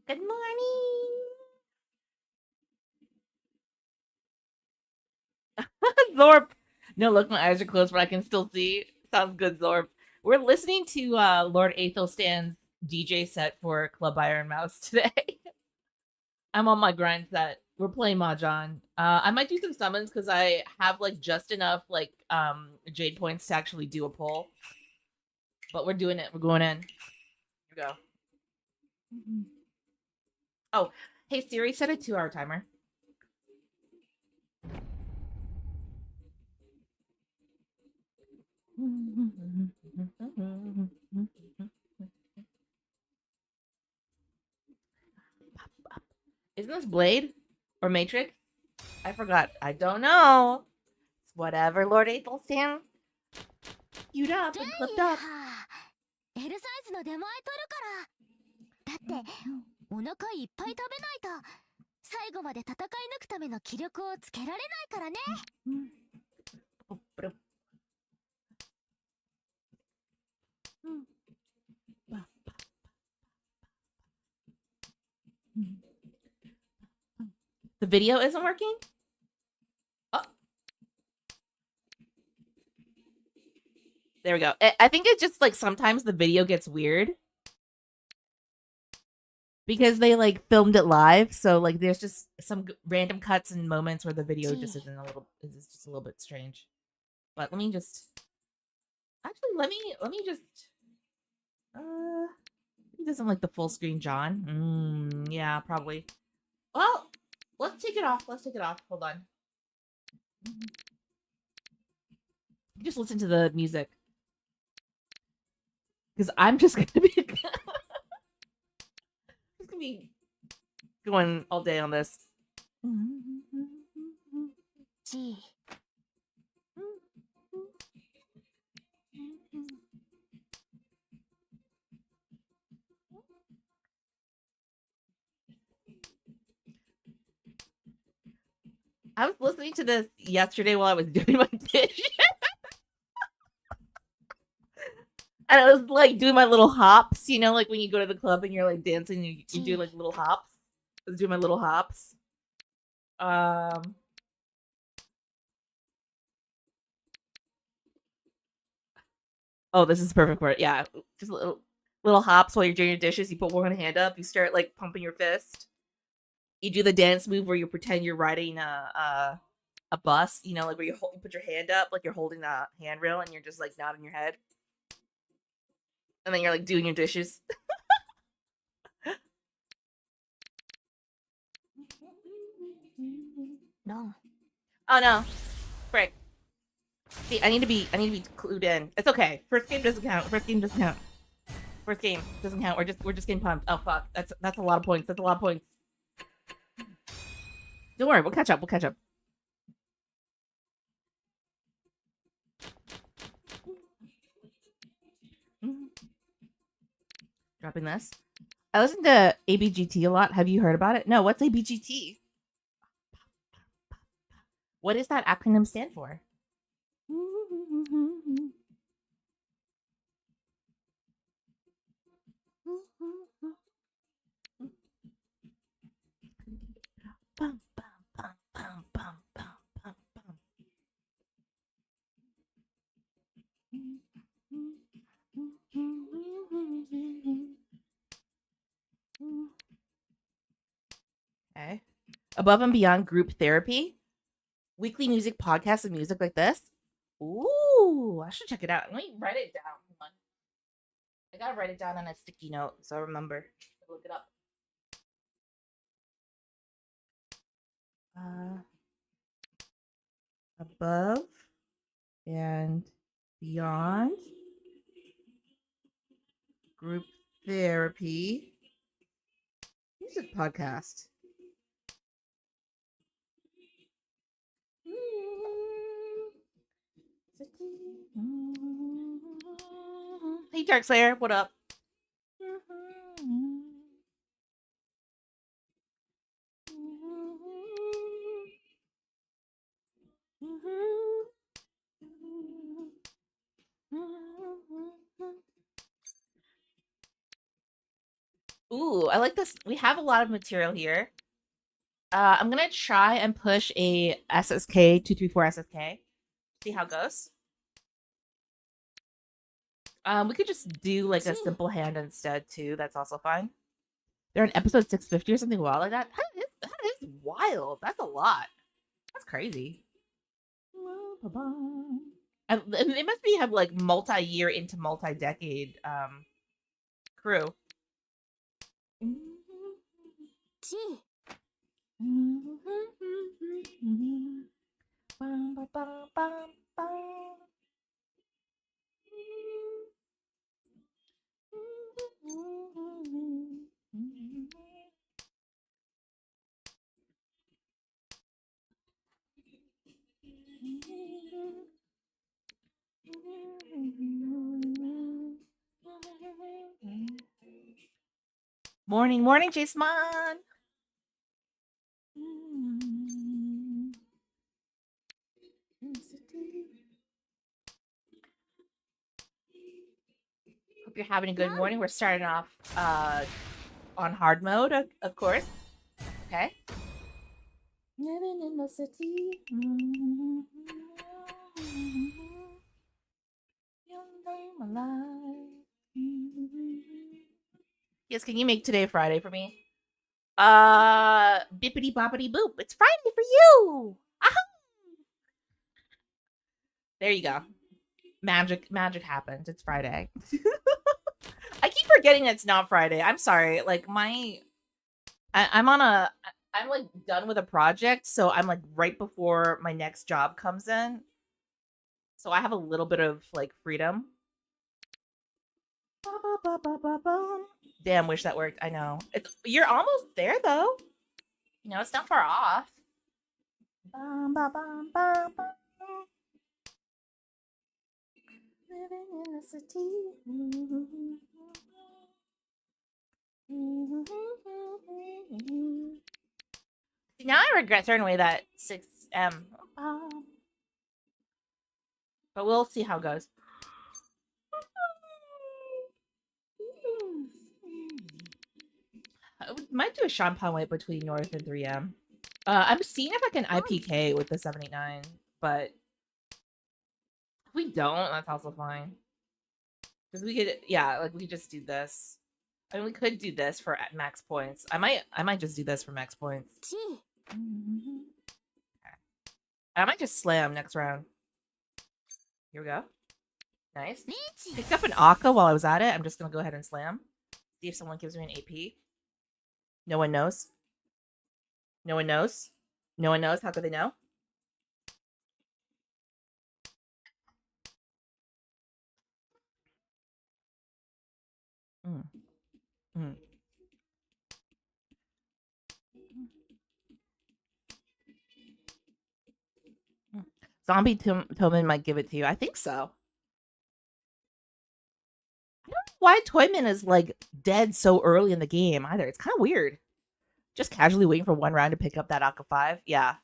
Good morning. Zorp. No, look, my eyes are closed, but I can still see. Sounds good, Zorp. We're listening to Lord Athelstan's DJ set for Club Iron Mouse today. I'm on my grind set. We're playing Mahjong. I might do some summons because I have like just enough like jade points to actually do a pull. But we're doing it. We're going in. Here we go. Oh, hey Siri, set a 2-hour timer. Isn't this Blade or Matrix? I forgot. I don't know. It's whatever Lord Athelstan queued up and clipped up. L サイズの出前取るから。だってお腹いっぱい食べないと最後まで戦い抜くための気力をつけられないからね。The video isn't working? Oh. There we go. I think it's just like sometimes the video gets weird. Because they like filmed it live, so like there's just some random cuts and moments where the video just isn't is just a little bit strange. But let me just actually let me just he doesn't like the full screen John. Yeah, probably. Well, let's take it off. Let's take it off. Hold on. Just listen to the music. Because I'm just gonna be be going all day on this. Gee. I was listening to this yesterday while I was doing my dish. And I was like doing my little hops, you know, like when you go to the club and you're like dancing, you do like little hops. I was doing my little hops. Oh, this is perfect for it. Yeah, just little hops while you're doing your dishes. You put one hand up, you start like pumping your fist. You do the dance move where you pretend you're riding a bus, you know, like where you put your hand up like you're holding a handrail and you're just like nodding your head. And then you're like doing your dishes. No. Oh no. Frick. See, I need to be clued in. It's okay. First game doesn't count. First game doesn't count. First game doesn't count. We're just getting pumped. Oh fuck. That's a lot of points. That's a lot of points. Don't worry, we'll catch up. We'll catch up. Dropping this. I listen to ABGT a lot. Have you heard about it? No, what's ABGT? What does that acronym stand for? Okay. Above and Beyond Group Therapy. Weekly music podcasts and music like this. Ooh, I should check it out. Let me write it down. Hold on. I gotta write it down on a sticky note so I remember to look it up. Above and Beyond. Group Therapy. Music podcast. Hey, Darkslayer, what up? Ooh, I like this. We have a lot of material here. I'm gonna try and push a SSK 234 SSK. See how it goes. We could just do like a simple hand instead too. That's also fine. They're on episode 650 or something wild like that. That is wild. That's a lot. That's crazy. And they must be have like multi-year into multi-decade crew. Morning, morning, Jason. Hope you're having a good morning. We're starting off on hard mode, of course. Okay. Living in the city. Yes, can you make today Friday for me? Bippity boppity boop. It's Friday for you. Aha! There you go. Magic happens. It's Friday. I keep forgetting it's not Friday. I'm sorry. Like I'm like done with a project, so I'm like right before my next job comes in. So I have a little bit of like freedom. Damn, wish that worked. I know. You're almost there though. You know, it's not far off. Living in the city. See, now I regret throwing away that 6M. But we'll see how it goes. I might do a Champagne White between North and 3M. I'm seeing if I can IPK with the 789, but if we don't, that's also fine. Because we could, yeah, like we could just do this. I mean, we could do this for max points. I might just do this for max points. Okay. I might just slam next round. Here we go. Nice. Picked up an Akka while I was at it. I'm just gonna go ahead and slam. See if someone gives me an AP. No one knows. No one knows. No one knows. How could they know? Mm. Mm. Zombie Toman might give it to you. I think so. I don't know why Toyman is like dead so early in the game either. It's kind of weird. Just casually waiting for one round to pick up that Akka 5. Yeah.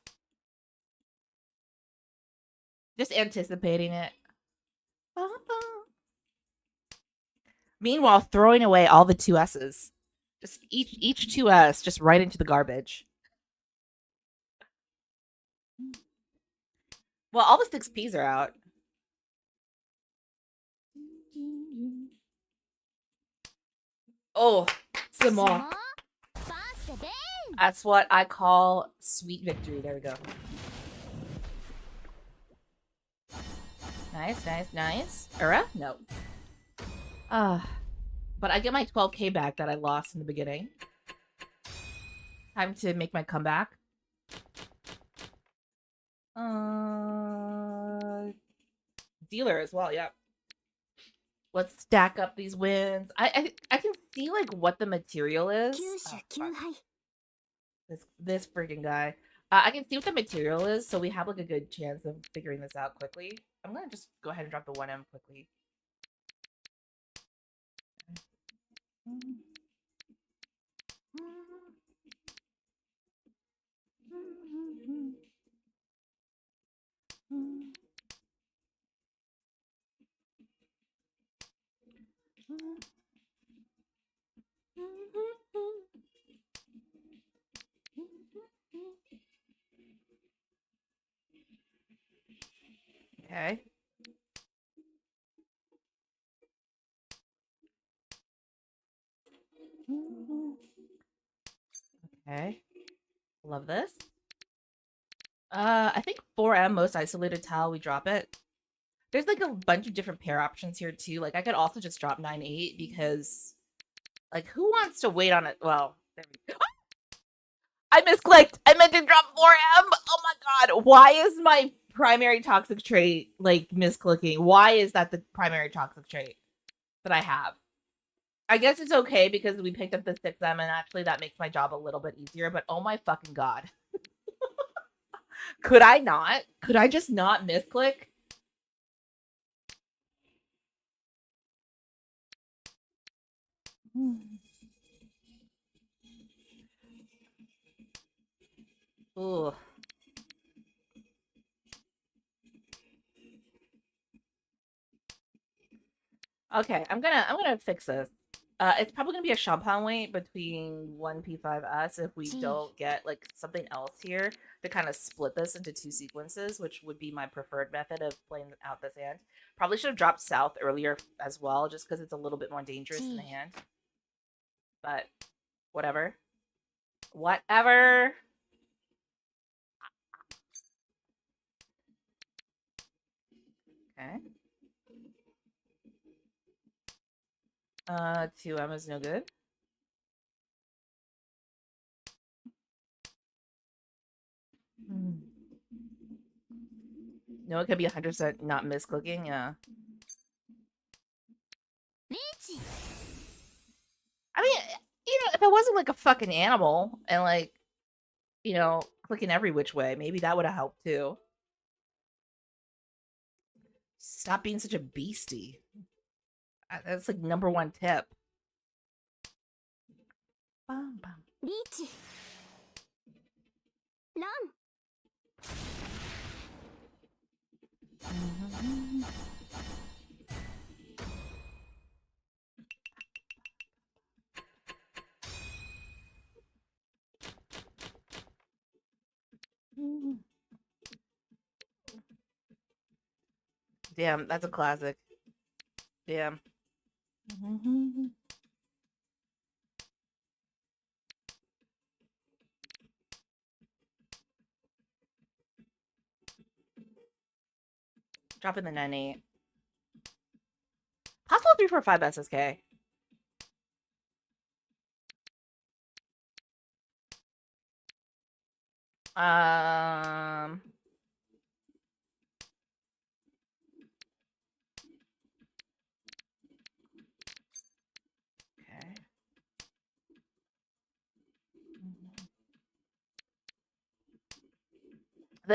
Just anticipating it. Meanwhile, throwing away all the 2S's. Just each 2S just right into the garbage. Well, all the 6Ps are out. Oh, some more. That's what I call sweet victory. There we go. Nice, nice, nice. Era? No. But I get my 12K back that I lost in the beginning. Time to make my comeback. dealer as well. Yeah. Let's stack up these wins. I can see like what the material is. 九 Oh, 種 fuck. 9敗 This freaking guy. I can see what the material is, so we have like a good chance of figuring this out quickly. I'm gonna just go ahead and drop the 1M quickly. Okay. Okay. Love this. I think 4M most isolated tile, we drop it. There's like a bunch of different pair options here too. Like I could also just drop 9-8 because like who wants to wait on it? Well, there we go. I misclicked. I meant to drop 4M. Oh my god. Why is my primary toxic trait like misclicking? Why is that the primary toxic trait that I have? I guess it's okay because we picked up the 6M and actually that makes my job a little bit easier, but oh my fucking god. Could I not? Could I just not misclick? Ooh. Okay, I'm gonna fix this. It's probably gonna be a champagne wait between 1P5S if we don't get like something else here to kind of split this into 2 sequences, which would be my preferred method of playing out this hand. Probably should have dropped south earlier as well, just because it's a little bit more dangerous in the hand. But whatever. Whatever. Okay. 2M is no good. No, it could be 100% not misclicking. Yeah. I mean, if it wasn't like a fucking animal and like, clicking every which way, maybe that would have helped too. Stop being such a beastie. That's like number 1 tip. Bum, bum. リーチラン Damn, that's a classic. Damn. Dropping the 9-8. Possible 3-4-5 SSK.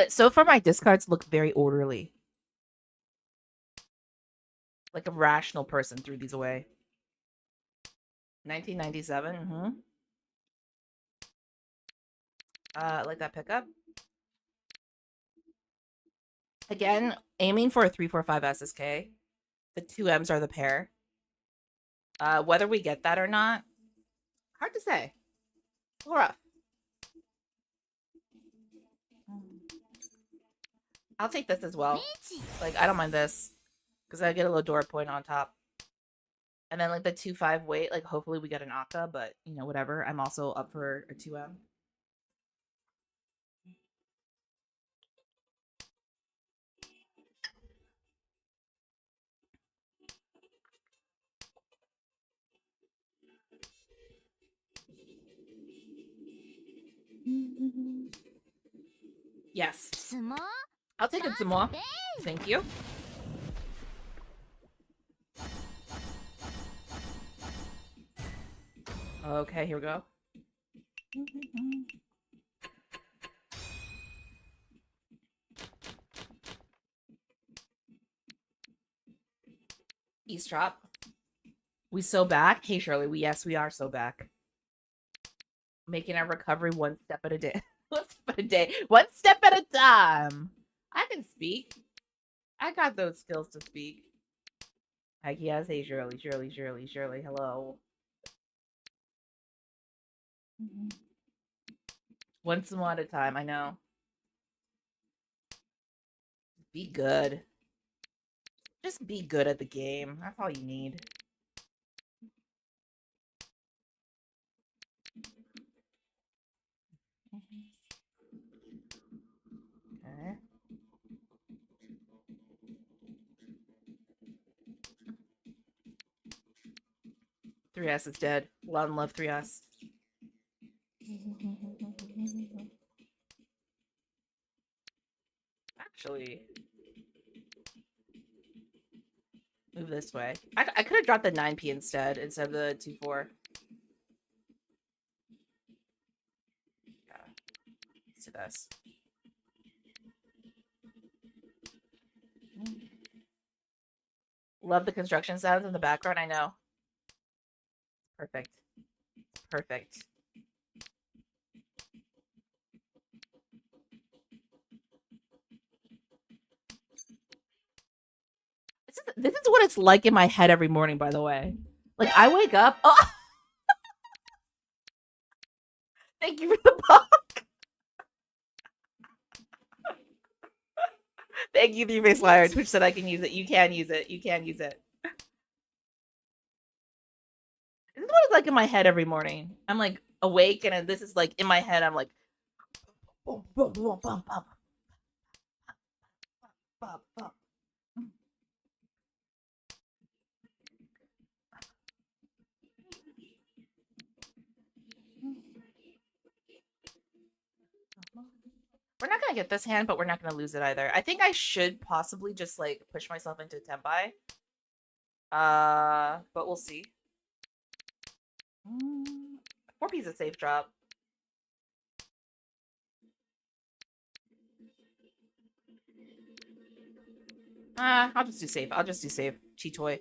So far, my discards look very orderly. Like a rational person threw these away. 1997. Mm-hmm. Like that pickup. Again, aiming for a 3-4-5 SSK. The 2Ms are the pair. Whether we get that or not, hard to say. A little rough. I'll take this as well. Like, I don't mind this. Because I get a Lodora point on top. And then, like, the 2-5 wait, like, hopefully we get an Akka, but, whatever. I'm also up for a 2M. Yes. I'll take it some more. Thank you. Okay, here we go. Eavesdrop. We so back? Hey Shirley, yes, we are so back. Making our recovery one step at a day. One step at a day. One step at a time. I can speak. I got those skills to speak. Heck yes, hey Shirley, hello. One small at a time, I know. Be good. Just be good at the game. That's all you need. Okay. 3S is dead. Love and love 3S. Actually, move this way. I could have dropped the 9P instead of the 2-4. Yeah. Let's do this. Love the construction sounds in the background, I know. Perfect. Perfect. This is what it's like in my head every morning, by the way. Like, I wake up. Oh! Thank you for the book. Thank you, the face liar. Twitch said I can use it. You can use it. You can use it. This is what it's like in my head every morning. I'm like awake, and this is like in my head. I'm like, boom, boom, boom, boom, boom, boom, boom. We're not gonna get this hand, but we're not gonna lose it either. I think I should possibly just like push myself into Tempai. But we'll see. 4P is a safe drop. I'll just do safe. I'll just do safe. Cheetoy.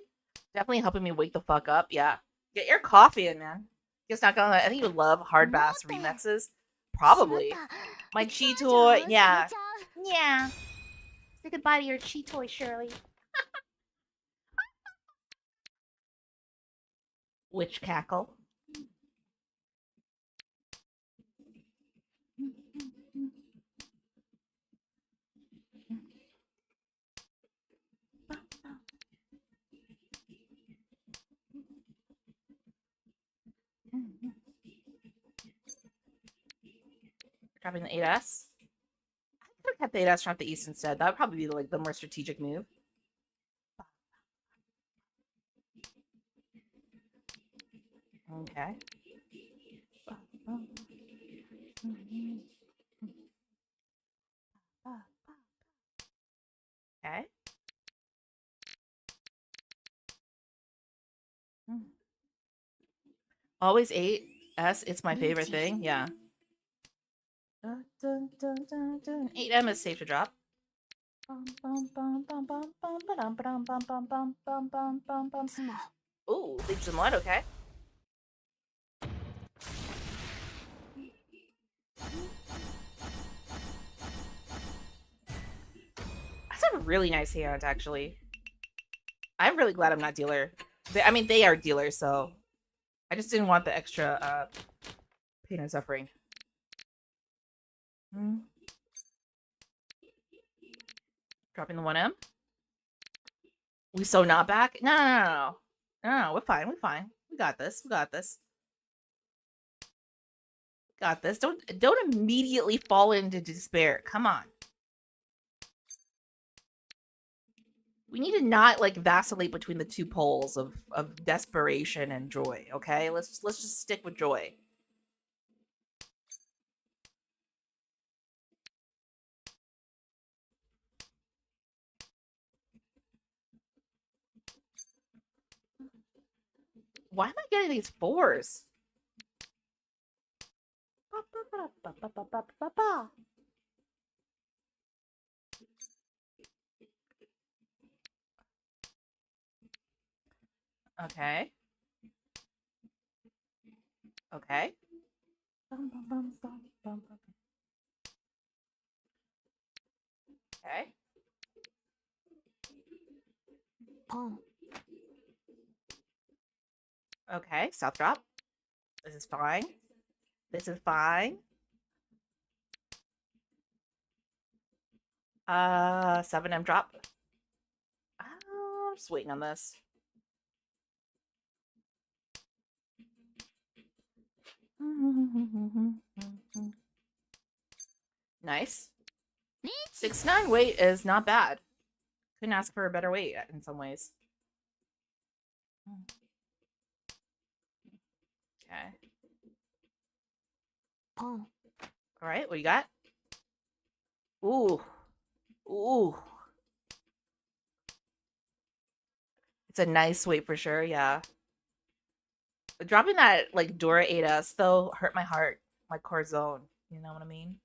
Definitely helping me wake the fuck up. Yeah. Get your coffee in, man. Just not gonna. I think you would love hard bass remixes. Probably. My Cheetoy. Yeah. Yeah. Say goodbye to your Cheetoy, Shirley. Witch cackle. Dropping the 8S. I could have kept the 8S, dropped the East instead. That would probably be like the more strategic move. Okay. Okay. Always 8S. It's my favorite thing. Yeah. 8M is safe to drop. Ooh, leaps and mud, okay. That's a really nice hand, actually. I'm really glad I'm not dealer. I mean, they are dealers, so I just didn't want the extra pain and suffering. Dropping the 1M. We so not back? No. We're fine. We're fine. We got this. We got this. Got this. Don't immediately fall into despair. Come on. We need to not like vacillate between the two poles of desperation and joy. Okay, let's just stick with joy. Why am I getting these 4s? Okay. Okay. Okay. ポン Okay. South drop. This is fine. This is fine. 7M drop. I'm just waiting on this. Nice. リーチ 6-9 weight is not bad. Couldn't ask for a better weight in some ways. Okay. ポン All right. What you got? Ooh. Ooh. It's a nice weight for sure. Yeah. But dropping that like Dora 8S though hurt my heart, my core zone. You know what I mean?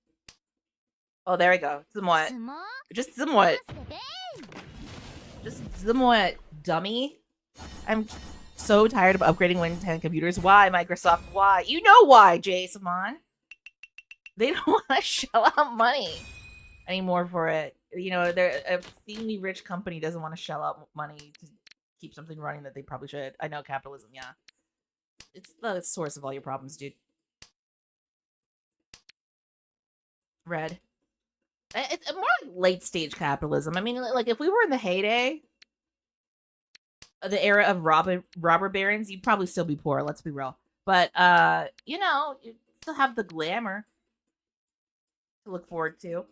Oh, there we go. Somewhat. 相撲 Just somewhat. 合わせて Just somewhat dummy. I'm so tired of upgrading Win 10 computers. Why, Microsoft? Why? You know why, Jay Simon. They don't want to shell out money anymore for it. You know, they're a extremely rich company doesn't want to shell out money to keep something running that they probably should. I know capitalism, yeah. It's the source of all your problems, dude. Red. It's more like late stage capitalism. I mean, like if we were in the heyday, the era of robber barons, you'd probably still be poor. Let's be real. But you know, you still have the glamour to look forward to.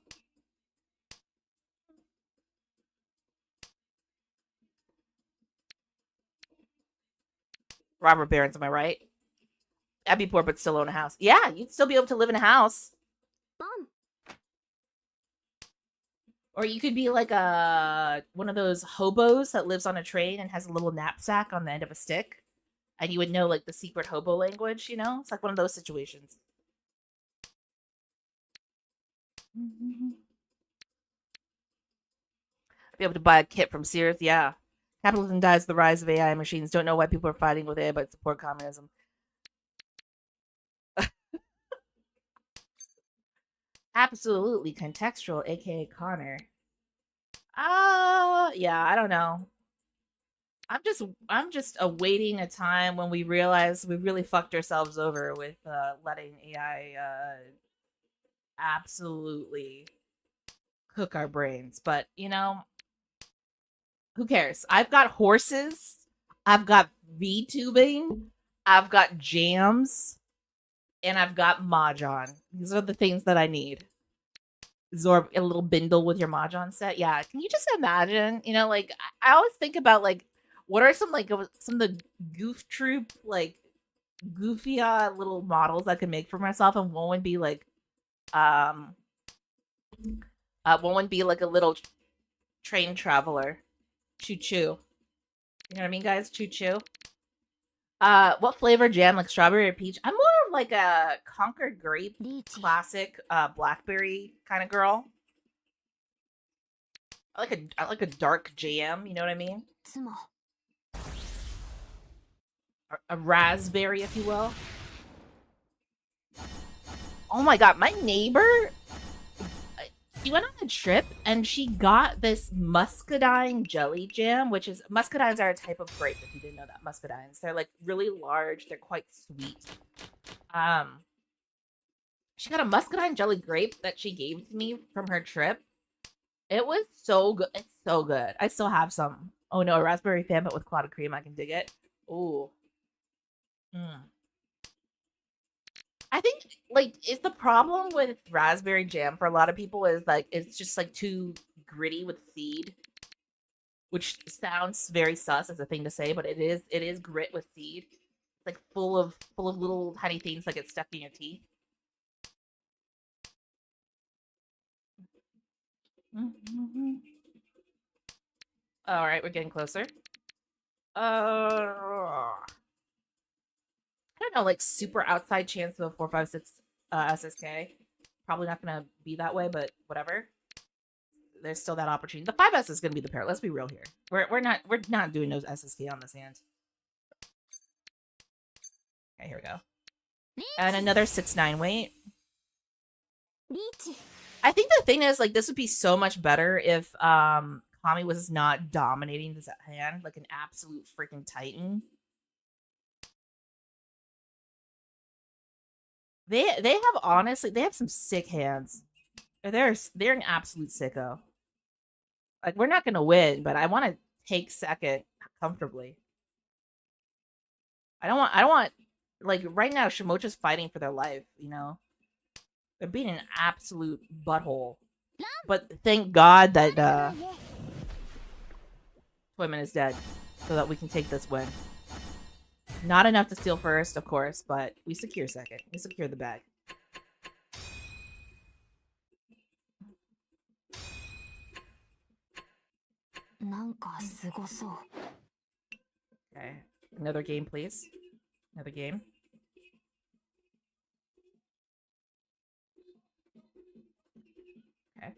Robber barons, am I right? I'd be poor but still own a house. Yeah, you'd still be able to live in a house. ポン Or you could be like a one of those hobos that lives on a train and has a little knapsack on the end of a stick. And you would know like the secret hobo language, you know? It's like one of those situations. Be able to buy a kit from Sears, yeah. Capitalism dies the rise of AI machines. Don't know why people are fighting with it, but support communism. Absolutely contextual, aka Connor. Yeah, I don't know. I'm just awaiting a time when we realize we really fucked ourselves over with letting AI absolutely cook our brains. But you know, who cares? I've got horses, I've got VTubing, I've got jams, and I've got Mahjong. These are the things that I need. Zorb a little bindle with your Mahjong set. Yeah, can you just imagine? You know, like I always think about like what are some of the goof troop like goofy little models I could make for myself, and one would be like um one would be like a little train traveler. Choo choo. You know what I mean, guys? Choo choo. What flavor jam? Like strawberry or peach? I'm more of like a Concord grape リーチ classic blackberry kind of girl. I like a dark jam, you know what I mean? つも A raspberry, if you will. Oh my god, my neighbor, she went on a trip and she got this muscadine jelly jam, which is muscadines are a type of grape. If you didn't know that, muscadines, they're like really large. They're quite sweet. She got a muscadine jelly grape that she gave to me from her trip. It was so good. It's so good. I still have some. Oh no, a raspberry fan, but with clotted cream. I can dig it. Ooh. Mm. I think like is the problem with raspberry jam for a lot of people is like it's just like too gritty with seed, which sounds very sus as a thing to say, but it is grit with seed. It's like full of little tiny things that get stuck in your teeth. All right, we're getting closer. I don't know, like super outside chance of a 456 SSK. Probably not gonna be that way, but whatever. There's still that opportunity. The 5S is gonna be the pair. Let's be real here. We're not doing those SSK on this hand. Okay, here we go. And another 6-9 weight. I think the thing is, like, this would be so much better if Kami was not dominating this hand like an absolute freaking titan. They have, honestly, they have some sick hands. They're an absolute sicko. Like, we're not gonna win, but I want to take second comfortably. I don't want like right now. Shimocha's fighting for their life. You know, they're being an absolute butthole. But thank God that Toyman is dead, so that we can take this win. Not enough to steal first, of course, but we secure second. We secure the bag. Okay. Another game, please. Another game. Okay.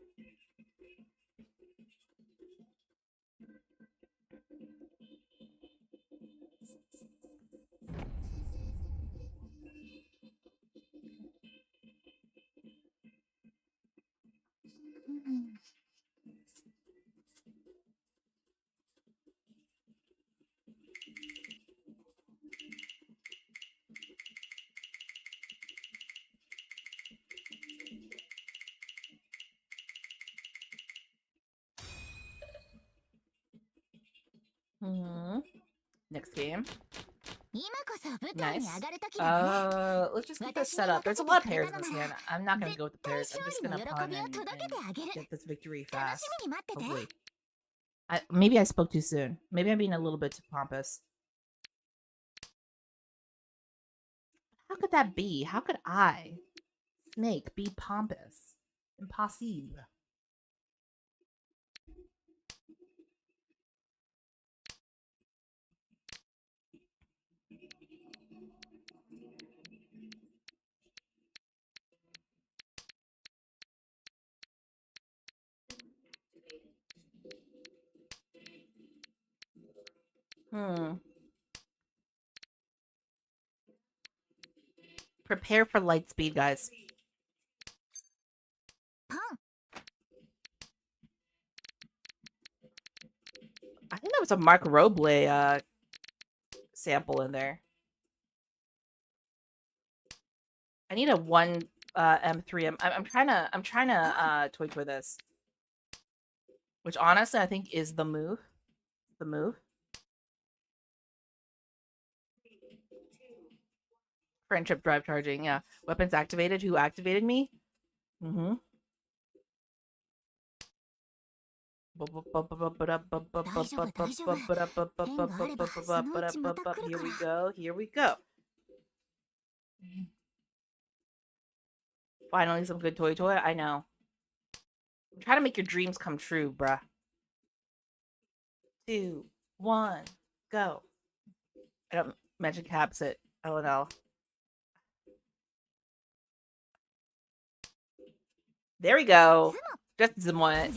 Next game. Nice. Let's just get this set up. There's a lot of pairs in this hand. I'm not gonna go with the pairs. I'm just gonna pun and get this victory fast. Hopefully. Maybe I spoke too soon. Maybe I'm being a little bit too pompous. How could that be? How could I, Snake, be pompous? Impossible. Prepare for light speed, guys. I think that was a Mark Roble sample in there. I need a 1 M3. I'm trying to toy this. Which honestly I think is the move. The move. Friendship drive charging, yeah. Weapons activated. Who activated me? Mm-hmm. Here we go. Here we go. Finally, some good toy. I know. I'm trying to make your dreams come true, bruh. 2, 1, go. I don't magic caps it. LOL. There we go. Just Zimwa.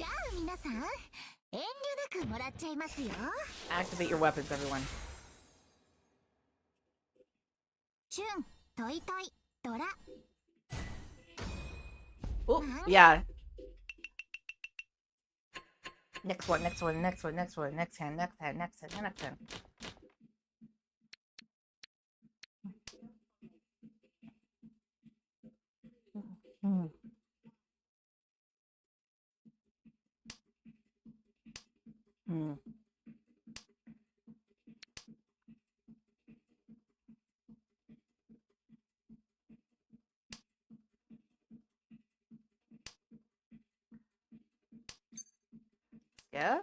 Activate your weapons, everyone. Oh, yeah. Next one. Next hand. Next hand. Yeah?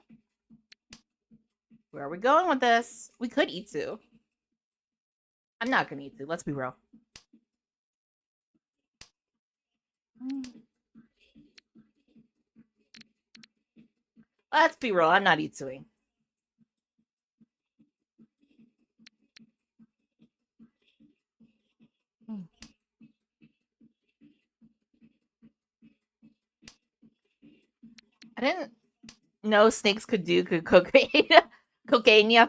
Where are we going with this? We could Itsu. I'm not gonna Itsu. Let's be real. Let's be real. I'm not Itsuing. didn't know snakes could do cocaine. Cocaine, yeah.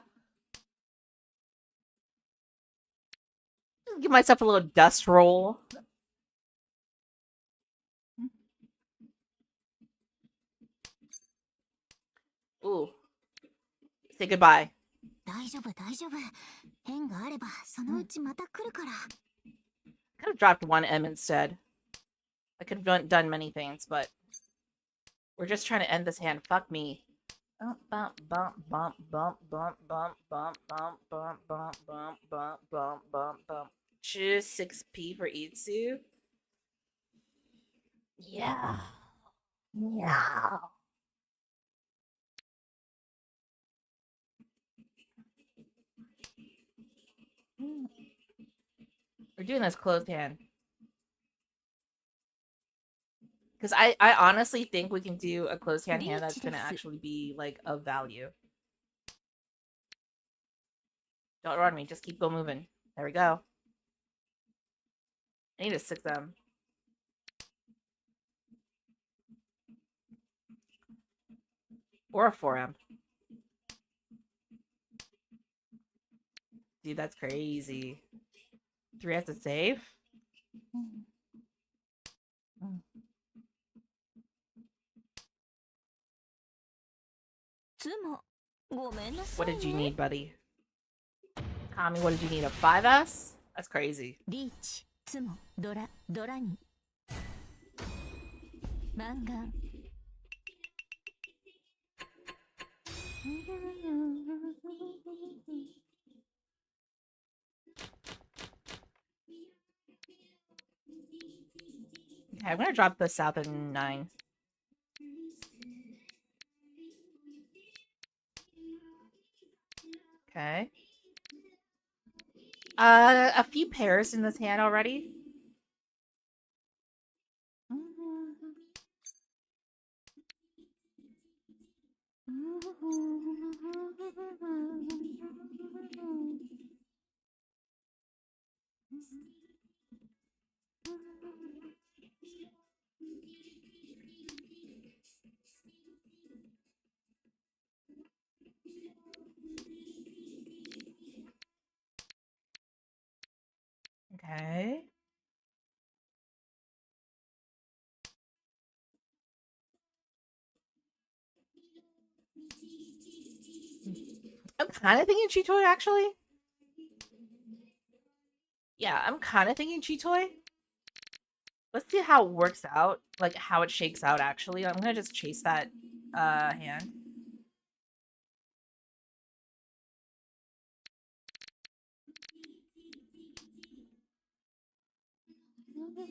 Give myself a little dust roll. Ooh. Say goodbye. 大丈夫大丈夫。縁があればそのうちまた来るから。Could have dropped one M instead. I could have done many things, but we're just trying to end this hand. Fuck me. Bump, bump, bump, bump, bump, bump, bump, bump, bump, bump, bump, bump, bump, bump, bump, bump. Choose 6p for Itsu. Yeah. Yeah. We're doing this closed hand. Because I honestly think we can do a closed hand that's going to actually be, like, of value. Don't run me. Just keep moving. There we go. I need a 6M. Or a 4M. Dude, that's crazy. 3 has to save? What did you need, buddy? Kami, what did you need? A 5S? That's crazy. Okay, I'm gonna drop the south in 9. Okay. A few pairs in this hand already. Okay. I'm kind of thinking Chitoy, actually. Yeah, I'm kind of thinking Chitoy. Let's see how it works out, like how it shakes out, actually. I'm gonna just chase that hand.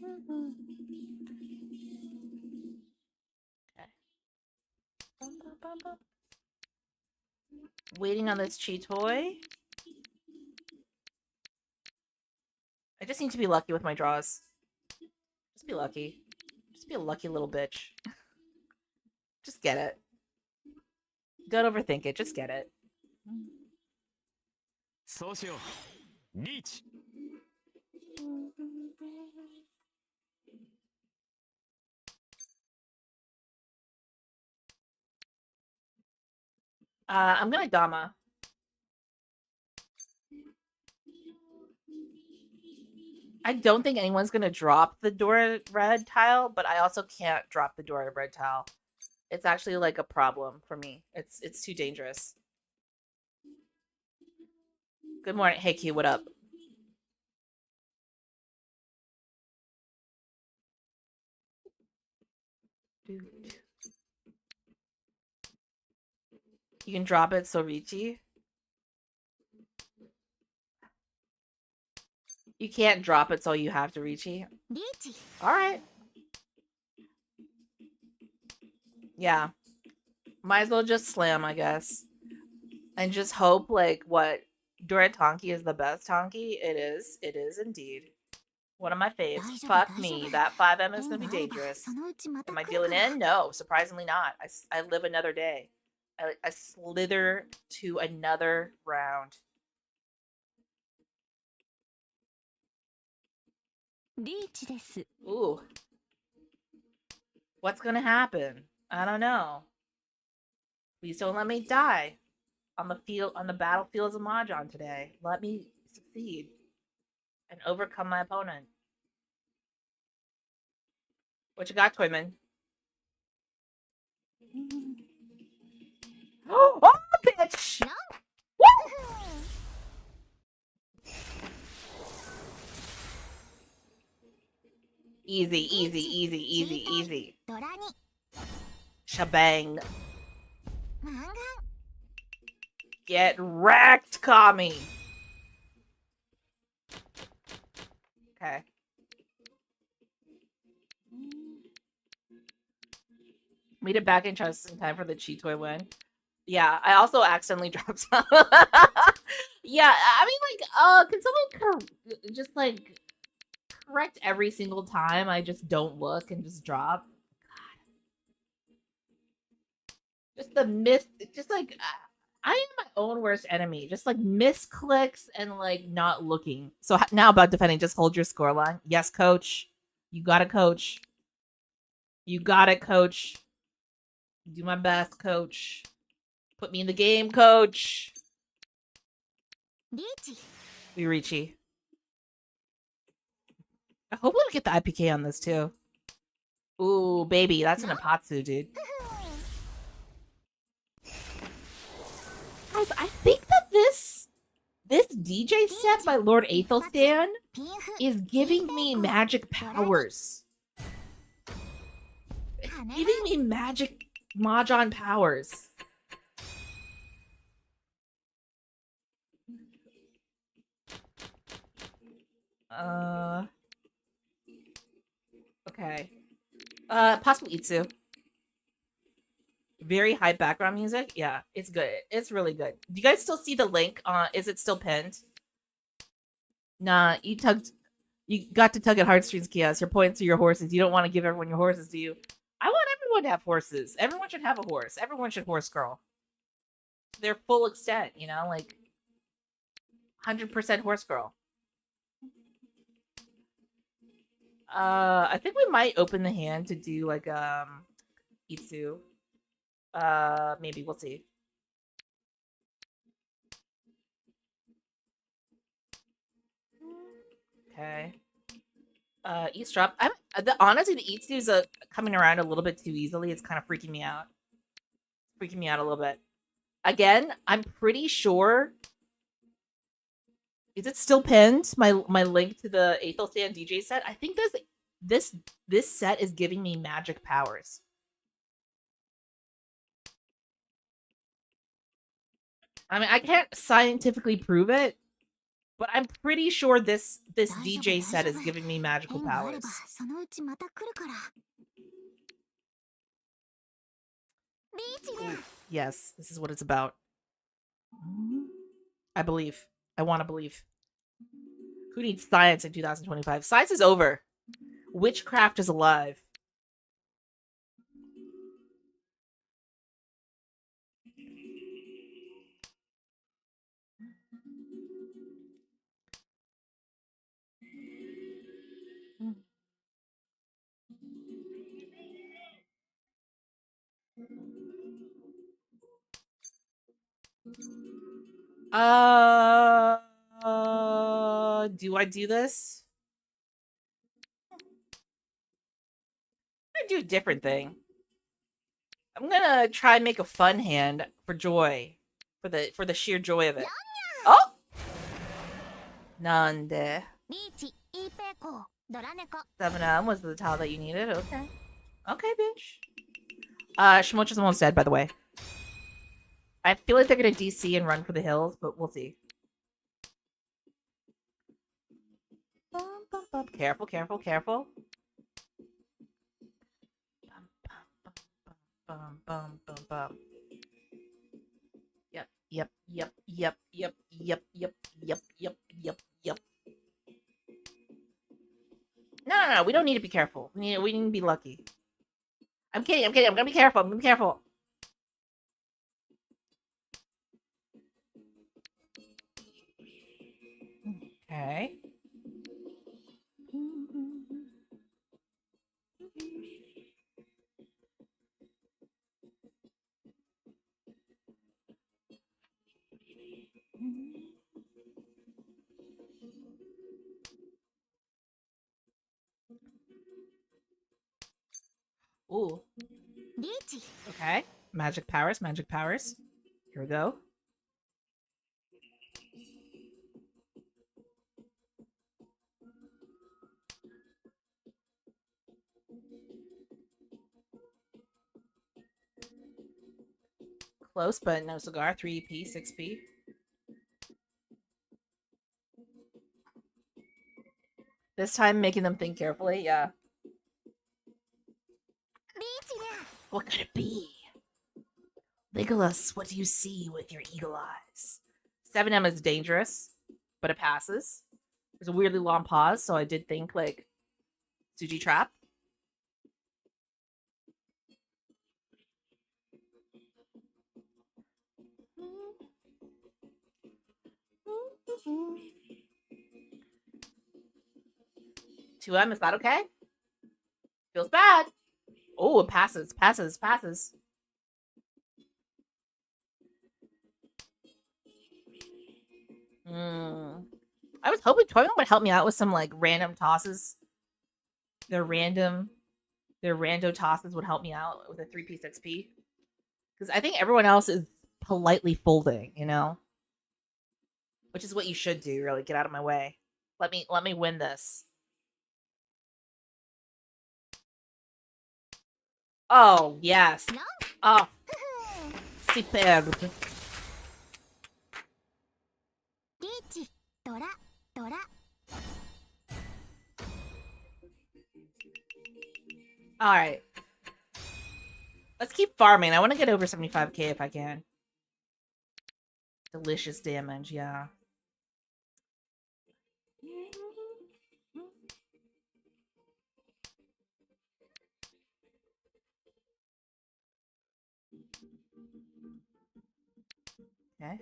Okay. Waiting on this Chitoy. I just need to be lucky with my draws. Just be lucky. Just be a lucky little bitch. Just get it. Don't overthink it. Just get it. I'm gonna Dama. I don't think anyone's gonna drop the Dora red tile, but I also can't drop the Dora red tile. It's actually like a problem for me. It's too dangerous. Good morning. Hey Q, what up? You can drop it, so Richie. You can't drop it, so you have to Richie. Alright. Yeah. Might as well just slam, I guess. And just hope, like, what? Dora Tonki is the best Tonki? It is. It is indeed. One of my faves. Fuck me. That 5M is going to be dangerous. Am I dealing in? No. Surprisingly not. I live another day. I slither to another round. Ooh. What's going to happen? I don't know. Please don't let me die on the battlefields of Mahjong today. Let me succeed and overcome my opponent. What you got, Toyman? Oh, bitch! Woo! Easy, easy, easy, easy, easy. Shabang. Get wrecked, Kami. Okay. Made it back in just in time for the Chi Toy win. Yeah, I also accidentally dropped some. Yeah, I mean, like, can someone just like correct every single time I just don't look and just drop? Just the miss, just like I am my own worst enemy. Just like misclicks and like not looking. So now about defending, just hold your scoreline. Yes, coach. You got it, coach. You got it, coach. Do my best, coach. Put me in the game, coach. We Richie. Hopefully we get the IPK on this too. Ooh, baby, that's an Apatsu, dude. Guys, I think that this DJ set by Lord Aethelstan is giving me magic powers. It's giving me magic Mahjong powers. Okay. Possibly Itsu. Very high background music. Yeah, it's good. It's really good. Do you guys still see the link? Is it still pinned? Nah, you got to tug at heartstrings, Kias. Your points to your horses. You don't want to give everyone your horses, do you? I want everyone to have horses. Everyone should have a horse. Everyone should horse girl. Their full extent, you know, like 100% horse girl. I think we might open the hand to do like Itsu. Maybe we'll see. Okay. Eavesdrop. Honestly, the Itsu's coming around a little bit too easily. It's kind of freaking me out. Freaking me out a little bit. Again, I'm pretty sure. Is it still pinned? My link to the Aethelstan DJ set. I think this set is giving me magic powers. I mean, I can't scientifically prove it, but I'm pretty sure this DJ set is giving me magical powers. Yes, this is what it's about. I believe. I want to believe. Who needs science in 2025? Science is over. Witchcraft is alive. Do I do this? I'm gonna do a different thing. I'm gonna try and make a fun hand for joy, for the sheer joy of it. Oh, Nande. 7M was the tile that you needed. Okay, okay, bitch. Shimocha's almost dead, by the way. I feel like they're gonna DC and run for the hills, but we'll see. Careful, careful, careful. Yep, yep, yep, yep, yep, yep, yep, yep, yep, yep, yep. No. We don't need to be careful. We need to be lucky. I'm kidding. I'm gonna be careful. I'm gonna be careful. Okay. Ooh. リーチ Okay. Magic powers, magic powers. Here we go. Close, but no cigar. 3p, 6p. This time making them think carefully, yeah. リーチね What could it be? Legolas, what do you see with your eagle eyes? 7M is dangerous, but it passes. There's a weirdly long pause, so I did think, like, Suji Trap. Two M, is that okay? Feels bad. Oh, it passes, passes, passes. I was hoping Toyman would help me out with some like random tosses. Their rando tosses would help me out with a 3p, 6p. Because I think everyone else is politely folding, you know? Which is what you should do, really. Get out of my way. Let me win this. Oh, yes. Oh, superb. リーチドラドラ Alright. Let's keep farming. I want to get over 75k if I can. Delicious damage, yeah. Okay.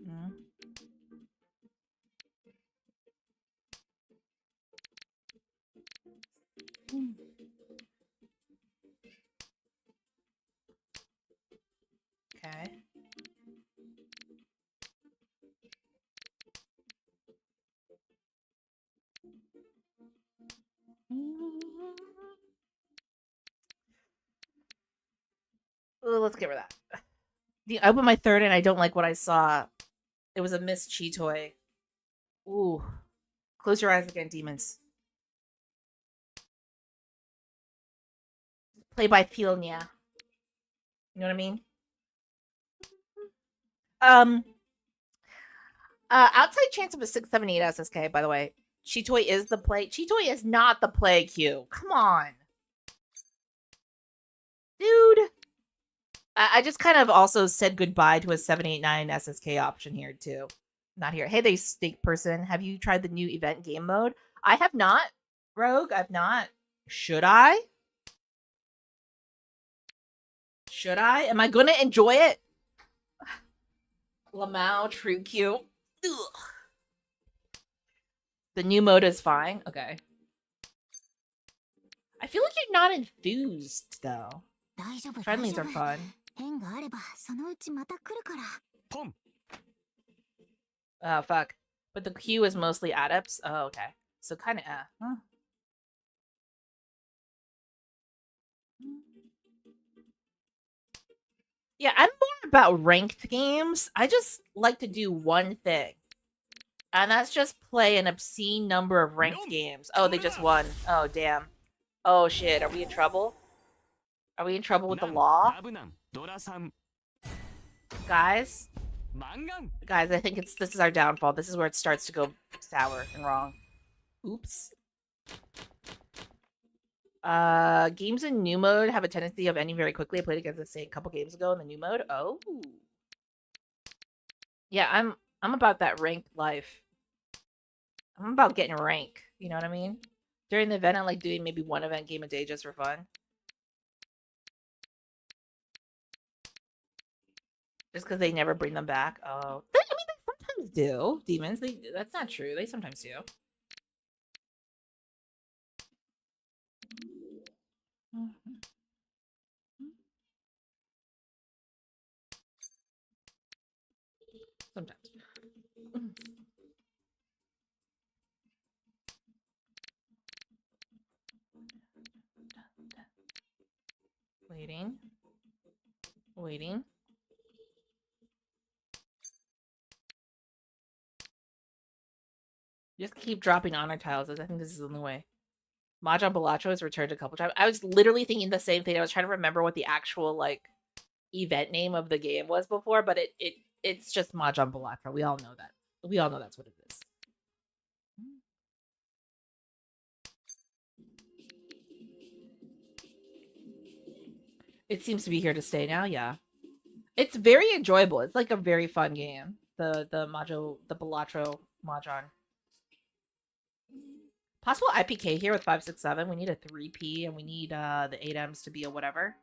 Mm. Okay. Ooh, let's get rid of that. I opened my third and I don't like what I saw. It was a missed chi toy. Ooh. Close your eyes again, demons. Play by feel, yeah. You know what I mean? Outside chance of a 678 SSK, by the way. Chitoy is the play. Chitoy is not the play Q. Come on. Dude. I just kind of also said goodbye to a 789 SSK option here, too. Not here. Hey, they steak person. Have you tried the new event game mode? I have not, Rogue. I've not. Should I? Should I? Am I going to enjoy it? Lamau, True Q. Ugh. The new mode is fine. Okay. I feel like you're not enthused, though. 大丈夫 Friendlies are fun. 縁があればそのうちまた来るから Oh, fuck. But the Q is mostly adepts? Oh, okay. So kind of, huh? Yeah, I'm more about ranked games. I just like to do one thing. And that's just play an obscene number of ranked games. Oh, they just won. Oh, damn. Oh, shit. Are we in trouble? Are we in trouble with the law? Guys? Guys, I think this is our downfall. This is where it starts to go sour and wrong. Oops. Games in new mode have a tendency of ending very quickly. I played against this a couple games ago in the new mode. Oh. Yeah, I'm about that ranked life. I'm about getting rank. You know what I mean? During the event, I like doing maybe one event game a day just for fun. Just because they never bring them back. Oh, they sometimes do. Demons. That's not true. They sometimes do. Sometimes. Waiting. Waiting. Just keep dropping honor tiles. I think this is the only way. Mahjong Balacho has returned a couple times. I was literally thinking the same thing. I was trying to remember what the actual like event name of the game was before, but it's just Mahjong Balacho. We all know that. We all know that's what it is. It seems to be here to stay now. Yeah, it's very enjoyable. It's like a very fun game. The Balatro Mahjong. Possible IPK here with 567. We need a 3P and we need the 8Ms to be a whatever.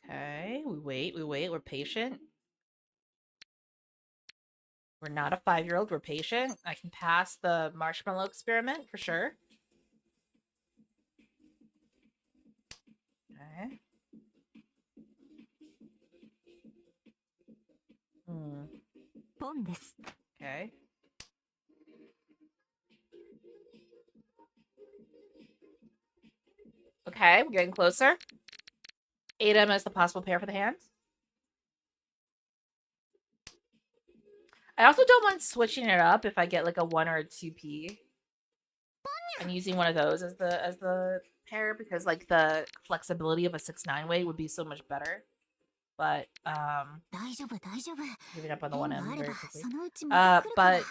Okay, we wait, we're patient. We're not a 5-year-old, we're patient. I can pass the marshmallow experiment for sure. Okay. Okay. Okay, we're getting closer. 8M is the possible pair for the hand. I also don't mind switching it up if I get like a 1 or a 2P. And using one of those as the pair because like the flexibility of a 6-9 weight would be so much better. But giving up on the 1M very quickly. But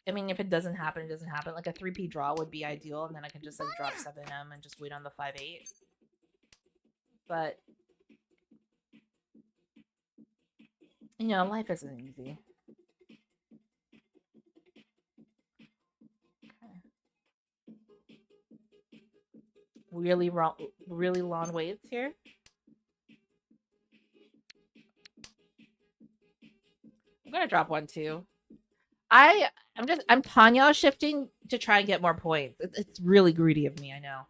I mean, if it doesn't happen, it doesn't happen. Like a 3P draw would be ideal, and then I can just like drop 7M and just wait on the 5-8. But you know, life isn't easy. Really long waits here. I'm gonna drop 1 too. I'm Tanya shifting to try and get more points. It's really greedy of me, I know.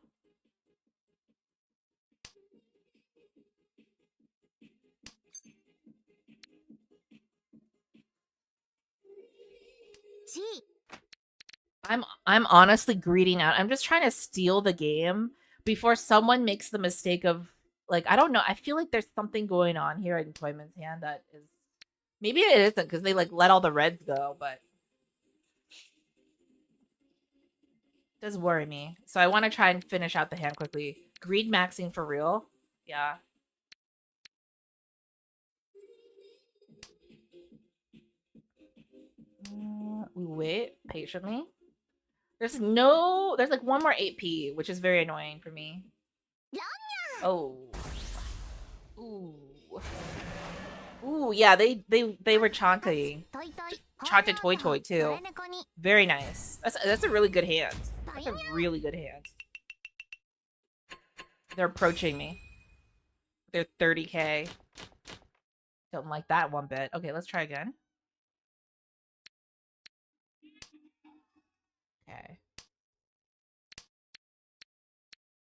I'm honestly greeding out. I'm just trying to steal the game before someone makes the mistake of like I don't know. I feel like there's something going on here in Toyman's hand that is maybe it isn't because they like let all the reds go, but it does worry me. So I want to try and finish out the hand quickly. Greed maxing for real. Yeah. We wait patiently. There's like one more 8P, which is very annoying for me. Oh. Ooh. Ooh, yeah, they were chanting. Chanted Toy Toy too. Very nice. That's a really good hand. That's a really good hand. They're approaching me. They're 30k. Don't like that one bit. Okay, let's try again. Okay.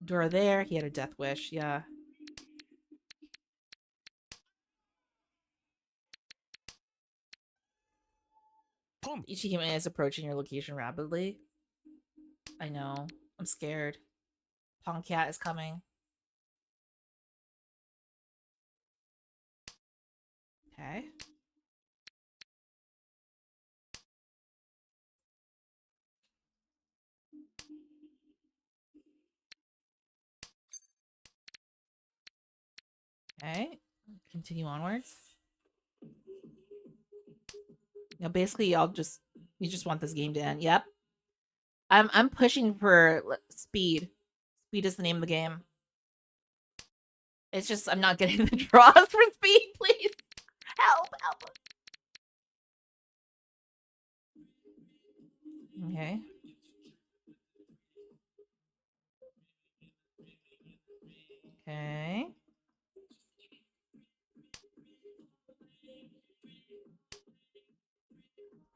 Dora there. He had a death wish. Yeah. Ichihime is approaching your location rapidly. I know. I'm scared. Pongcat is coming. Okay. Okay. Continue onwards. Now basically you just want this game to end. Yep. I'm pushing for speed. Speed is the name of the game. It's just I'm not getting the draws for speed, please. Help. Okay. Okay.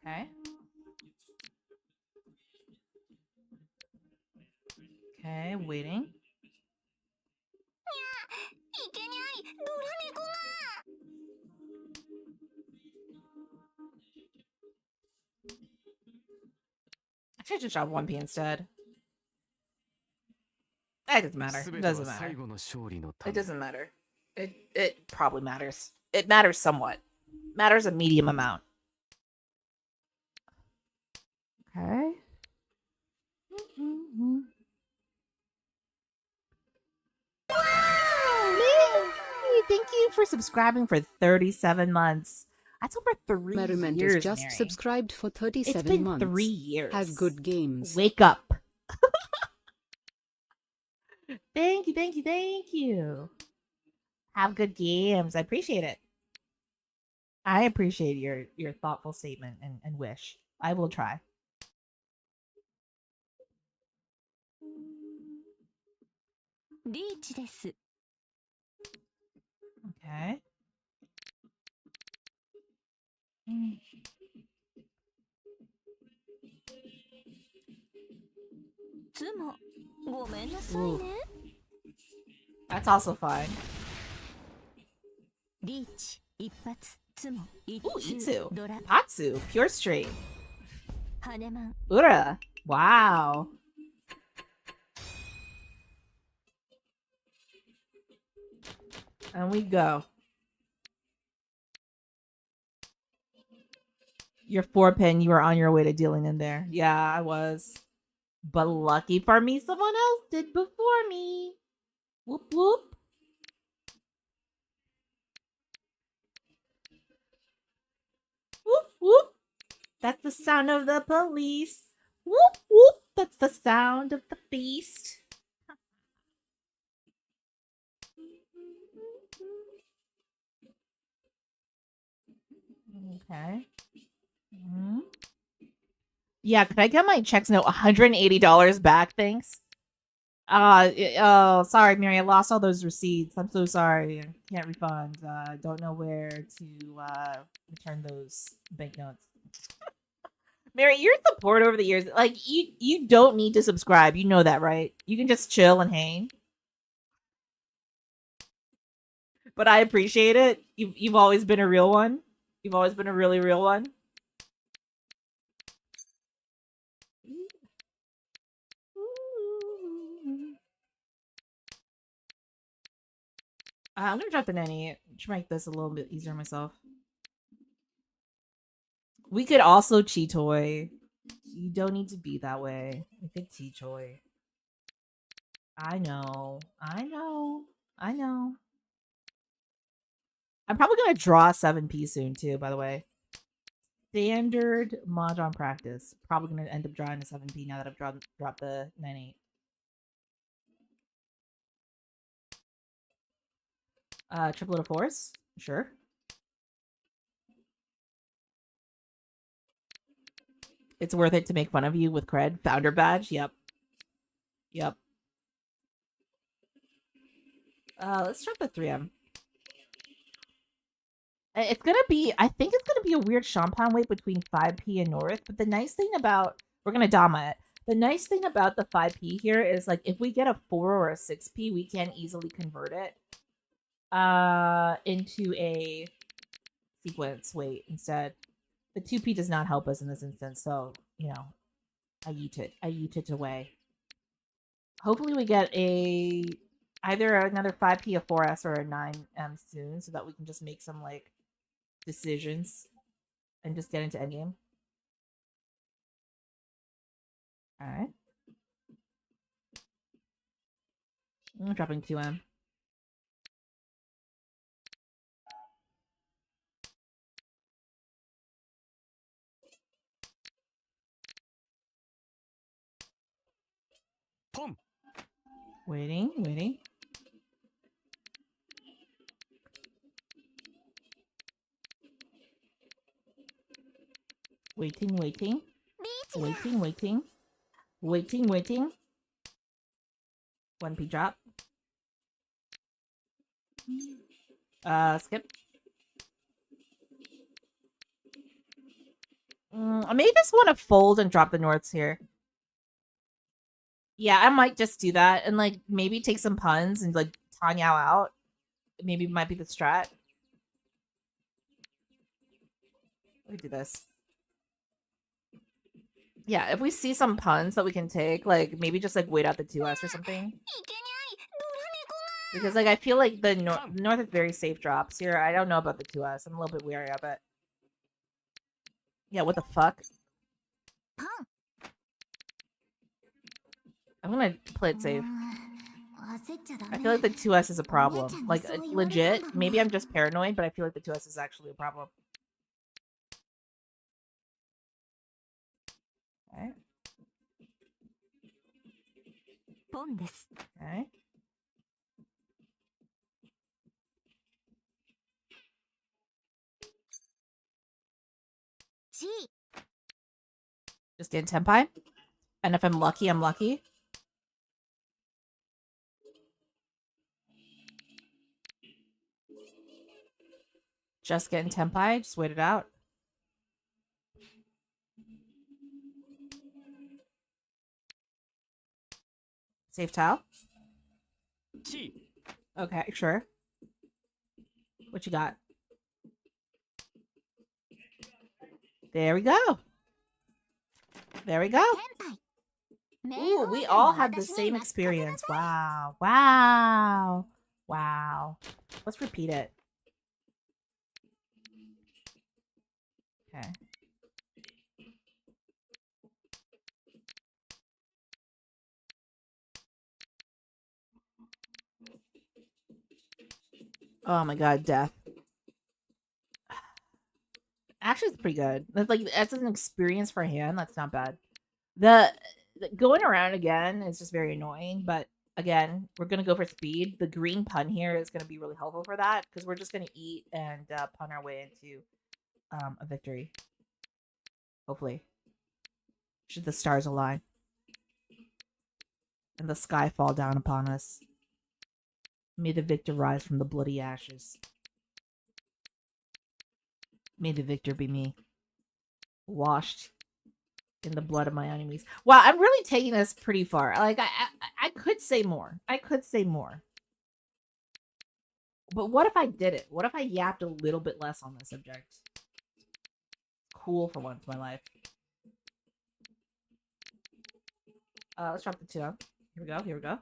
Okay. Okay, waiting. I should just drop 1P instead. That doesn't matter. It doesn't matter. It doesn't matter. It probably matters. It matters somewhat. Matters a medium amount. Okay. Thank you for subscribing for 37 months. That's over 3 Merriment years, has just Mary. subscribed for 37 It's been months. 3 years. Have good games. Wake up. Thank you, thank you, thank you. Have good games. I appreciate it. I appreciate your thoughtful statement and wish. I will try. Reach です。 Okay. つもごめんなさいね。 That's also fine. リーチ一発つも Ooh, 一 Itsu. ドラ Patsu. Pure straight. 羽マン Ura. Wow. And we go. Your 4-pin, you were on your way to dealing in there. Yeah, I was. But lucky for me, someone else did before me. Whoop whoop. Whoop whoop. That's the sound of the police. Whoop whoop. That's the sound of the beast. Okay. Yeah, could I get my checks note $180 back? Thanks. Oh, sorry, Mary. I lost all those receipts. I'm so sorry. I can't refund. Don't know where to return those banknotes. Mary, your support over the years, like you don't need to subscribe. You know that, right? You can just chill and hang. But I appreciate it. You've always been a real one. You've always been a really real one. I'm gonna drop the nanny to make this a little bit easier myself. We could also cheatoy. You don't need to be that way. We could cheatoy. I know. I know. I know. I'm probably gonna draw 7P soon too, by the way. Standard Mahjong practice. Probably gonna end up drawing a 7P now that I've dropped the 9-8. Triplet of fours? Sure. It's worth it to make fun of you with cred. Founder badge? Yep. Yep. Let's drop the 3M. It's gonna be, I think it's gonna be a weird Champagne weight between 5P and North, but the nice thing about, we're gonna Dama it. The nice thing about the 5P here is, like, if we get a 4 or a 6P, we can easily convert it into a sequence weight instead. The 2P does not help us in this instance, so, you know, I yeet it away. Hopefully we get either another 5P, a 4S, or a 9M soon, so that we can just make some, like, decisions and just get into endgame. Alright. I'm dropping 2M. Pum. Waiting. Waiting. 1P drop. Skip. I may just want to fold and drop the Norths here. Yeah, I might just do that and, like, maybe take some puns and, like, Tanyao out. Maybe it might be the strat. Let me do this. Yeah, if we see some puns that we can take, like maybe just like wait out the 2S or something. Because like I feel like the north is very safe drops here. I don't know about the 2S. I'm a little bit wary of it. Yeah, what the fuck? I'm gonna play it safe. I feel like the 2S is a problem. Like legit. Maybe I'm just paranoid, but I feel like the 2S is actually a problem. Okay. Okay. Just get tempai. And if I'm lucky, I'm lucky. Just getting tempai. Just wait it out. Safe tile. Okay, sure. What you got? There we go. There we go. Ooh, we all had the same experience. Wow. Wow. Wow. Let's repeat it. Okay. Oh my god, death. Actually, it's pretty good. That's like that's an experience for a hand. That's not bad. The going around again is just very annoying, but again, we're gonna go for speed. The green pun here is gonna be really helpful for that because we're just gonna eat and pun our way into a victory. Hopefully, should the stars align and the sky fall down upon us, may the victor rise from the bloody ashes. May the victor be me, washed in the blood of my enemies. Wow, I'm really taking this pretty far. Like I could say more. I could say more. But what if I did it? What if I yapped a little bit less on this subject? Cool for once in my life. Let's drop the 2. Here we go. Here we go.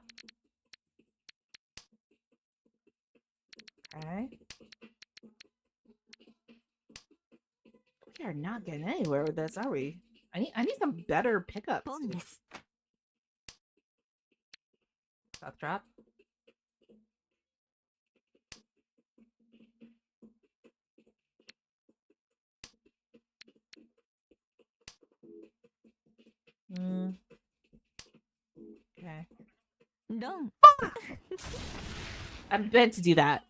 Okay. We are not getting anywhere with this, are we? I need some better pickups. South drop. Okay. I meant to do that.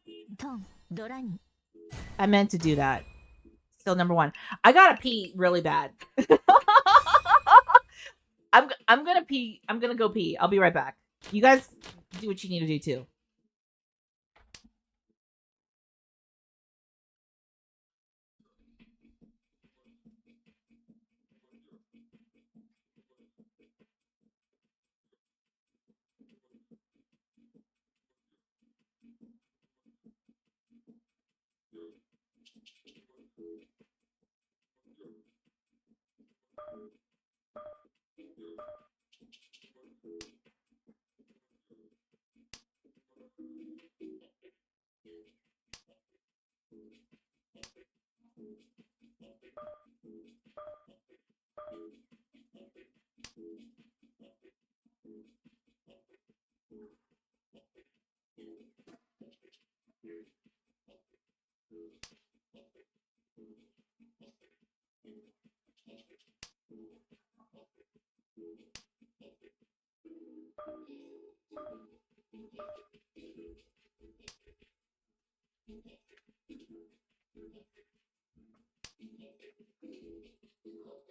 I meant to do that. Still number 1. I gotta pee really bad. I'm gonna pee. I'm gonna go pee. I'll be right back. You guys do what you need to do too.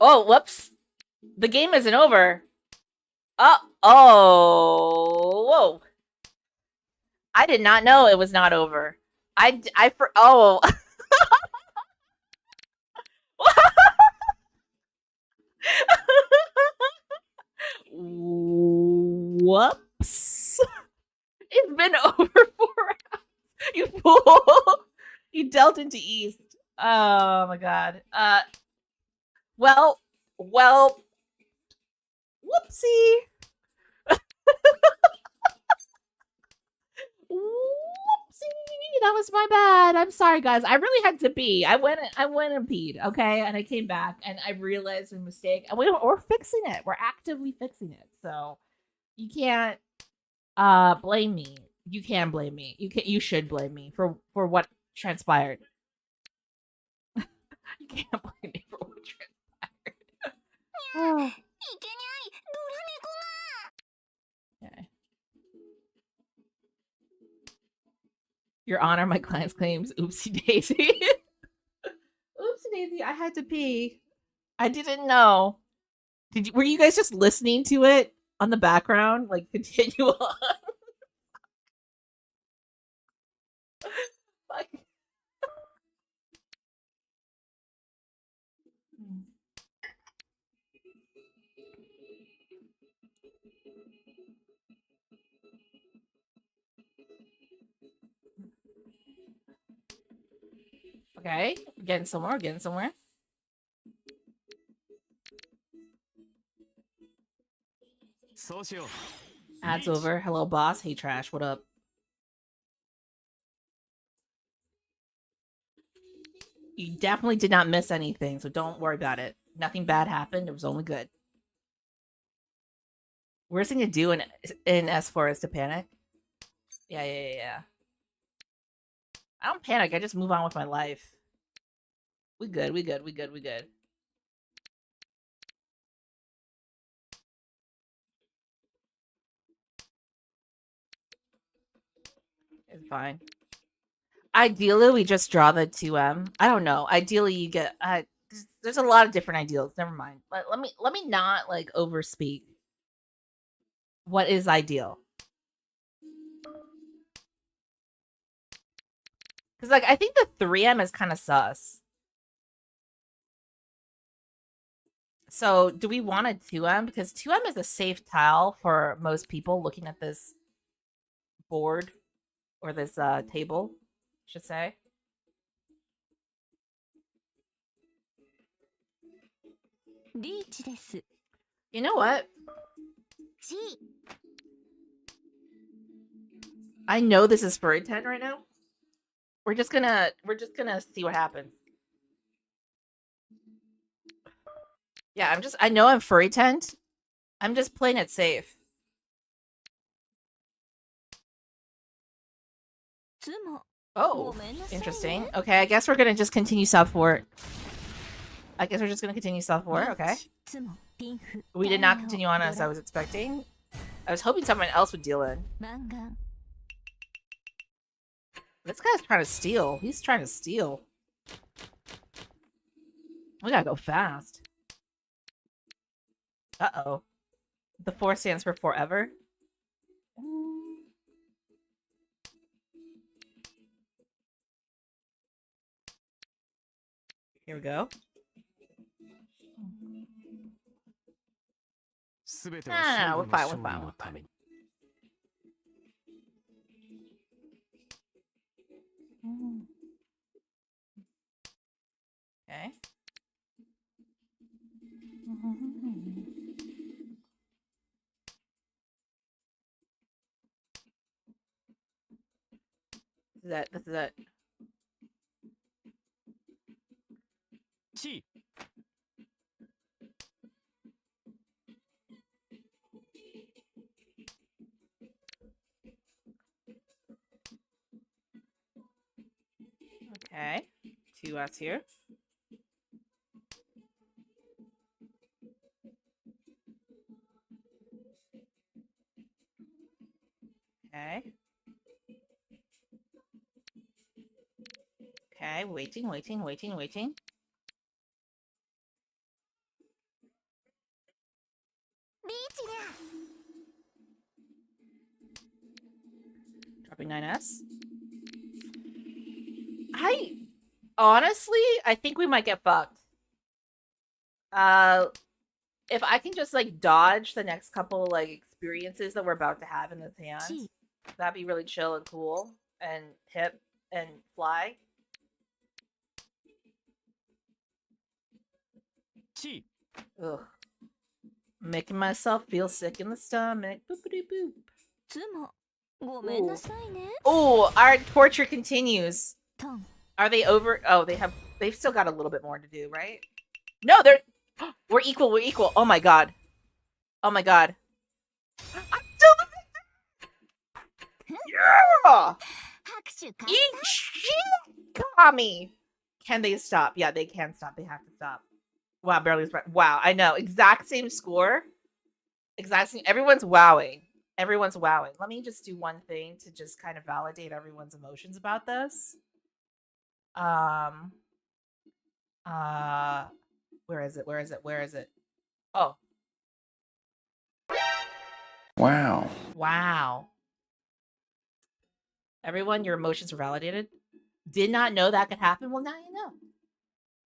Oh, whoops. The game isn't over. Whoa. I did not know it was not over. Oh. Whoops. It's been over 4 rounds. You fool. You dealt into East. Oh my god. Well, Whoopsie. Whoopsie. That was my bad. I'm sorry, guys. I really had to pee. I went and peed, okay? And I came back and I realized a mistake. And we're fixing it. We're actively fixing it. So you can't blame me. You can blame me. You should blame me for what transpired. You can't blame me for what transpired. Oh. Okay. Your Honor, my client's claims. Oopsie daisy. Oopsie daisy. I had to pee. I didn't know. Were you guys just listening to it on the background? Like, continue on. Like, okay, getting somewhere. Getting somewhere. Ads over. Hello, boss. Hey, trash. What up? You definitely did not miss anything, so don't worry about it. Nothing bad happened. It was only good. Worst thing to do in S4 is to panic. Yeah. I don't panic. I just move on with my life. We good. It's fine. Ideally, we just draw the 2M. I don't know. Ideally, you get. There's a lot of different ideals. Never mind. Let me not like overspeak. What is ideal? Because like I think the 3M is kind of sus. So do we want a 2M? Because 2M is a safe tile for most people looking at this board or this table, I should say. You know what? I know this is furry 10 right now. We're just gonna see what happens. Yeah, I know I'm furry tent. I'm just playing it safe. Oh, interesting. Okay, I guess we're gonna just continue South 4. Okay. We did not continue on as I was expecting. I was hoping someone else would deal in. This guy's trying to steal. He's trying to steal. We gotta go fast. Uh-oh. The 4 stands for forever. Here we go. Ah, we're fine. Okay. This is it. Okay. 2 Fs here. Okay. Okay, waiting. Dropping 9S. I think we might get fucked. If I can just like dodge the next couple like experiences that we're about to have in this hand, that'd be really chill and cool and hip and fly. Ugh. Making myself feel sick in the stomach. Boopity boop. つもごめんなさいね。 Oh, our torture continues. トン Are they over? Oh, they've still got a little bit more to do, right? No, we're equal. We're equal. Oh my god. Oh my god. I'm still the yeah. 拍手喝 Eat shit, Kami. Can they stop? Yeah, they can stop. They have to stop. Wow, barely. Wow, I know. Exact same score. Exact same. Everyone's wowing. Everyone's wowing. Let me just do one thing to just kind of validate everyone's emotions about this. Where is it? Where is it? Where is it? Oh. Wow. Wow. Everyone, your emotions were validated. Did not know that could happen. Well, now you know.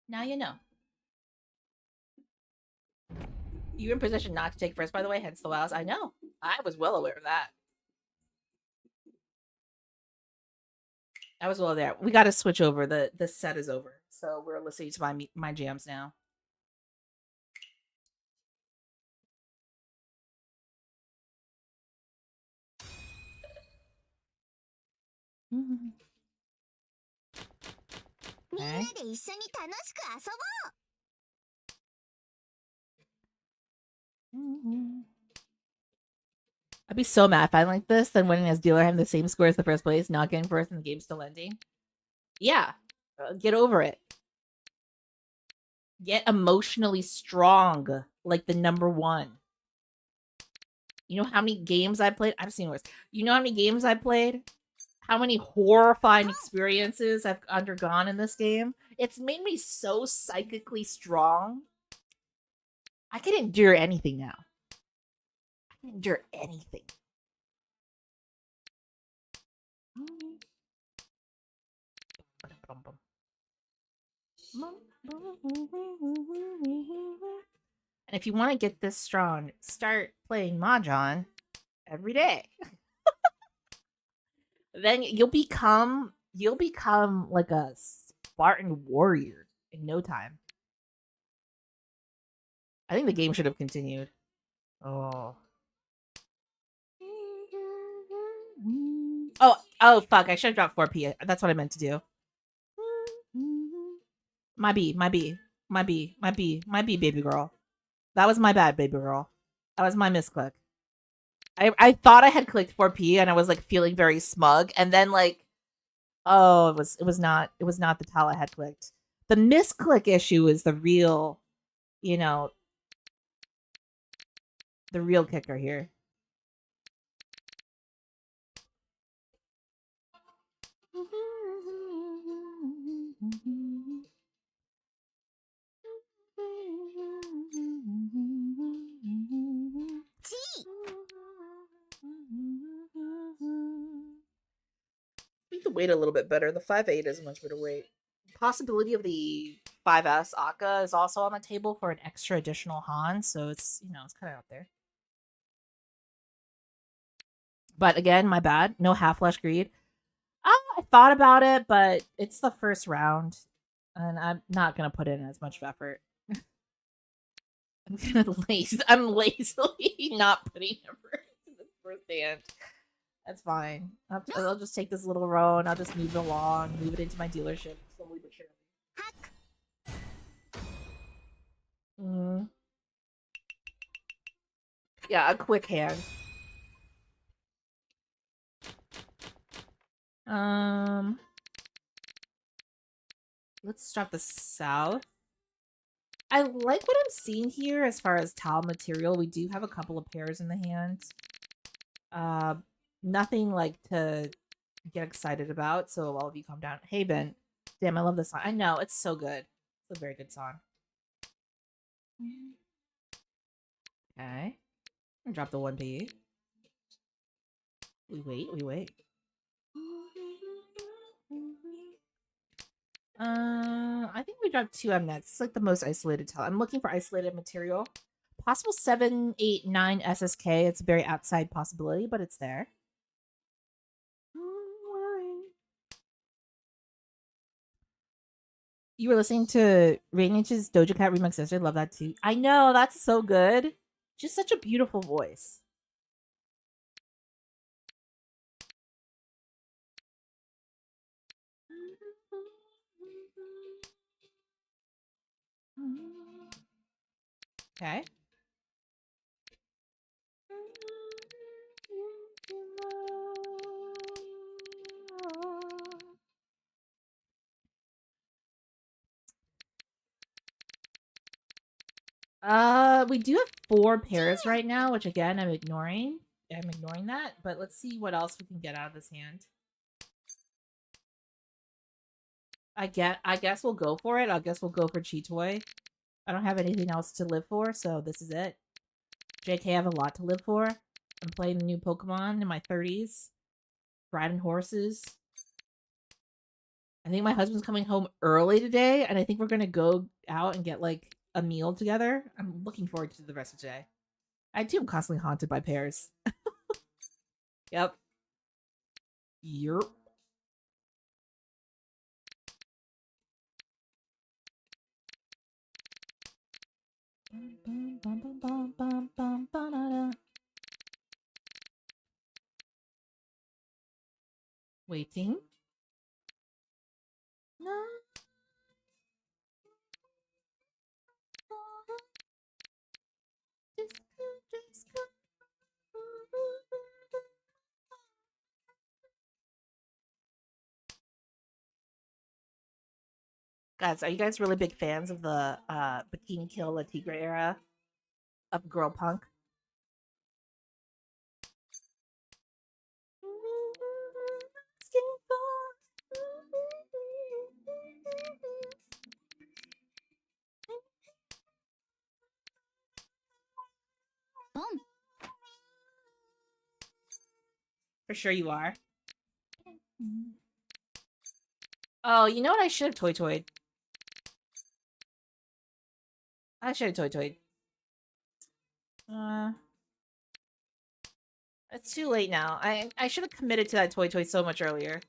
Now you know. You were in position not to take first, by the way, hence the wows. I know. I was well aware of that. I was well there. We got to switch over. The set is over, so we're listening to my jams now. Okay. みんなで一緒に楽しく遊ぼう。 I'd be so mad if I like this, then winning as dealer having the same score as the first place, not getting first, and the game still ending. Yeah, get over it. Get emotionally strong, like the number one. You know how many games I played? I've seen worse. You know how many games I played? How many horrifying experiences I've undergone in this game? It's made me so psychically strong. I can endure anything now. I can endure anything. And if you want to get this strong, start playing Mahjong every day. Then you'll become like a Spartan warrior in no time. I think the game should have continued. Oh. Oh, fuck. I should have dropped 4P. That's what I meant to do. My B, baby girl. That was my bad, baby girl. That was my misclick. I thought I had clicked 4P and I was like feeling very smug, and then like, oh, it was not the tile I had clicked. The misclick issue is the real, the real kicker here. I need to wait a little bit better. The 5-8 is much better weight. Possibility of the 5S Akka is also on the table for an extra additional Han, so it's it's kind of out there. But again, my bad. No half flesh greed. I thought about it, but it's the first round, and I'm not gonna put in as much effort. I'm lazily not putting effort into this first hand. That's fine. I'll just take this little row and I'll just move it along, move it into my dealership slowly but surely. Yeah, a quick hand. Let's drop the south. I like what I'm seeing here as far as tile material. We do have a couple of pairs in the hand. Nothing like to get excited about, so all of you calm down. Hey, Ben. Damn, I love this song. I know, it's so good. It's a very good song. Okay. Drop the 1P. We wait. I think we dropped 2M next. It's like the most isolated tile. I'm looking for isolated material. Possible 7, 8, 9 SSK. It's a very outside possibility, but it's there. You were listening to Radiance's Doja Cat remix yesterday. Love that too. I know, that's so good. Just such a beautiful voice. Okay. We do have 4 pairs right now, which again I'm ignoring. I'm ignoring that, but let's see what else we can get out of this hand. I guess we'll go for it. I guess we'll go for Cheetoy. I don't have anything else to live for, so this is it. JK, I have a lot to live for. I'm playing the new Pokemon in my 30s. Riding horses. I think my husband's coming home early today, and I think we're gonna go out and get like a meal together. I'm looking forward to the rest of today. I too am constantly haunted by pears. Yep. Yerp. Waiting. No. Guys, are you guys really big fans of the Bikini Kill La Tigre era of girl punk? Boom. For sure you are. Oh, you know what? I should have toy-toyed. I should have toy-toyed. It's too late now. I should have committed to that toy-toy so much earlier.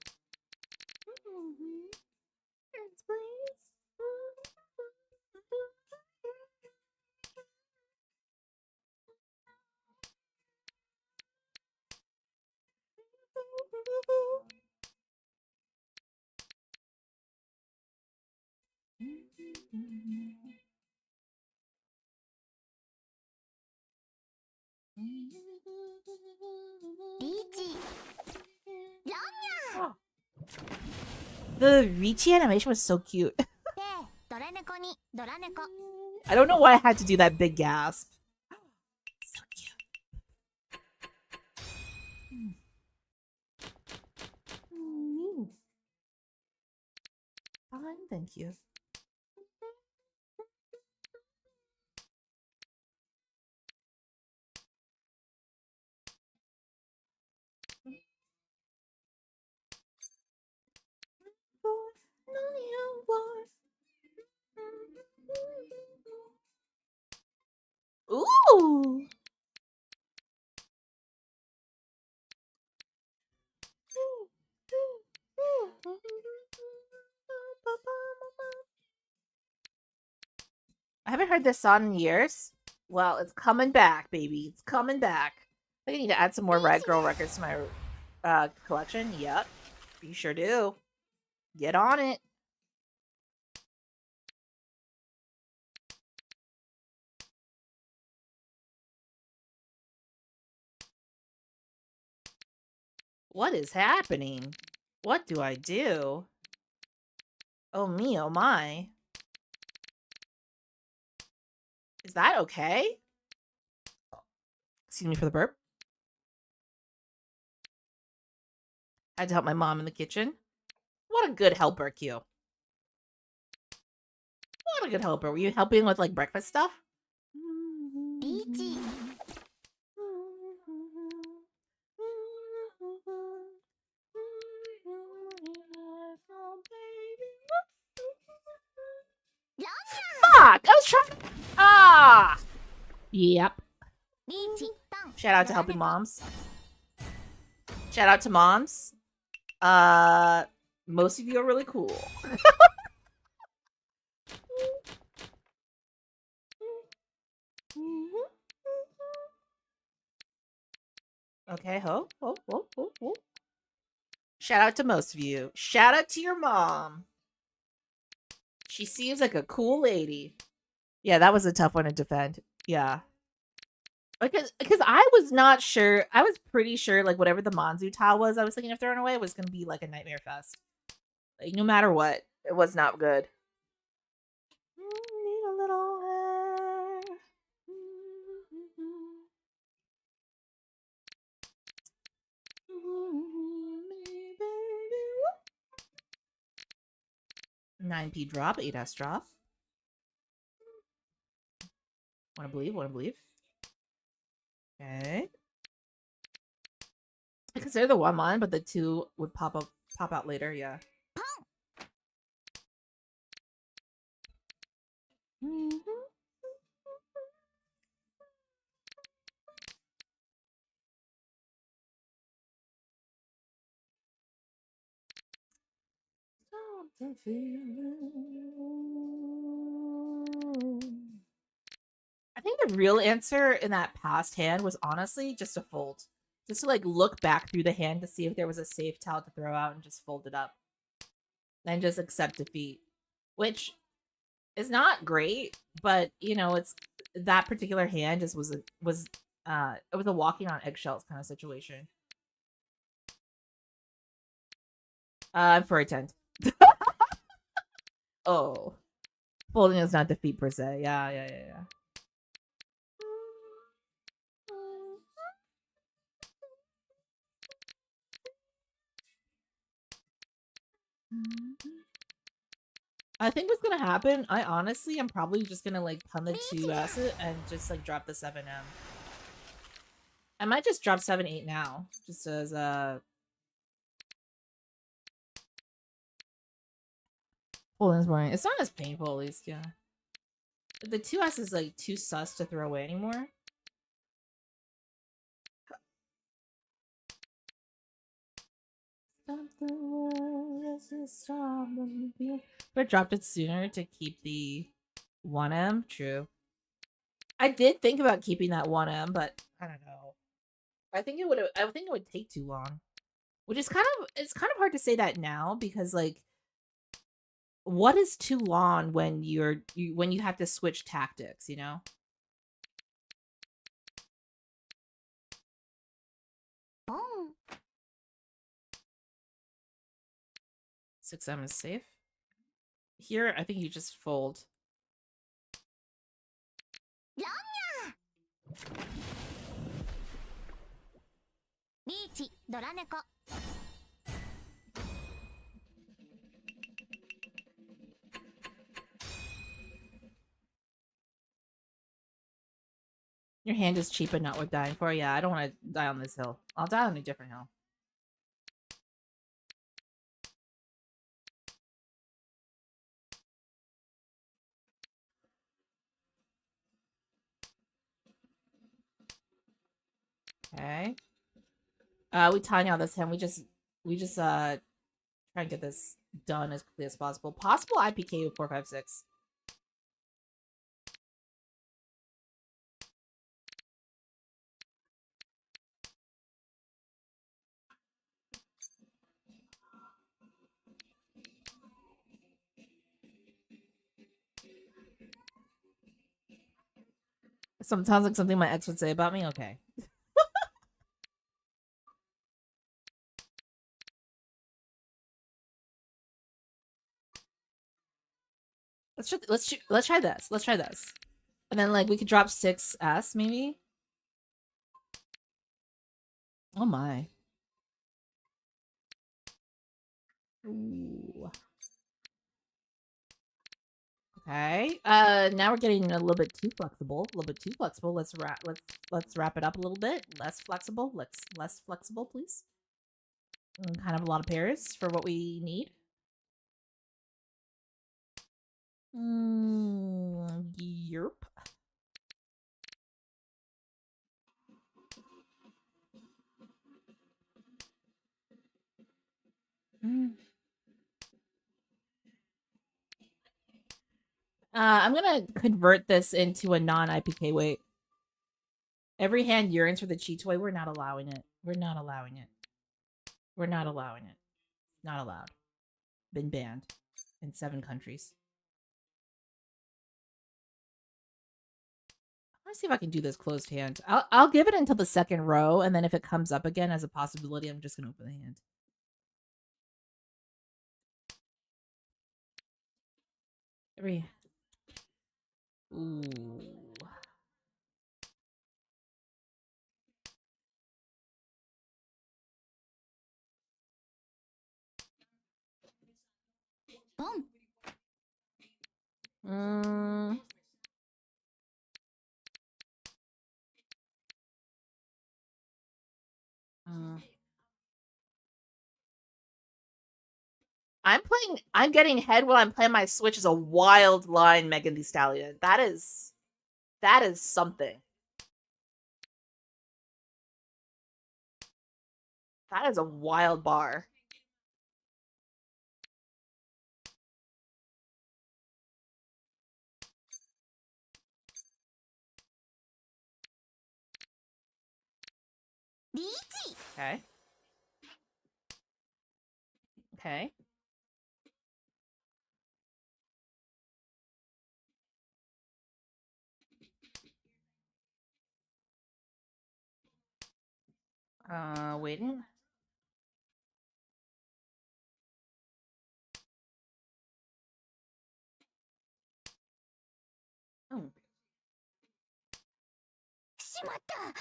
The Ricci animation was so cute. I don't know why I had to do that big gasp. So cute. Fine, thank you. Ooh. I haven't heard this song in years. Well, it's coming back, baby. It's coming back. I think I need to add some more Red Girl records to my collection. Yep. You sure do. Get on it. What is happening? What do I do? Oh me, oh my. Is that okay? Excuse me for the burp. I had to help my mom in the kitchen. What a good helper, Q. What a good helper. Were you helping with like breakfast stuff? Fuck! I was trying. Ah. Yep. Shout out to helping moms. Shout out to moms. Most of you are really cool. Okay, ho. Shout out to most of you. Shout out to your mom. She seems like a cool lady. Yeah, that was a tough one to defend. Yeah. Because I was not sure. I was pretty sure like whatever the Manzu tile was I was thinking of throwing away was gonna be like a nightmare fest. Like no matter what, it was not good. Need a little hair. 9p drop, 8s drop. Wanna believe. Okay. I consider the 1 line, but the 2 would pop out later, yeah. I think the real answer in that past hand was honestly just a fold. Just to like look back through the hand to see if there was a safe tile to throw out and just fold it up. Then just accept defeat. Which is not great, but you know, it's that particular hand just was it was a walking on eggshells kind of situation. I'm for a 10. Oh. Folding is not defeat per se. Yeah. I think what's gonna happen, I honestly am probably just gonna like pun the 2 asset and just like drop the 7M. I might just drop 7-8 now. Just as Poland's boring. It's not as painful at least, yeah. But the 2S is like too sus to throw away anymore. But I dropped it sooner to keep the 1M. True. I did think about keeping that 1M, but I don't know. I think it would take too long. Which is it's kind of hard to say that now because like what is too long when when you have to switch tactics, you know? Oh. 6M is safe. Here, I think you just fold. Lichi, Doraneko. Your hand is cheap and not worth dying for. Yeah, I don't want to die on this hill. I'll die on a different hill. Okay. We tiny out this hand. We just try and get this done as quickly as possible. Possible IPK with 4-5-6. Sounds like something my ex would say about me. Okay. Let's try this. Let's try this. And then like we could drop 6S maybe. Oh my. Ooh. Okay. Now we're getting a little bit too flexible. Let's wrap it up a little bit. Less flexible. Less flexible, please. Kind of a lot of pairs for what we need. Yerp. I'm gonna convert this into a non-IPK weight. Every hand yearns for the cheat toy. We're not allowing it. We're not allowing it. We're not allowing it. Not allowed. Been banned in 7 countries. Let's see if I can do this closed hand. I'll give it until the second row, and then if it comes up again as a possibility, I'm just gonna open the hand. 3. Ooh. Boom. I'm getting head while I'm playing my Switch is a wild line, Megan Thee Stallion. That is something. That is a wild bar. Okay. Okay. Waiting. Oh. しまった。虎を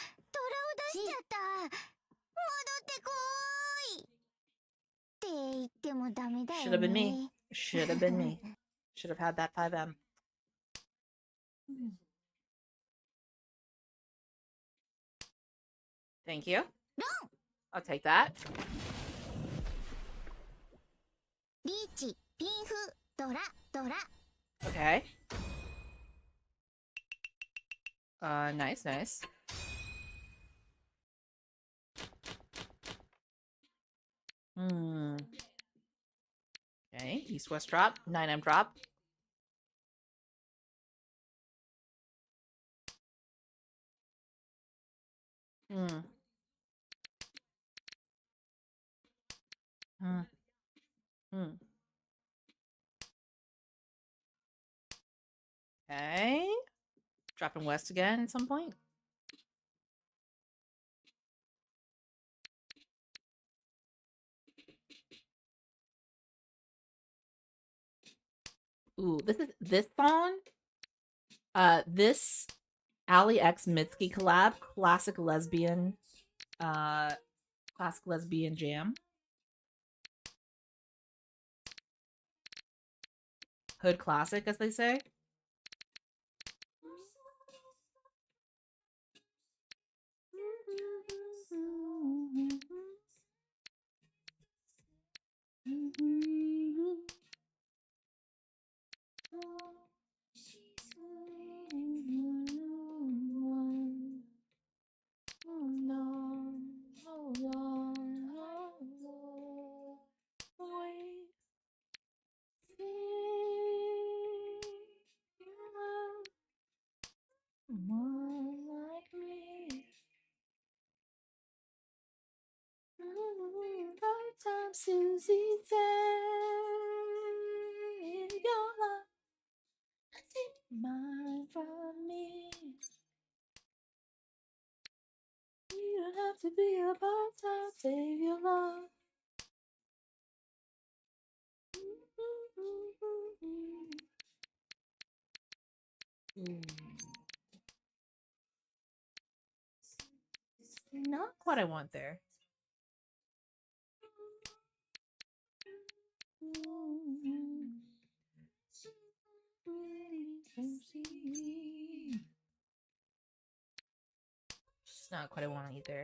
出しちゃった。戻ってこーい。って言ってもダメだよね。Should have been me. Should have been me. Should have had that 5M. Thank you. I'll take that. リーチ、ピンフ、ドラ、ドラ。 Okay. Nice, nice. Okay, east-west drop, 9M drop. Okay. Dropping west again at some point. Ooh, this song. This Ali X Mitski collab, classic lesbian jam. Hood classic, as they say. Susie said, "Your love, take mine from me. You don't have to be a part-time, save your love." Not what I want there. It's not what I want either.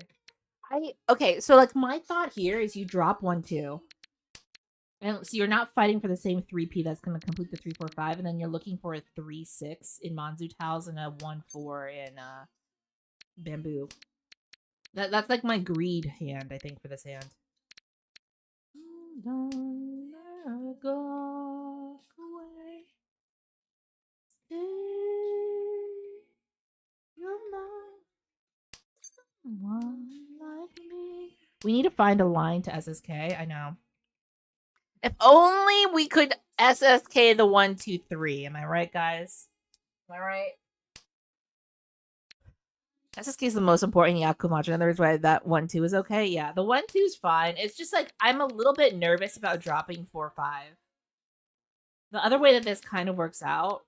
Okay, so like my thought here is you drop 1-2. And so you're not fighting for the same 3P that's going to complete the 3-4-5, and then you're looking for a 3-6 in Manzu Tiles and a 1-4 in Bamboo. That's like my greed hand, I think, for this hand. Don't go away. Stay. You're not someone like me. We need to find a line to SSK. I know. If only we could SSK the 1, 2, 3. Am I right, guys? Am I right? SSK is the most important Yakumachi. In other words, why that 1, 2 is okay. Yeah, the 1, 2 is fine. It's just like I'm a little bit nervous about dropping 4, 5. The other way that this kind of works out,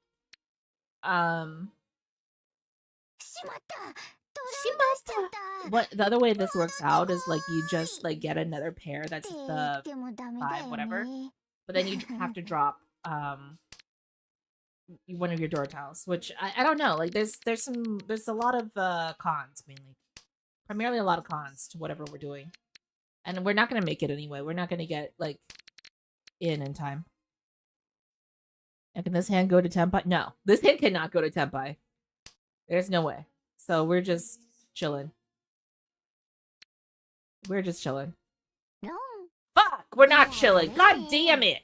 what the other way this works out is like you just like get another pair that's the 5 whatever, but then you have to drop one of your door tiles, which I don't know. Like there's a lot of cons, mainly, primarily a lot of cons to whatever we're doing, and we're not gonna make it anyway. We're not gonna get like in time. And can this hand go to Tenpai? No, this hand cannot go to Tenpai. There's no way. So we're just chilling. We're just chilling. No. Fuck! We're not chilling. God damn it!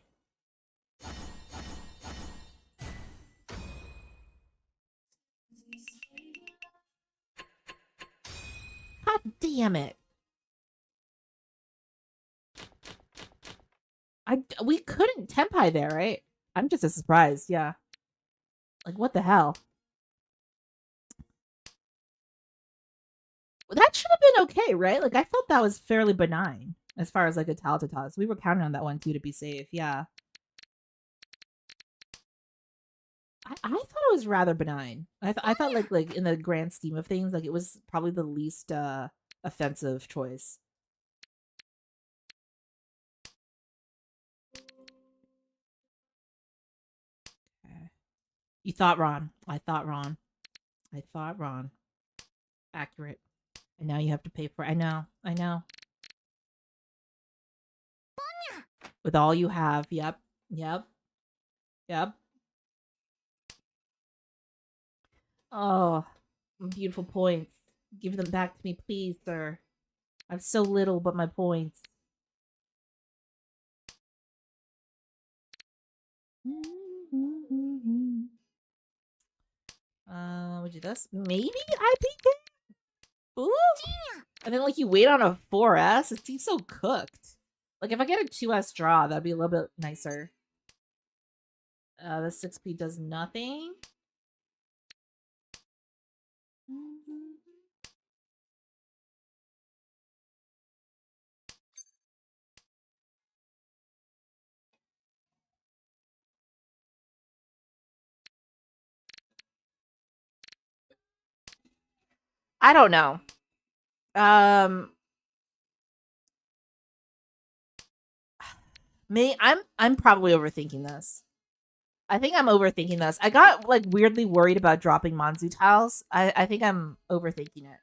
God damn it! We couldn't Tenpai there, right? I'm just as surprised. Yeah. Like what the hell? That should have been okay, right? Like I felt that was fairly benign as far as like a tile to toss. We were counting on that one too to be safe. Yeah. I thought it was rather benign. I thought like in the grand scheme of things, like it was probably the least offensive choice. Okay. You thought wrong. I thought wrong. I thought wrong. Accurate. And now you have to pay for it. I know. I know. With all you have. Yep. Yep. Yep. Oh, beautiful points. Give them back to me, please, sir. I have so little but my points. We do this? Maybe IPK? Ooh. And then, like, you wait on a 4S? It seems so cooked. Like, if I get a 2S draw, that'd be a little bit nicer. The 6P does nothing. I don't know. I'm probably overthinking this. I think I'm overthinking this. I got like weirdly worried about dropping Manzu tiles. I think I'm overthinking it.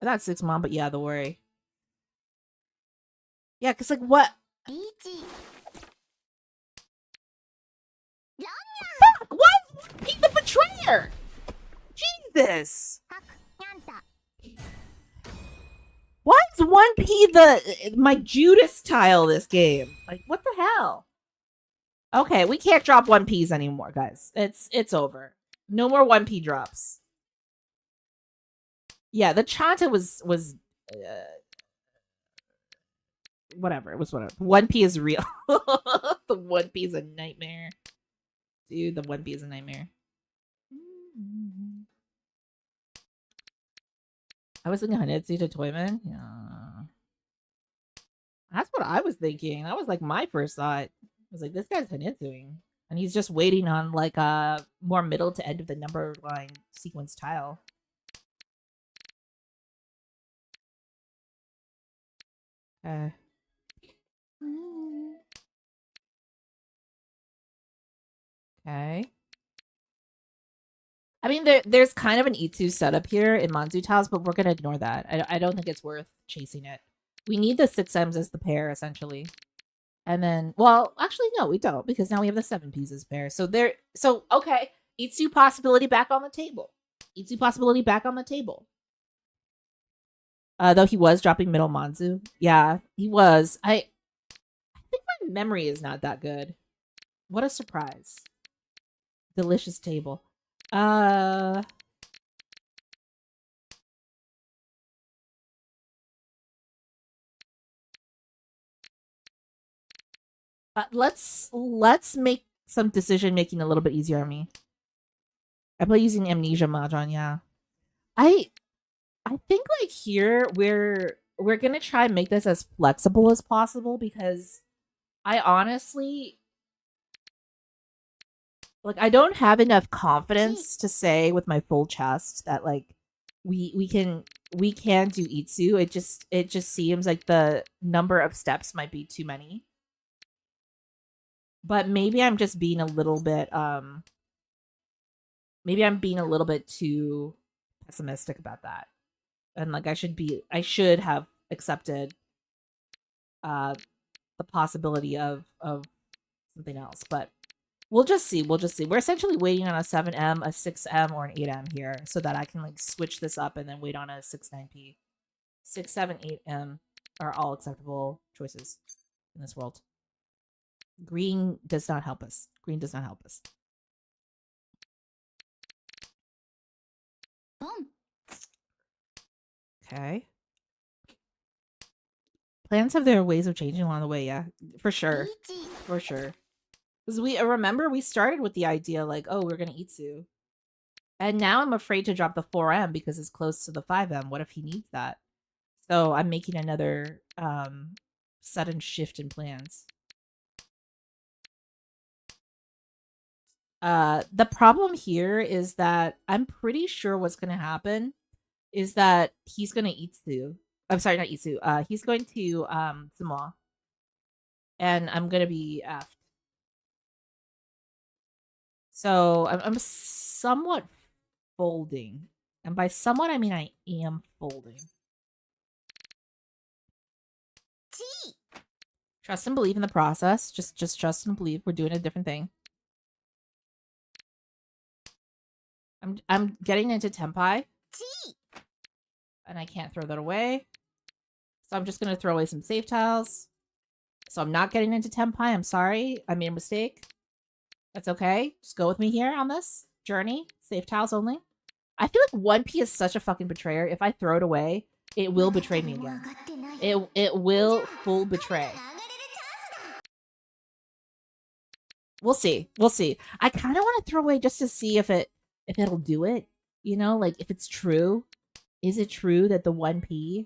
I got 6 mom, but yeah, the worry. Yeah, cause like what? Fuck! What? He's the betrayer! Jesus! Why is 1P my Judas tile this game? Like, what the hell? Okay, we can't drop 1Ps anymore, guys. It's over. No more 1P drops. Yeah, the Chanta was whatever. It was whatever. 1P is real. The 1P is a nightmare. Dude, the 1P is a nightmare. I was thinking Hanetsu to Toyman. Yeah. That's what I was thinking. That was like my first thought. I was like, this guy's Hanetsuing. And he's just waiting on like a more middle to end of the number line sequence tile. Okay. I mean, there's kind of an E2 setup here in Manzu tiles, but we're gonna ignore that. I don't think it's worth chasing it. We need the 6Ms as the pair, essentially. And then, well, actually, no, we don't, because now we have the 7Ps as pair. So okay, Itsu possibility back on the table. Itsu possibility back on the table. Though he was dropping middle Manzu. Yeah, he was. I think my memory is not that good. What a surprise. Delicious table. Uh, let's make some decision making a little bit easier on me. I play using Amnesia Mahjong, yeah. I I think like here we're gonna try and make this as flexible as possible because I honestly like I don't have enough confidence to say with my full chest that like we can do Itsu. It just seems like the number of steps might be too many. But maybe I'm just being a little bit maybe I'm being a little bit too pessimistic about that. And like I should have accepted uh the possibility of something else. But we'll just see. We'll just see. We're essentially waiting on a 7M, a 6M, or an 8M here so that I can like switch this up and then wait on a 6-9P. 6, 7, 8M are all acceptable choices in this world. Green does not help us. Green does not help us. Okay. Plans have their ways of changing along the way, yeah. For sure. For sure. Because we remember we started with the idea like, oh, we're gonna Itsu. And now I'm afraid to drop the 4M because it's close to the 5M. What if he needs that? So I'm making another sudden shift in plans. The problem here is that I'm pretty sure what's gonna happen is that he's gonna Itsu. I'm sorry, not Itsu. He's going to Sumo. And I'm gonna be effed. So I'm somewhat folding. And by somewhat I mean I am folding. Trust and believe in the process. Just trust and believe. We're doing a different thing. I'm getting into Tempai. And I can't throw that away. So I'm just gonna throw away some safe tiles. So I'm not getting into Tempai. I'm sorry. I made a mistake. That's okay. Just go with me here on this journey. Safe tiles only. I feel like 1P is such a fucking betrayer. If I throw it away, it will betray me again. It will full betray. We'll see. We'll see. I kind of want to throw away just to see if it'll do it. You know, like if it's true. Is it true that the 1P?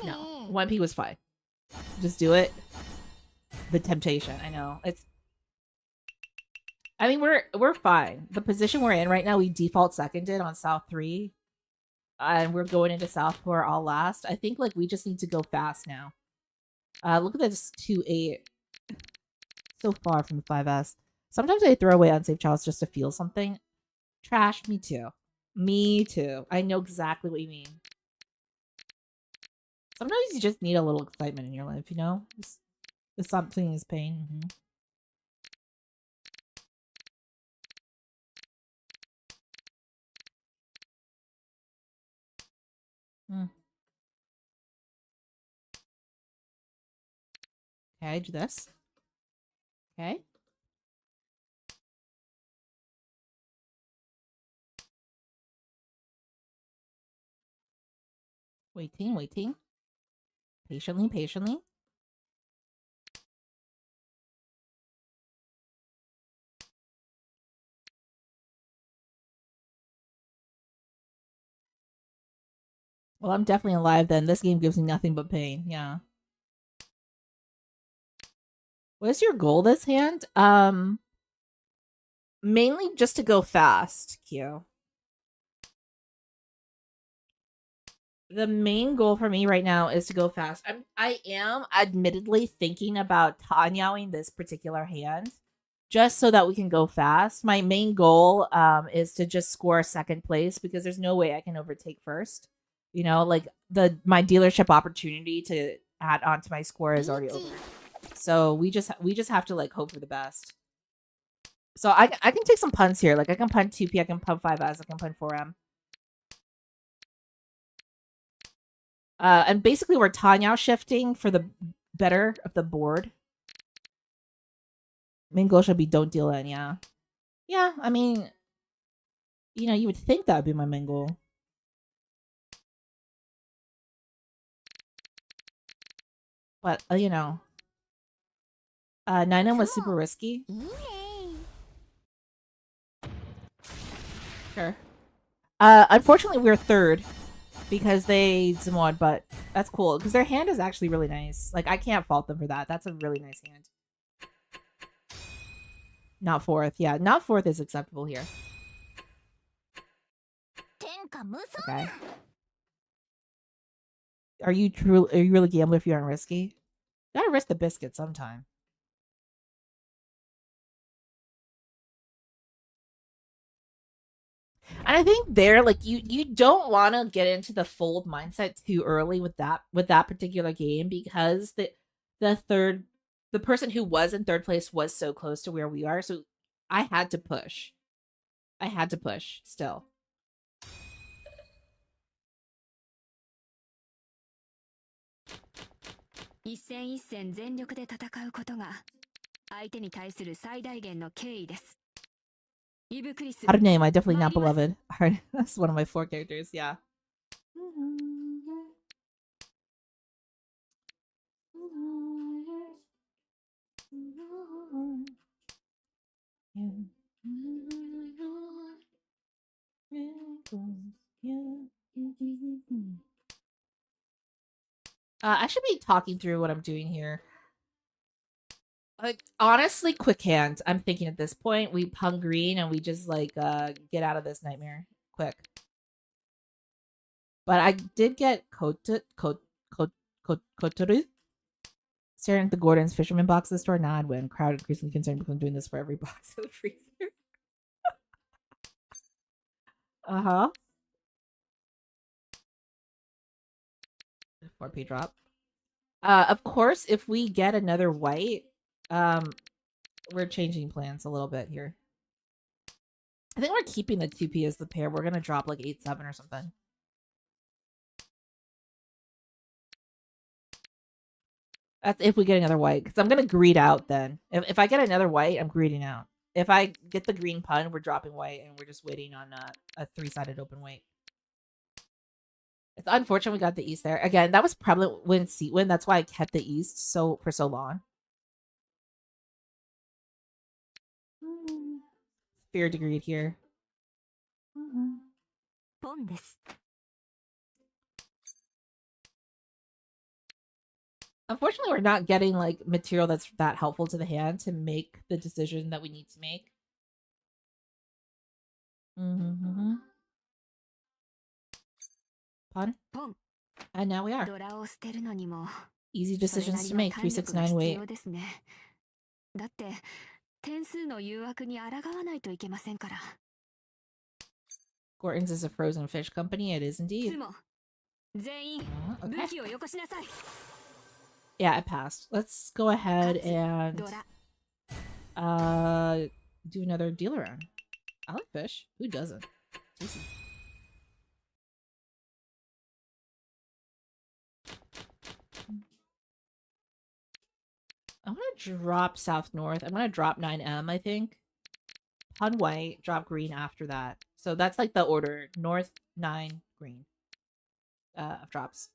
No, 1P was fine. Just do it. The temptation. I know. I mean, we're fine. The position we're in right now, we default seconded on South 3. And we're going into South 4 all last. I think like we just need to go fast now. Look at this 2-8. So far from the 5S. Sometimes I throw away unsafe chalice just to feel something. Trash, me too. Me too. I know exactly what you mean. Sometimes you just need a little excitement in your life, you know? If something is pain. Okay, do this. Okay. Waiting. Patiently. Well, I'm definitely alive then. This game gives me nothing but pain. Yeah. What is your goal this hand? Mainly just to go fast, Q. The main goal for me right now is to go fast. I am admittedly thinking about Tanyaing this particular hand just so that we can go fast. My main goal is to just score second place because there's no way I can overtake first. You know, like my dealership opportunity to add on to my score is already over. So we just have to like hope for the best. So I can take some punts here. Like I can punt 2P, I can punt 5S, I can punt 4M. And basically we're Tanyao shifting for the better of the board. Main goal should be don't deal in, yeah. Yeah, I mean, you know, you would think that would be my main goal. But, you know, 9M was super risky. いいね。Sure. Unfortunately, we're third because they Zimod, but that's cool because their hand is actually really nice. Like, I can't fault them for that. That's a really nice hand. Not fourth. Yeah, not fourth is acceptable here. 天下無双 Okay. Are you really gambler if you aren't risky? You gotta risk the biscuit sometime. And I think there, like you don't want to get into the fold mindset too early with that particular game because the person who was in third place was so close to where we are. So I had to push. I had to push still. 一戦一戦全力で戦うことが相手に対する最大限の敬意です。イブクリス How to name? I definitely not beloved. That's one of my 4 characters. Yeah. I should be talking through what I'm doing here. Like, honestly, quick hand. I'm thinking at this point, we pung green and we just like get out of this nightmare quick. But I did get Kotoru staring at the Gordon's fisherman box at the store. Nah, I'd win. Crowd increasingly concerned because I'm doing this for every box of the freezer. Uh-huh. 4P drop. Of course, if we get another white, we're changing plans a little bit here. I think we're keeping the 2P as the pair. We're gonna drop like 8-7 or something. That's if we get another white, because I'm gonna greed out then. If I get another white, I'm greeding out. If I get the green pun, we're dropping white and we're just waiting on a 3-sided open white. It's unfortunate we got the east there. Again, that was probably when seat win. That's why I kept the east for so long. Fear degreed here. ポンです。 Unfortunately, we're not getting like material that's that helpful to the hand to make the decision that we need to make. Pun. And now we are. ドラを捨てるのにも Easy それな decisions り to の make. 胆力が 369必 weight. 要ですね。だって点数の誘惑に抗わないといけませんから。 Gorton's is a frozen fish company. It is い indeed. つも全員 Okay. 武器をよこしなさい。 Yeah, it passed. Let's go ahead and ドラ do another deal around. I like fish. Who doesn't? Tasty. I'm gonna drop south north. I'm gonna drop 9M, I think. Pun white, drop green after that. So that's like the order. North 9 green. Of drops.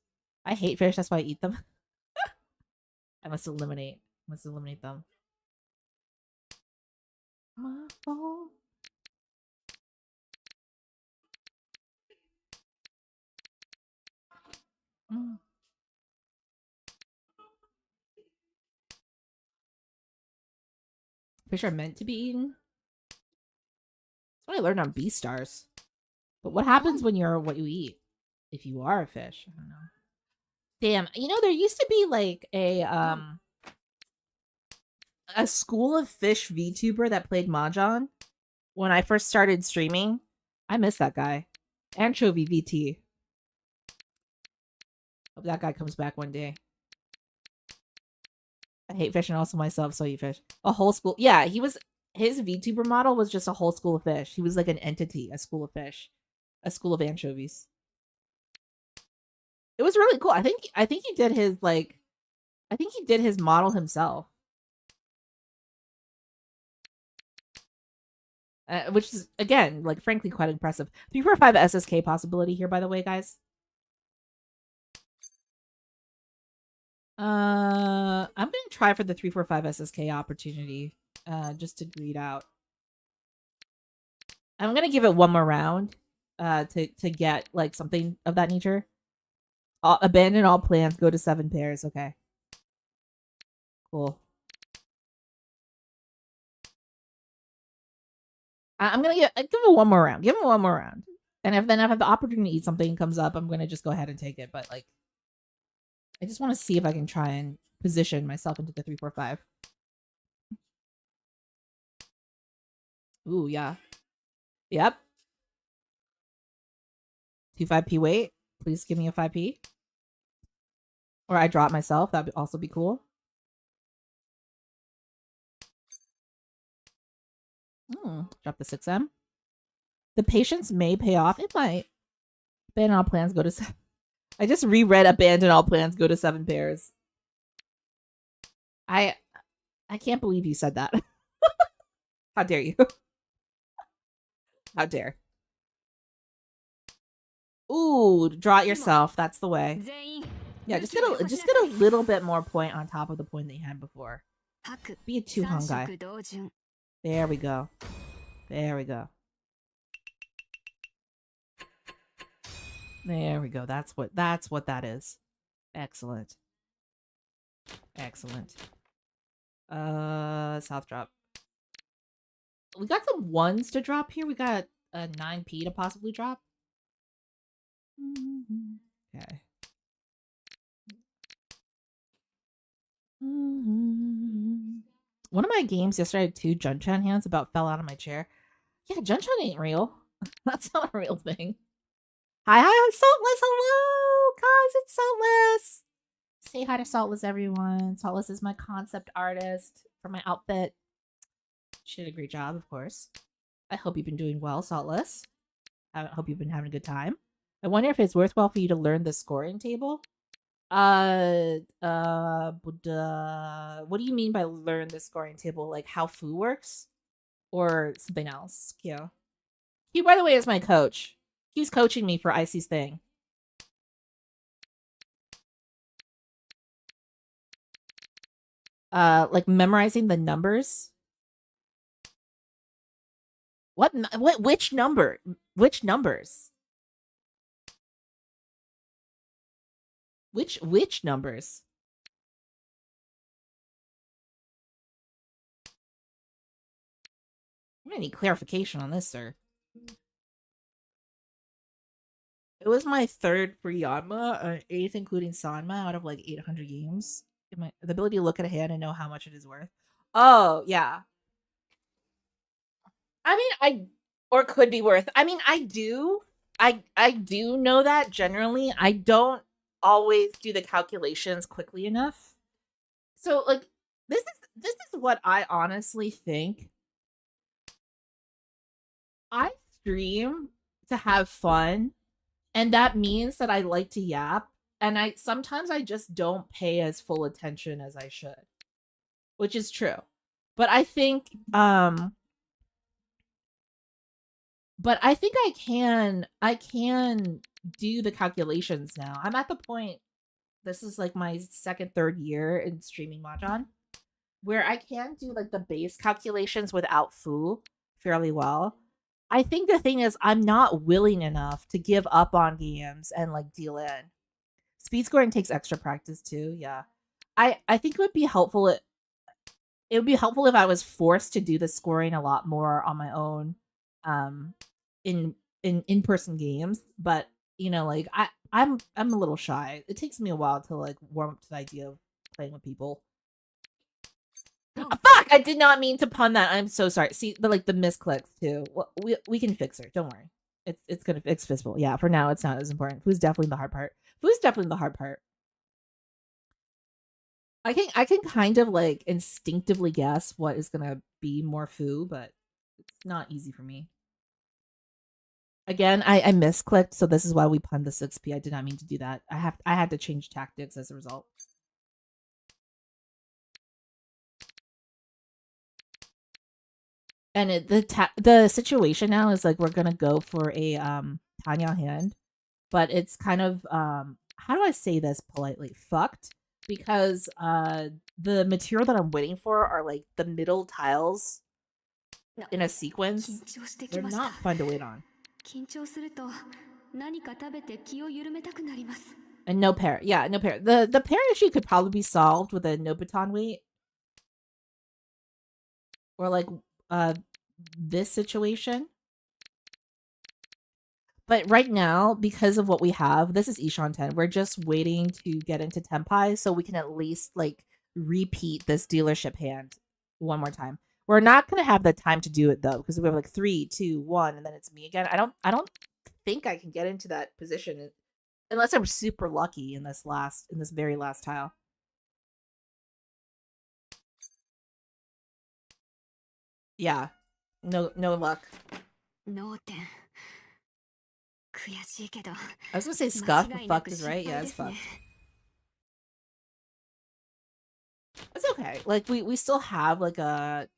I hate fish, that's why I eat them. I must eliminate them. My fault. Fish are meant to be eaten. That's what I learned on Beastars. But what happens when you're what you eat? If you are a fish, I don't know. Damn, you know there used to be like a school of fish VTuber that played Mahjong when I first started streaming. I miss that guy. Anchovy VT. Hope that guy comes back one day. I hate fish and also myself, so you fish. A whole school. Yeah, his VTuber model was just a whole school of fish. He was like an entity, a school of fish. A school of anchovies. It was really cool. I think he did his model himself. which is again like frankly quite impressive. 345 SSK possibility here, by the way, guys. I'm gonna try for the 345 SSK opportunity, just to greed out. I'm gonna give it one more round, to get like something of that nature. Abandon all plans. Go to 7 pairs. Okay. Cool. I'm gonna give it one more round. Give him one more round, and if the opportunity to eat something comes up, I'm gonna just go ahead and take it. But like, I just want to see if I can try and position myself into the 345. Ooh, yeah. Yep. 25p weight. Please give me a 5p. Or I drop myself. That'd also be cool. Drop the 6M. The patience may pay off. It might. Abandon all plans. Go to 7. I just reread abandon all plans. Go to 7 pairs. I can't believe you said that. How dare you? How dare. Ooh, draw it yourself. That's the way. Yeah, just get a little bit more point on top of the point that you had before. Be a 2-hung guy. There we go. There we go. There we go. That's what that is. Excellent. Excellent. South drop. We got some 1s to drop here. We got a 9p to possibly drop. Okay. One of my games yesterday had 2 Junchan hands about fell out of my chair. Yeah, Junchan ain't real. That's not a real thing. Hi, Saltless. Hello, guys. It's Saltless. Say hi to Saltless, everyone. Saltless is my concept artist for my outfit. She did a great job, of course. I hope you've been doing well, Saltless. I hope you've been having a good time. I wonder if it's worthwhile for you to learn the scoring table. What do you mean by learn the scoring table? Like how Fu works? Or something else? Q. Q, by the way, is my coach. Q's coaching me for Icy's thing. Like memorizing the numbers. What? Which number? Which numbers? Which numbers? I'm gonna need clarification on this, sir. It was my 3rd free Yanma, 8th including Sanma out of like 800 games. The ability to look at a hand and know how much it is worth. Oh, yeah. I mean, or could be worth. I mean, I do know that generally. I don't always do the calculations quickly enough. So like this is what I honestly think. I stream to have fun, and that means that I like to yap, and I sometimes just don't pay as full attention as I should, which is true. But I think I can do the calculations now. I'm at the point, this is like my 2nd, 3rd year in streaming Mahjong, where I can do like the base calculations without Fu fairly well. I think the thing is I'm not willing enough to give up on games and like deal in. Speed scoring takes extra practice too, yeah. I think it would be helpful if I was forced to do the scoring a lot more on my own in in-person games, but you know, like I'm a little shy. It takes me a while to like warm up to the idea of playing with people. Fuck! I did not mean to pun that. I'm so sorry. See, the misclicks too. Well, we can fix her. Don't worry. It's gonna fix Fistful. Yeah, for now it's not as important. Who's definitely the hard part. I can kind of like instinctively guess what is gonna be more Fu, but it's not easy for me. Again, I misclicked, so this is why we punned the 6p. I did not mean to do that. I had to change tactics as a result. And the situation now is like we're gonna go for a Tanya hand, but it's kind of how do I say this politely? Fucked because the material that I'm waiting for are like the middle tiles in a sequence. They're not fun to wait on. 緊張すると何か食べて気を緩めたくなります。 And no pair. Yeah, no pair. The pair issue could probably be solved with a no baton weight. Or like this situation. But right now, because of what we have, this is Ishan 10. We're just waiting to get into Tenpai so we can at least like repeat this dealership hand one more time. We're not gonna have the time to do it though, because we have like 3, 2, 1, and then it's me again. I don't think I can get into that position unless I'm super lucky in this very last tile. Yeah. No luck. 脳天悔しいけど I was gonna say scuff, but fucked is right. Yeah, it's fucked. It's okay. Like we still have like a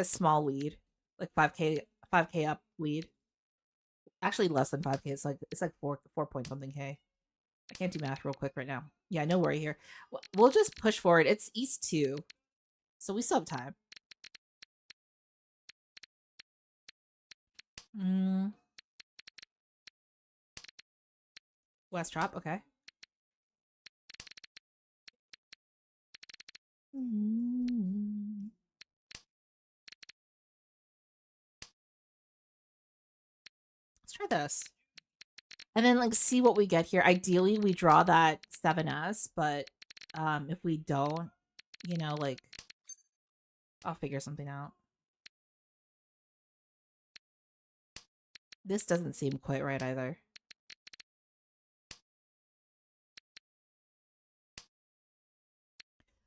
small lead, like 5k up lead. Actually, less than 5k. It's like 4 point something k. I can't do math real quick right now. Yeah, no worry here. We'll just push forward. It's East 2, so we still have time. West drop, okay. Let's try this. And then like see what we get here. Ideally, we draw that 7S, but if we don't, you know, like I'll figure something out. This doesn't seem quite right either.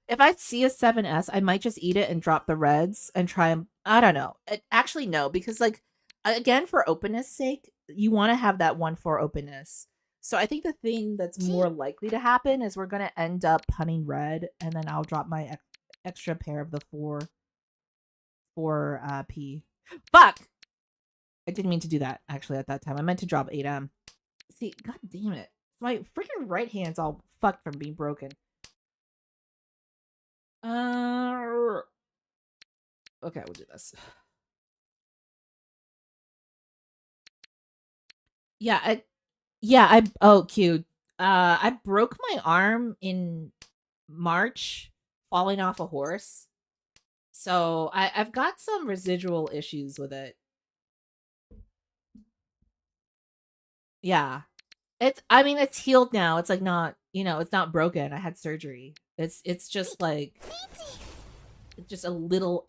If I see a 7S, I might just eat it and drop the reds and try and I don't know. Actually, no, because like again, for openness sake, you want to have that 1-4 openness. So I think the thing that's more likely to happen is we're gonna end up punning red, and then I'll drop my extra pair of the 4 P. Fuck! I didn't mean to do that actually at that time. I meant to drop 8M. See, god damn it. My freaking right hand's all fucked from being broken. Okay, we'll do this. Oh, cute. I broke my arm in March falling off a horse. So I've got some residual issues with it. Yeah. It's healed now. It's like not, it's not broken. I had surgery. It's just like it's a little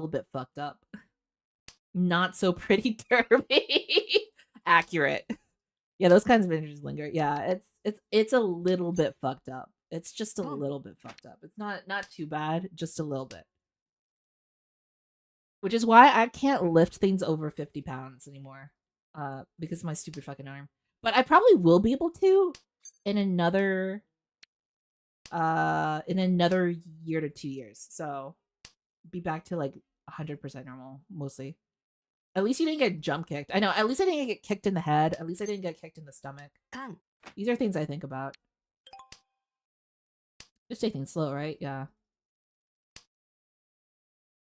bit fucked up. Not so pretty derby. Accurate. Yeah, those kinds of injuries linger. Yeah, it's a little bit fucked up. It's just a little bit fucked up. It's not too bad, just a little bit. Which is why I can't lift things over 50 pounds anymore. Because of my stupid fucking arm. But I probably will be able to in another year to 2 years. So be back to like 100% normal, mostly. At least you didn't get jump kicked. I know, at least I didn't get kicked in the head. At least I didn't get kicked in the stomach. These are things I think about. Just taking it slow, right? Yeah.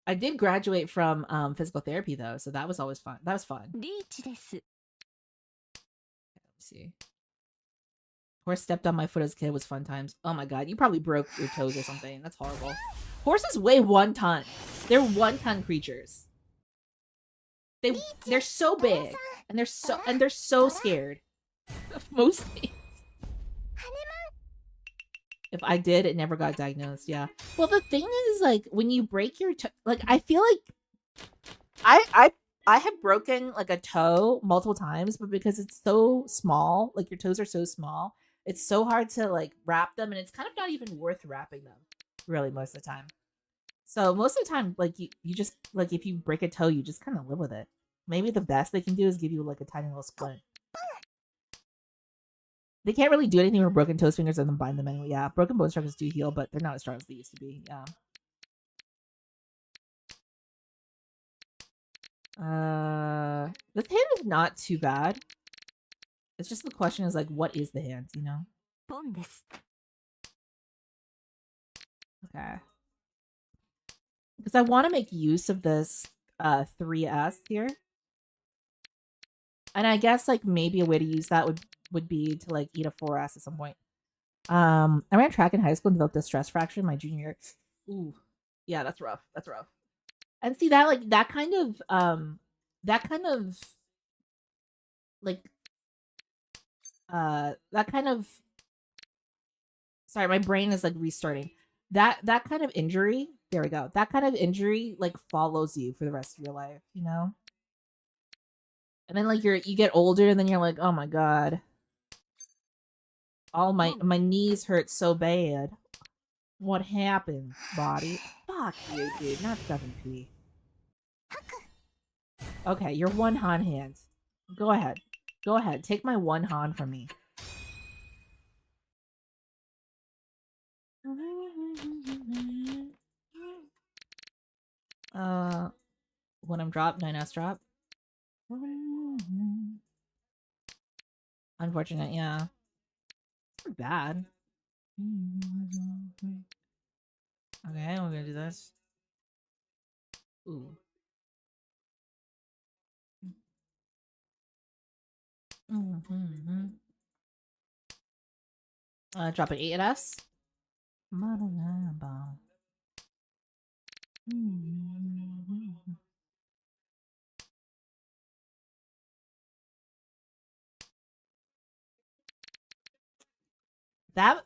I did graduate from physical therapy though, so that was always fun. That was fun. Let's see. Horse stepped on my foot as a kid was fun times. Oh my god, you probably broke your toes or something. That's horrible. Horses weigh 1 ton. They're 1-ton creatures. They're so big and they're so scared of most things. If I did, it never got diagnosed. Yeah. Well, the thing is, like, when you break your toe, like, I feel like I have broken like a toe multiple times, but because it's so small, like your toes are so small, it's so hard to like wrap them, and it's kind of not even worth wrapping them, really, most of the time. So most of the time, like you just like if you break a toe, you just kind of live with it. Maybe the best they can do is give you like a tiny little splint. They can't really do anything with broken toes fingers and then bind them anyway. Yeah, broken bone structures do heal, but they're not as strong as they used to be. Yeah. This hand is not too bad. It's just the question is like, what is the hand, you know? ポンです。 Okay. Because I want to make use of this 3S here. And I guess like maybe a way to use that would be to like eat a 4S at some point. I ran track in high school and developed a stress fracture in my junior year. Ooh. Yeah, that's rough. That's rough. And see that like that kind of like that kind of sorry, my brain is like restarting. That kind of injury, there we go. That kind of injury like follows you for the rest of your life, you know? And then like you get older and then you're like, "Oh my god. All my knees hurt so bad. What happened, body?" Fuck you, dude. Not 7P. Okay, you're one Han hands. Go ahead. Go ahead. Take my one Han from me. When I'm dropped, 9S drop. Unfortunate, yeah. It's not bad. Okay, we're gonna do this. Ooh. Drop an 8S.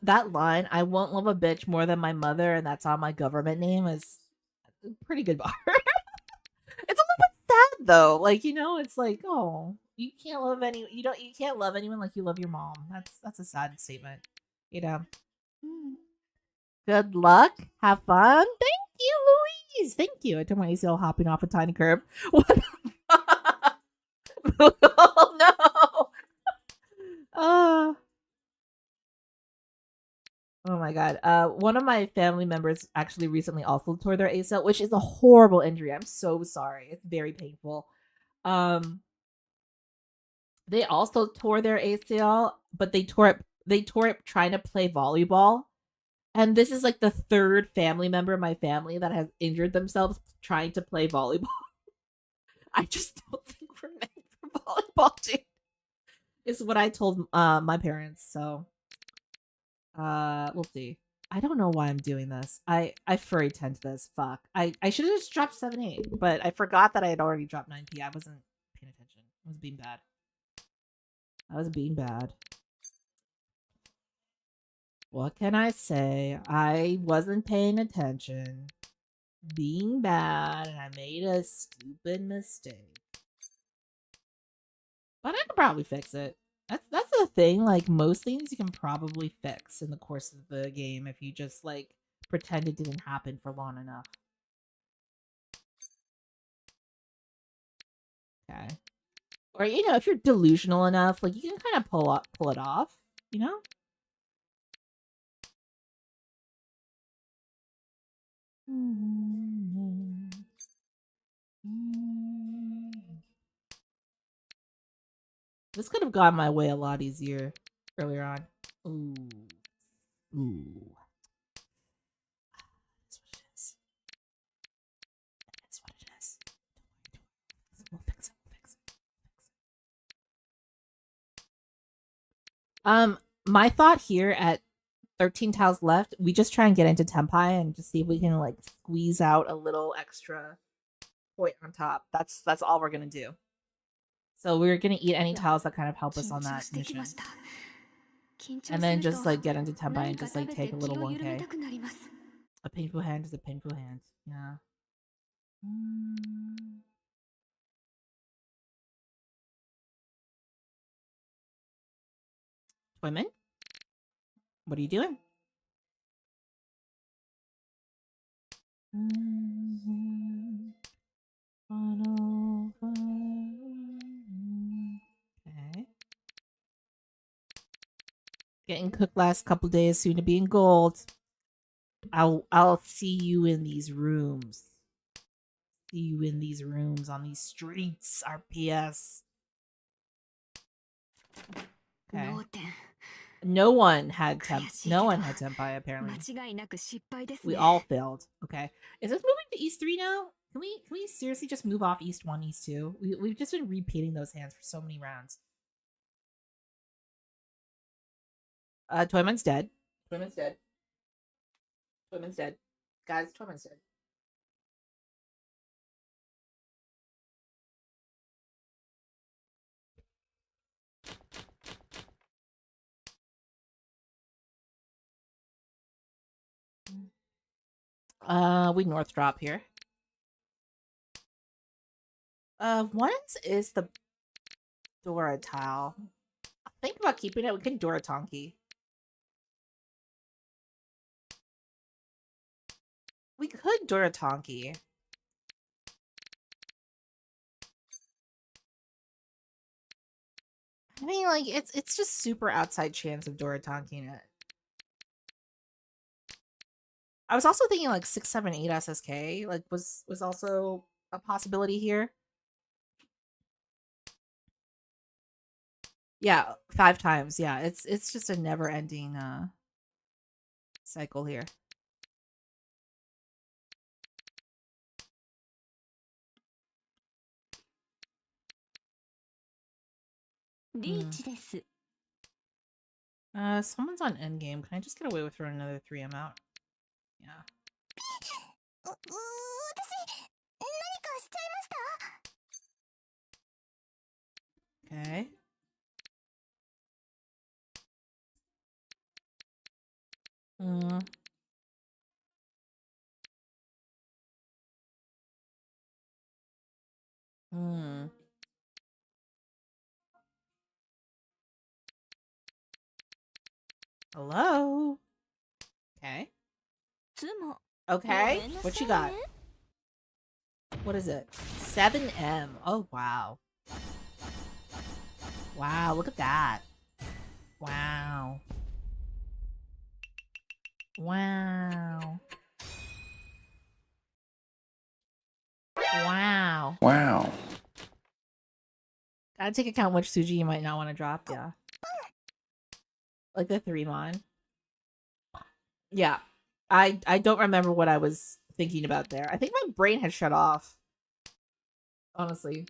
That line, "I won't love a bitch more than my mother," and that's on my government name, is a pretty good bar. It's a little bit sad though. Like, you know, it's like, oh, you can't love you can't love anyone like you love your mom. That's a sad statement. You know. Good luck. Have fun. Thank you, Louise. Thank you. I took my ACL hopping off a tiny curb. What the fuck? Oh no. Oh my god. One of my family members actually recently also tore their ACL, which is a horrible injury. I'm so sorry. It's very painful. They also tore their ACL, but they tore it trying to play volleyball. And this is like the third family member of my family that has injured themselves trying to play volleyball. I just don't think we're meant for volleyball, dude. Is what I told my parents. So we'll see. I don't know why I'm doing this. I furry tend to this. Fuck. I should have just dropped 7-8, but I forgot that I had already dropped 9P. I wasn't paying attention. I was being bad. I was being bad. What can I say? I wasn't paying attention. Being bad, and I made a stupid mistake. But I could probably fix it. That's the thing. Like most things, you can probably fix in the course of the game if you just like pretend it didn't happen for long enough. Okay. Or you know, if you're delusional enough, like you can kind of pull it off. You know. This could have gone my way a lot easier earlier on. Ooh. Ooh. That's what it is. That's what it is. We'll fix it. We'll fix it. My thought here at 13 tiles left, we just try and get into Tempai and just see if we can like squeeze out a little extra point on top. That's all we're gonna do. So we're gonna eat any tiles that kind of help us on that mission. And then just like get into Tempai and just like take a little 1K. A painful hand is a painful hand. Yeah. Women? What are you doing? Okay. Getting cooked last couple days, soon to be in gold. I'll see you in these rooms. See you in these rooms, on these streets, RPS. Okay. No one had Tempai, apparently. We all failed. Okay. Is this moving to East 3 now? Can we seriously just move off East 1, East 2? We've just been repeating those hands for so many rounds. Toyman's dead. Toyman's dead. Toyman's dead. Guys, Toyman's dead. We north drop here. One is the Dora tile. Think about keeping it. We can Dora Tonki. We could Dora Tonki. I mean, like, it's just super outside chance of Dora Tonking it. I was also thinking like 678 SSK like was also a possibility here. Yeah, 5 times. Yeah, it's just a never-ending cycle here. Someone's on endgame. Can I just get away with throwing another 3M out? Yeah. Okay. Hello? Okay. Okay. What you got? What is it? 7M. Oh, wow. Wow, look at that. Wow. Wow. Wow. Wow. Gotta take account which Suji you might not want to drop, yeah. Like the 3-mon. Yeah. I don't remember what I was thinking about there. I think my brain had shut off. Honestly.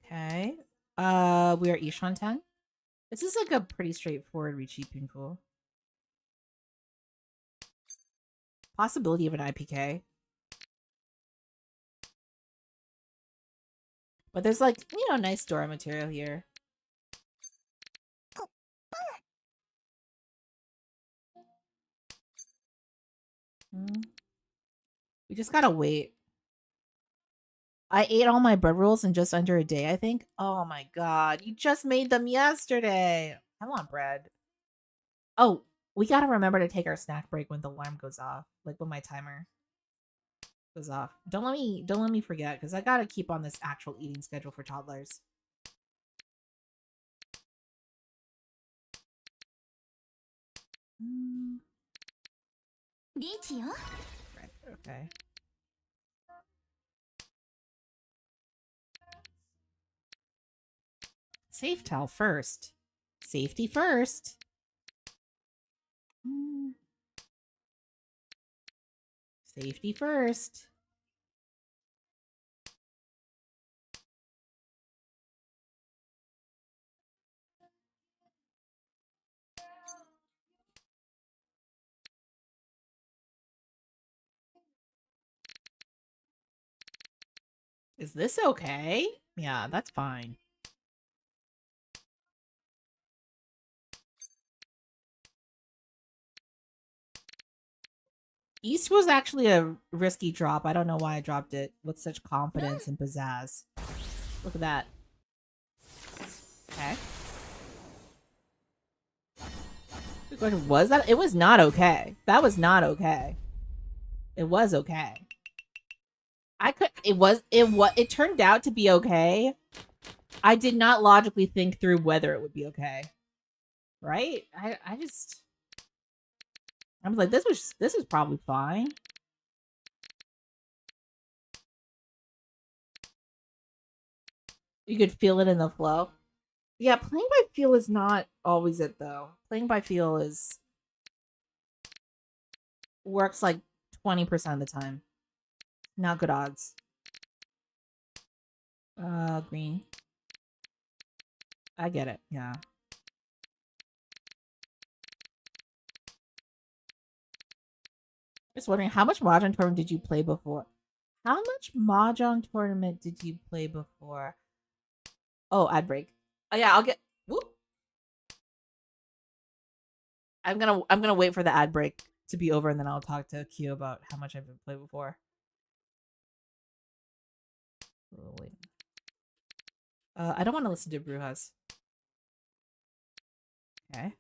Okay. We are Ishan 10. This is like a pretty straightforward recheaping pool. Possibility of an IPK. But there's like, you know, nice Dora material here. We just gotta wait. I ate all my bread rolls in just under a day, I think. Oh my god, you just made them yesterday. I want bread. Oh, we gotta remember to take our snack break when the alarm goes off. Like when my timer goes off. Don't let me forget, because I gotta keep on this actual eating schedule for toddlers. Right, okay. Safe towel first. Safety first. Safety first. Is this okay? Yeah, that's fine. East was actually a risky drop. I don't know why I dropped it with such confidence and pizzazz. Look at that. Okay. Was that? It was not okay. That was not okay. It was okay. It turned out to be okay, I did not logically think through whether it would be okay. Right? I was like, this is probably fine. You could feel it in the flow. Yeah, playing by feel is not always it though. Playing by feel is works like 20% of the time. Not good odds. Green. I get it. Yeah. Just wondering, how much Mahjong tournament did you play before? How much Mahjong tournament did you play before? Oh, ad break. Oh yeah, I'll get. Whoop. I'm gonna wait for the ad break to be over, and then I'll talk to Q about how much I've been played before. Oh, wait. I don't want to listen to Brujas. Okay.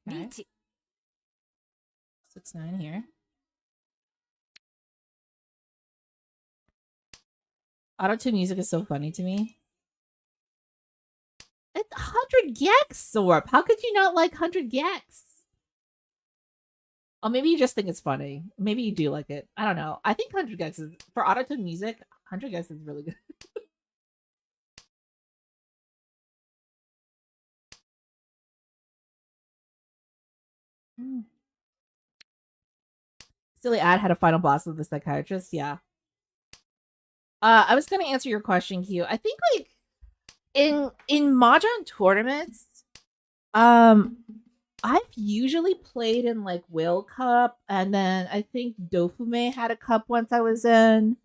Okay. 6-9 here. Auto-tune music is so funny to me. It's 100 gex, Sorp. How could you not like 100 gex? Oh, maybe you just think it's funny. Maybe you do like it. I don't know. I think 100 gex is, for auto-tune music, 100 gex is really good. Silly ad had a final boss with the psychiatrist. Yeah. I was gonna answer your question, Q. I think like in Mahjong tournaments, I've usually played in like Whale Cup, and then I think Dofume had a cup once I was in,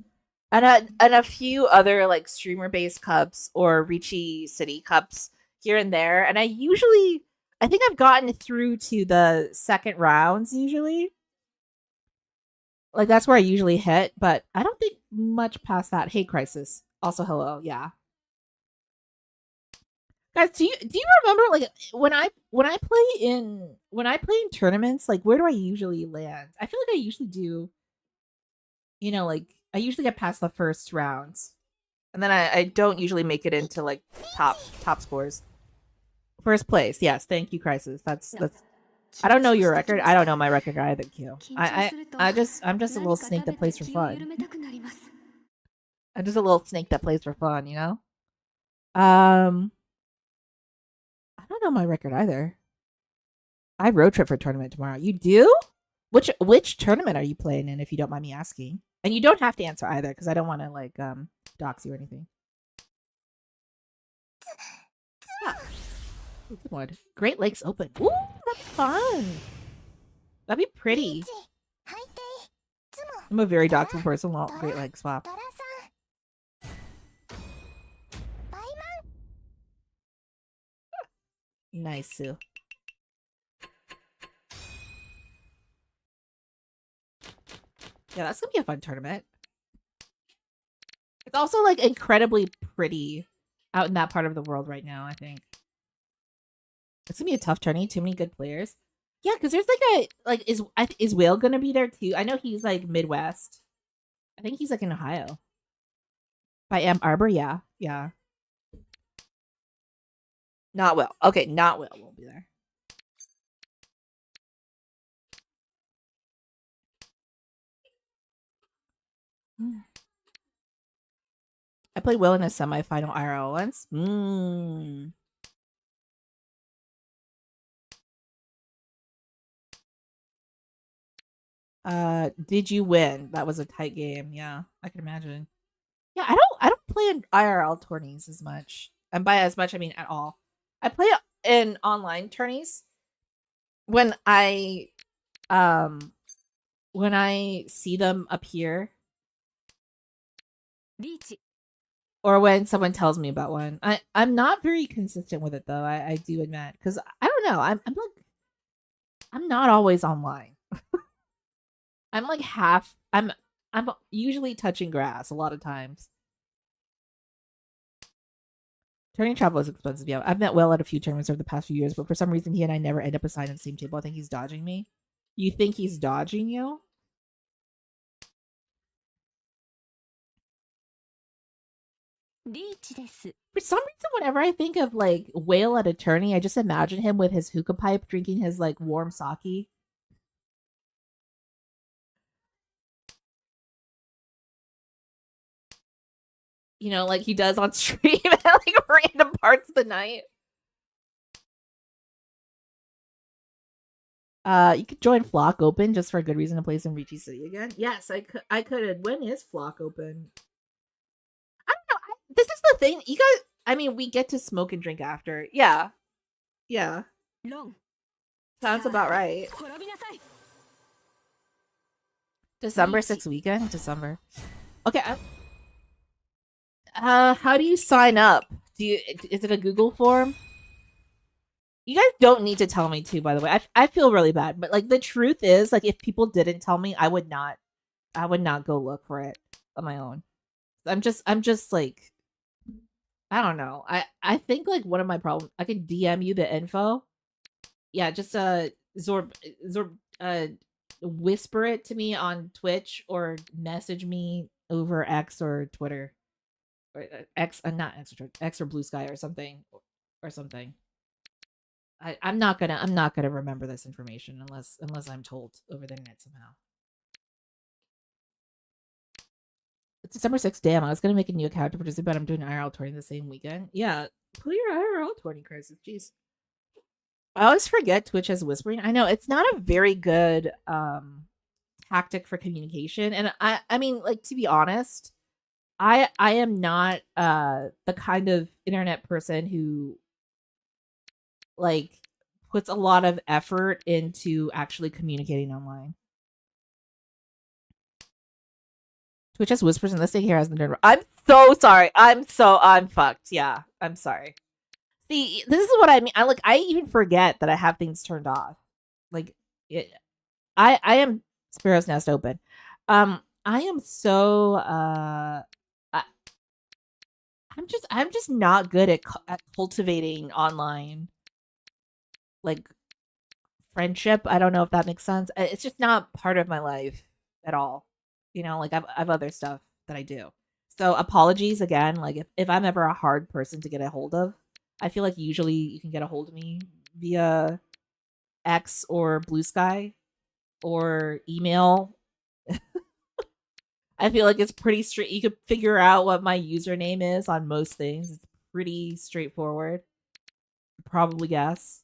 and a few other like streamer based cups or Ricci City cups here and there. And I think I've gotten through to the second rounds usually. Like that's where I usually hit, but I don't think much past that. Hey, Crisis. Also, hello. Yeah. Guys, do you remember like when I play in tournaments, like where do I usually land? I feel like I usually do, like I usually get past the first rounds. And then I don't usually make it into like top scores. First place, yes, thank you, Crisis. That's I don't know your record. I don't know my record either, Q. I'm just a little snake that plays for fun. I'm just a little snake that plays for fun, I don't know my record either. I road trip for a tournament tomorrow. You do? Which tournament are you playing in, if you don't mind me asking? And you don't have to answer either, because I don't want to like dox you or anything. Ah. Ooh, good one. Great Lakes Open. Ooh, that's fun. That'd be pretty. I'm a very doxable person. Great Lakes swap. Nice, Sue. Yeah, that's gonna be a fun tournament. It's also like incredibly pretty out in that part of the world right now, I think. It's gonna be a tough tourney, too many good players. Yeah, because there's is Will gonna be there too? I know he's like Midwest. I think he's like in Ohio. By Ann Arbor, yeah. Yeah. Not Will. Okay, not Will won't be there. I played Will in a semifinal IRL once. Did you win? That was a tight game. Yeah, I can imagine. Yeah, I don't play in IRL tourneys as much. And by as much I mean at all. I play in online tourneys when I see them appear. Or when someone tells me about one. I'm not very consistent with it though, I do admit. Because I don't know. I'm not always online. I'm like half. I'm usually touching grass a lot of times. Tourney travel is expensive. Yeah, I've met Will at a few tournaments over the past few years, but for some reason he and I never end up assigned at the same table. I think he's dodging me. You think he's dodging you? For some reason, whenever I think of like Whale at a tourney, I just imagine him with his hookah pipe drinking his like warm sake. You know, like he does on stream at like random parts of the night. You could join Flock Open just for a good reason to play some Ricci City again. Yes, I could. I could. When is Flock Open? I don't know. This is the thing. You guys. I mean, we get to smoke and drink after. Yeah. Yeah. Sounds about right. December 6th weekend. December. Okay. How do you sign up? Is it a Google form? You guys don't need to tell me too, by the way. I feel really bad, but like the truth is, like if people didn't tell me, I would not go look for it on my own. I'm just like, I don't know. I think like one of my problems, I can DM you the info. Yeah, just Zorb whisper it to me on Twitch or message me over X or Twitter. Or X, not X or Twitter, X or Blue Sky or something. I'm not gonna remember this information unless I'm told over the internet somehow. It's December 6th. Damn, I was gonna make a new account to participate, but I'm doing an IRL tourney the same weekend. Yeah, pull your IRL tourney, Crisis. Jeez. I always forget Twitch has whispering. I know it's not a very good tactic for communication, and I mean, like, to be honest, I am not the kind of internet person who like puts a lot of effort into actually communicating online. Twitch has whispers and this thing here has the nerd. I'm so sorry. I'm fucked. Yeah, I'm sorry. See, this is what I mean. I even forget that I have things turned off. Like I am Sparrow's Nest open. I am so I'm just not good at cultivating online like friendship. I don't know if that makes sense. It's just not part of my life at all. You know, like I've other stuff that I do. So apologies again. Like if I'm ever a hard person to get a hold of, I feel like usually you can get a hold of me via X or Blue Sky or email. I feel like it's pretty straight. You could figure out what my username is on most things. It's pretty straightforward. Probably guess.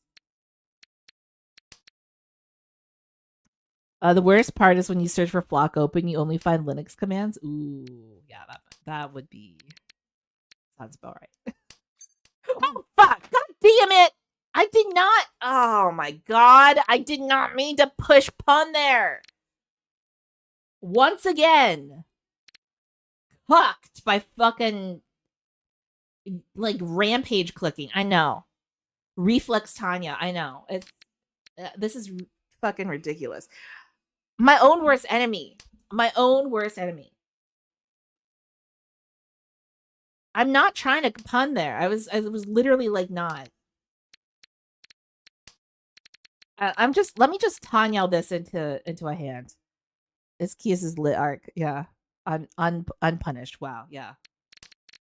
The worst part is when you search for Flock Open, you only find Linux commands. Ooh, yeah, that would be sounds about right. Oh fuck! God damn it! I did not. Oh my god! I did not mean to push pun there. Once again, fucked by fucking like rampage clicking. I know. Reflex Tanya. I know. It's this is fucking ridiculous. My own worst enemy. My own worst enemy. I'm not trying to pun there. I was literally like not. I'm just let me just Tanya this into a hand. This Kia's lit arc. Yeah. Unpunished. Wow. Yeah.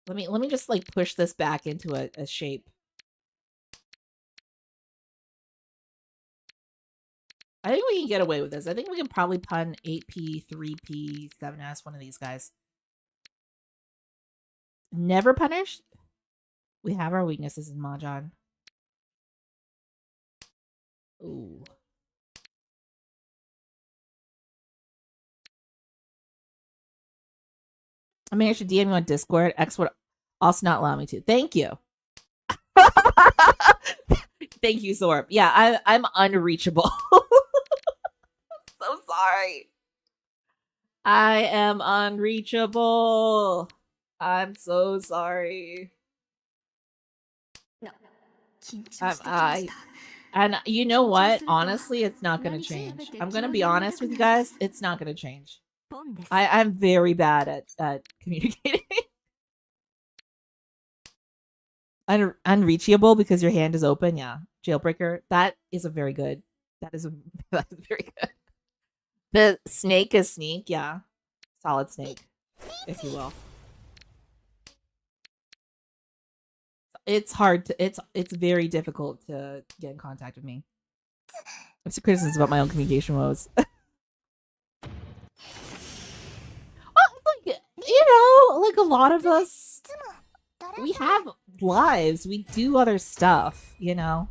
Let me just like push this back into a shape. I think we can get away with this. I think we can probably pun 8P, 3P, 7S, one of these guys. Never punished? We have our weaknesses in Mahjong. Ooh. I mean, I should DM you on Discord. X would also not allow me to. Thank you. Thank you, Zorb. Yeah, I'm unreachable. So sorry. I am unreachable. I'm so sorry. And you know what? Honestly, it's not gonna change. I'm gonna be honest with you guys. It's not gonna change. ポンです。 I'm very bad at communicating. Unreachable because your hand is open. Yeah, jailbreaker. That is a very good. That is a that is very good. The snake is sneak. Yeah, solid snake, if you will. It's hard to. It's very difficult to get in contact with me. It's a criticism about my own communication woes. Like, you know, like a lot of us, we have lives. We do other stuff, you know.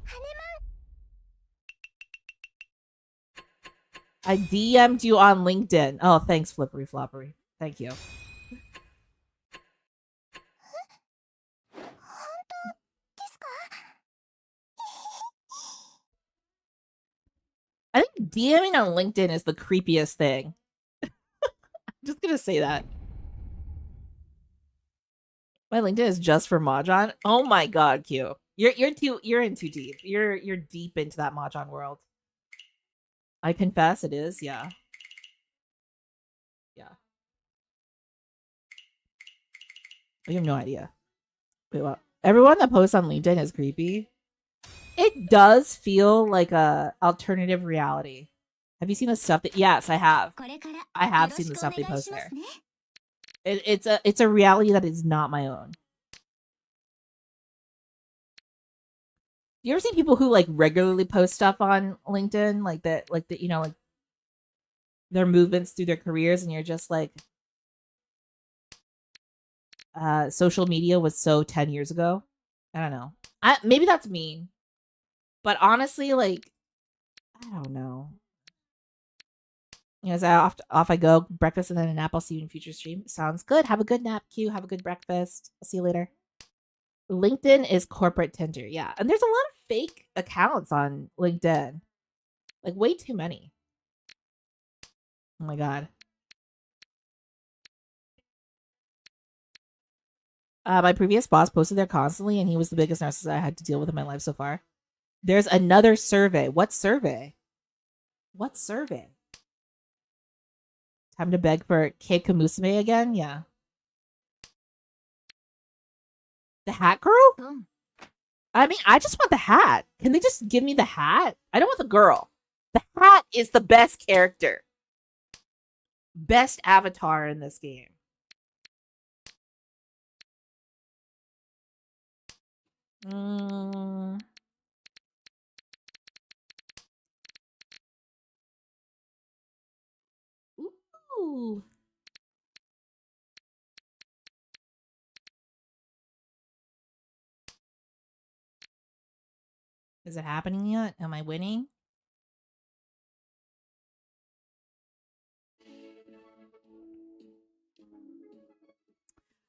I DM'd you on LinkedIn. Oh, thanks, Flippery Floppery. Thank you. I think DMing on LinkedIn is the creepiest thing. I'm just gonna say that. My LinkedIn is just for Mahjong. Oh my god, Q. You're in too deep. You're deep into that Mahjong world. I confess it is, yeah. Yeah. You have no idea. Wait, what? Everyone that posts on LinkedIn is creepy. It does feel like a alternative reality. Have you seen the stuff that? Yes, I have. I have seen the stuff they post there. It's a reality that is not my own. You ever see people who like regularly post stuff on LinkedIn, like that, you know, like their movements through their careers, and you're just like, social media was so 10 years ago. I don't know. Maybe that's mean, but honestly, like, I don't know. You know, off I go. Breakfast and then a nap. I'll see you in future stream. Sounds good. Have a good nap, Q. Have a good breakfast. I'll see you later. LinkedIn is corporate Tinder. Yeah. And there's a lot of fake accounts on LinkedIn. Like way too many. Oh my god. My previous boss posted there constantly, and he was the biggest narcissist I had to deal with in my life so far. There's another survey. What survey? What survey? Time to beg for Kei Kamusume again? Yeah. The hat girl? I mean, I just want the hat. Can they just give me the hat? I don't want the girl. The hat is the best character. Best avatar in this game. Ooh. Is it happening yet? Am I winning?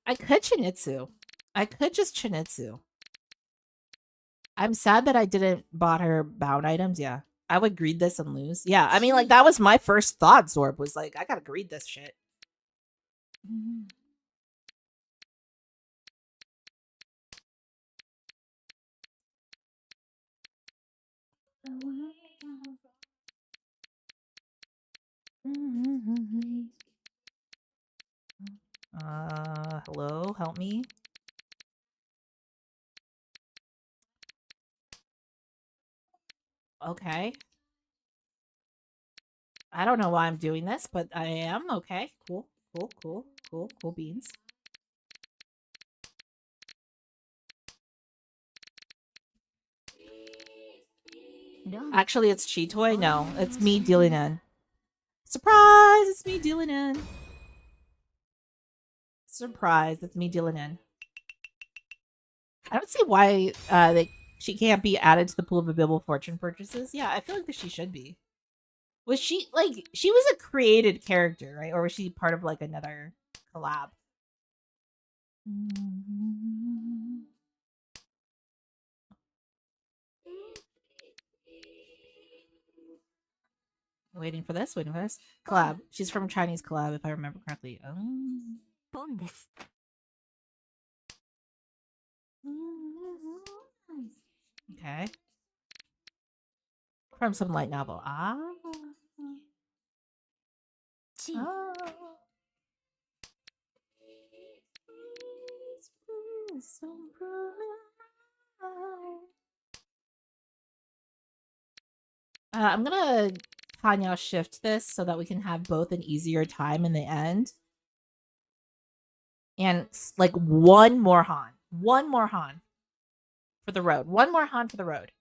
I could Chinitsu. I could just Chinitsu. I'm sad that I didn't bought her bound items. Yeah. I would greed this and lose. Yeah. I mean, like, that was my first thought, Zorb, was like, I gotta greed this shit. Hello? Help me? Okay. I don't know why I'm doing this, but I am. Okay. Cool. Cool beans. Actually, it's Cheetoy. No, it's me dealing in. Surprise! It's me dealing in. Surprise! It's me dealing in. I don't see why she can't be added to the pool of available fortune purchases. Yeah, I feel like that she should be. Was she like she was a created character, right? Or was she part of like another collab? Waiting for this. Collab. She's from Chinese collab, if I remember correctly. Okay. From some light novel. G. Oh. I'm gonna Tanya shift this so that we can have both an easier time in the end. And like one more Han for the road. One more Han for the road.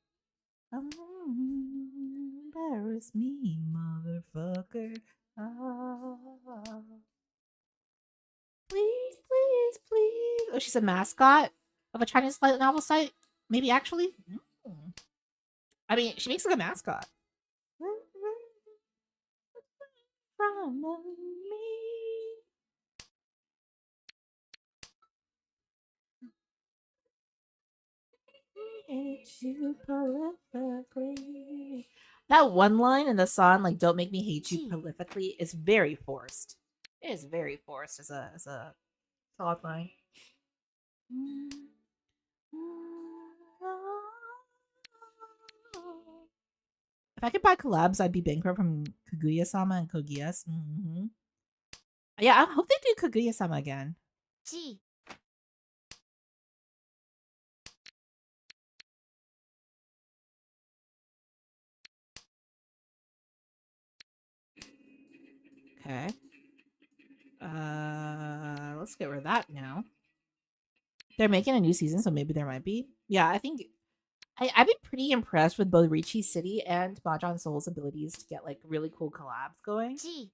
Embarrass me, motherfucker. Please, please, please. Oh, she's a mascot of a Chinese light novel site? Maybe actually? I mean, she makes like a mascot. From me. Hate you prolifically. That one line in the song, like "Don't make me hate you prolifically," is very forced. It is very forced as a song line. If I could buy collabs, I'd be bankrupt from Kaguya-sama and Kogias. Yeah, I hope they do Kaguya-sama again. G. Okay. Let's get rid of that now. They're making a new season, so maybe there might be. Yeah, I think I've been pretty impressed with both Richie City and Mahjong Soul's abilities to get like really cool collabs going. G.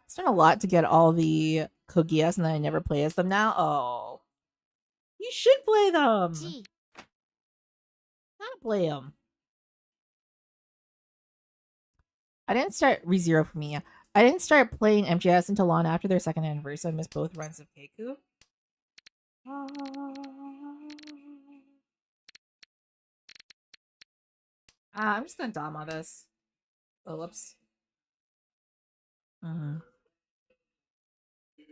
It's done a lot to get all the Kogias, and then I never play as them now. Oh, you should play them. G. Not play them. I didn't start ReZero for me. I didn't start playing MGS until long after their second anniversary. I missed both runs of Keiku. I'm just gonna Dama this. Oh, whoops.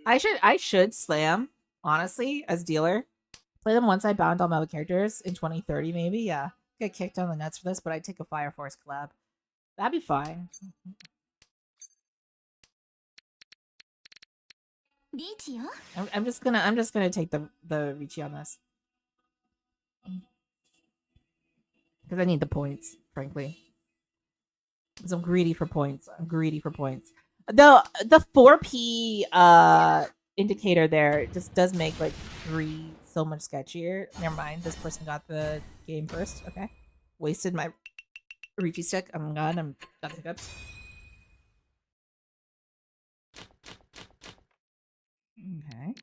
I should slam, honestly, as dealer. Play them once I bound all my characters in 2030, maybe. Yeah. Get kicked on the nuts for this, but I'd take a Fire Force collab. That'd be fine. I'm just gonna take the Ricci on this. Because I need the points, frankly. Because I'm greedy for points. The 4P indicator there just does make like 3 so much sketchier. Never mind. This person got the game first. Okay. Wasted my Ricci stick. I'm got hiccups. Okay.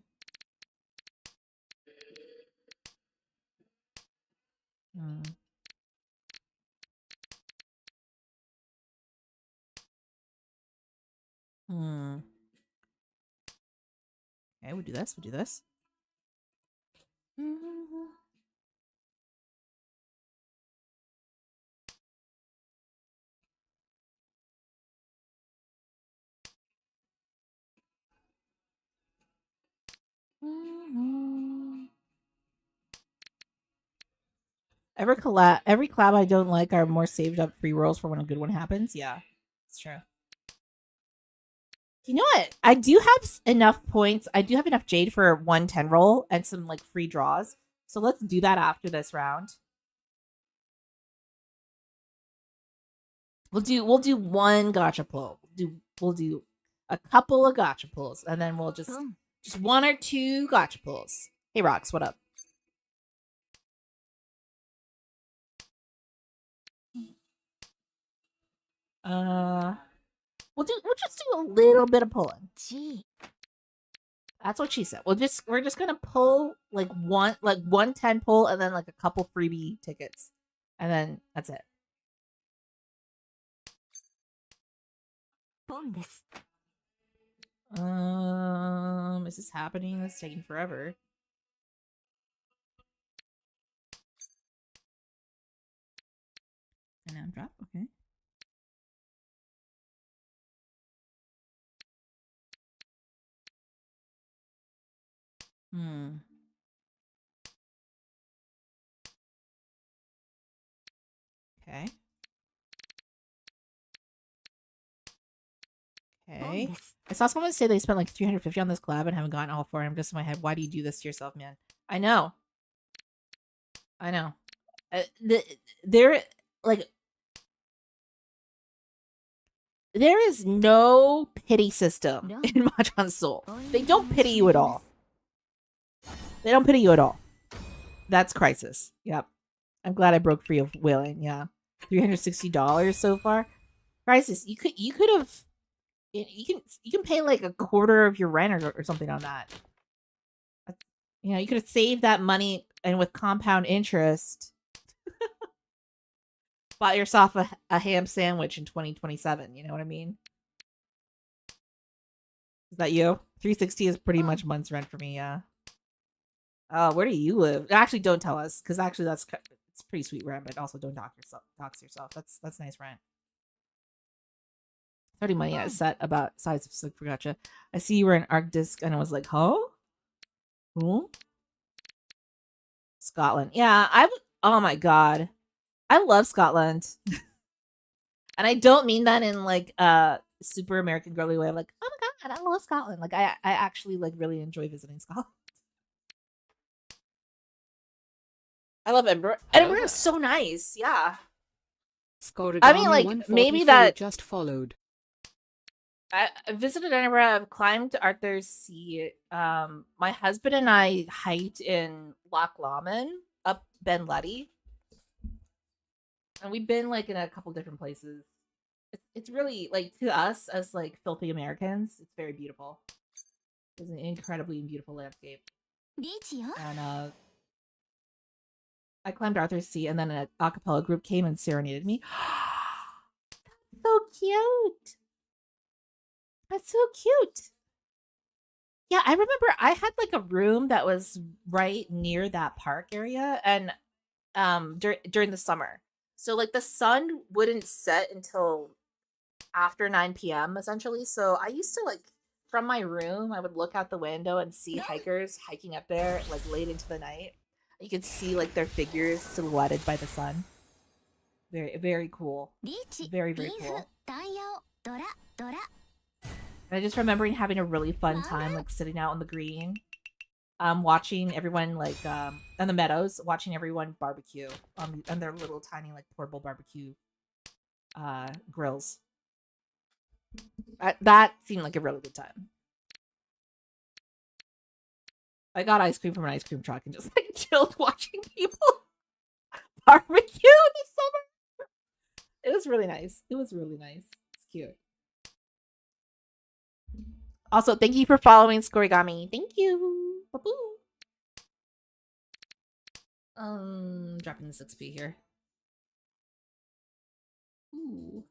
Okay, we'll do this. Every collab I don't like are more saved up free rolls for when a good one happens. Yeah, it's true. You know what? I do have enough points. I do have enough jade for 110 roll and some like free draws. So let's do that after this round. We'll do one gacha pull. We'll do a couple of gacha pulls, and then we'll just one or two gacha pulls. Hey Rox, what up? We'll just do a little bit of pulling. Gee. That's what she said. We're just gonna pull like 110 pull and then like a couple freebie tickets. And then that's it. Is this happening? This is taking forever. And now drop, okay. Hmm. Okay. Okay. I saw someone say they spent like 350 on this collab and haven't gotten all for it. I'm just in my head. Why do you do this to yourself, man? I know. I know. There, like, there is no pity system in Mahjong Soul. They don't pity you at all. They don't pity you at all. That's Crisis. Yep. I'm glad I broke free of whaling. Yeah. $360 so far. Crisis, you could have you can pay like a quarter of your rent or something on that. You know, you could have saved that money and with compound interest bought yourself a ham sandwich in 2027. You know what I mean? Is that you? 360 is pretty much month's rent for me, yeah. Oh, where do you live? Actually, don't tell us, because actually it's pretty sweet rent, but also don't dox yourself. That's nice rent. 30 money at a set about size specific for gotcha. I see you were in Arctic and I was like, huh? Who? Scotland. Yeah, oh my god. I love Scotland. And I don't mean that in like a super American girly way. I'm like, oh my god, I love Scotland. Like I actually like really enjoy visiting Scotland. I love Edinburgh. Edinburgh is so nice. Yeah. I mean, like maybe that just followed. I visited Edinburgh. I've climbed Arthur's Seat. My husband and I hiked in Loch Lomond up Ben Ledi, and we've been like in a couple different places. It's really like to us as like filthy Americans, it's very beautiful. It's an incredibly beautiful landscape. And I climbed Arthur's Seat, and then an a cappella group came and serenaded me. So cute. That's so cute. Yeah, I remember I had like a room that was right near that park area, and during the summer. So like the sun wouldn't set until after 9 p.m. essentially. So I used to like from my room, I would look out the window and see hikers hiking up there like late into the night. You could see like their figures silhouetted by the sun. Very very cool. Very very cool. And I just remembering having a really fun time like sitting out on the green, watching everyone like on the meadows, watching everyone barbecue on their little tiny like portable barbecue grills. That seemed like a really good time. I got ice cream from an ice cream truck and just like chilled watching people barbecue in the summer. It was really nice. It was really nice. It's cute. Also, thank you for following Scorigami. Thank you. Ba-boo. Dropping this XP here. Ooh.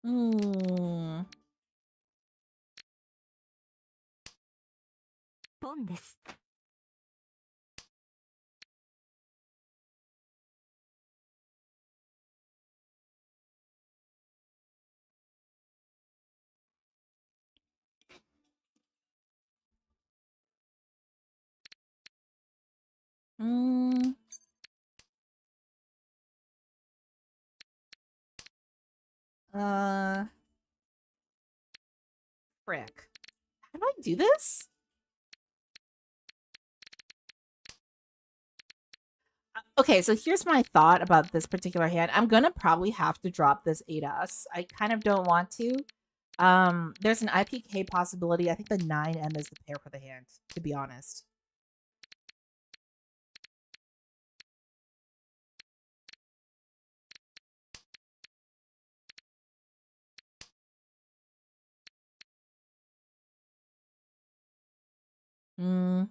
Mm. Mm. Frick. How do I do this? Okay, so here's my thought about this particular hand. I'm gonna probably have to drop this 8S. I kind of don't want to. There's an IPK possibility. I think the 9M is the pair for the hand, to be honest. Mm.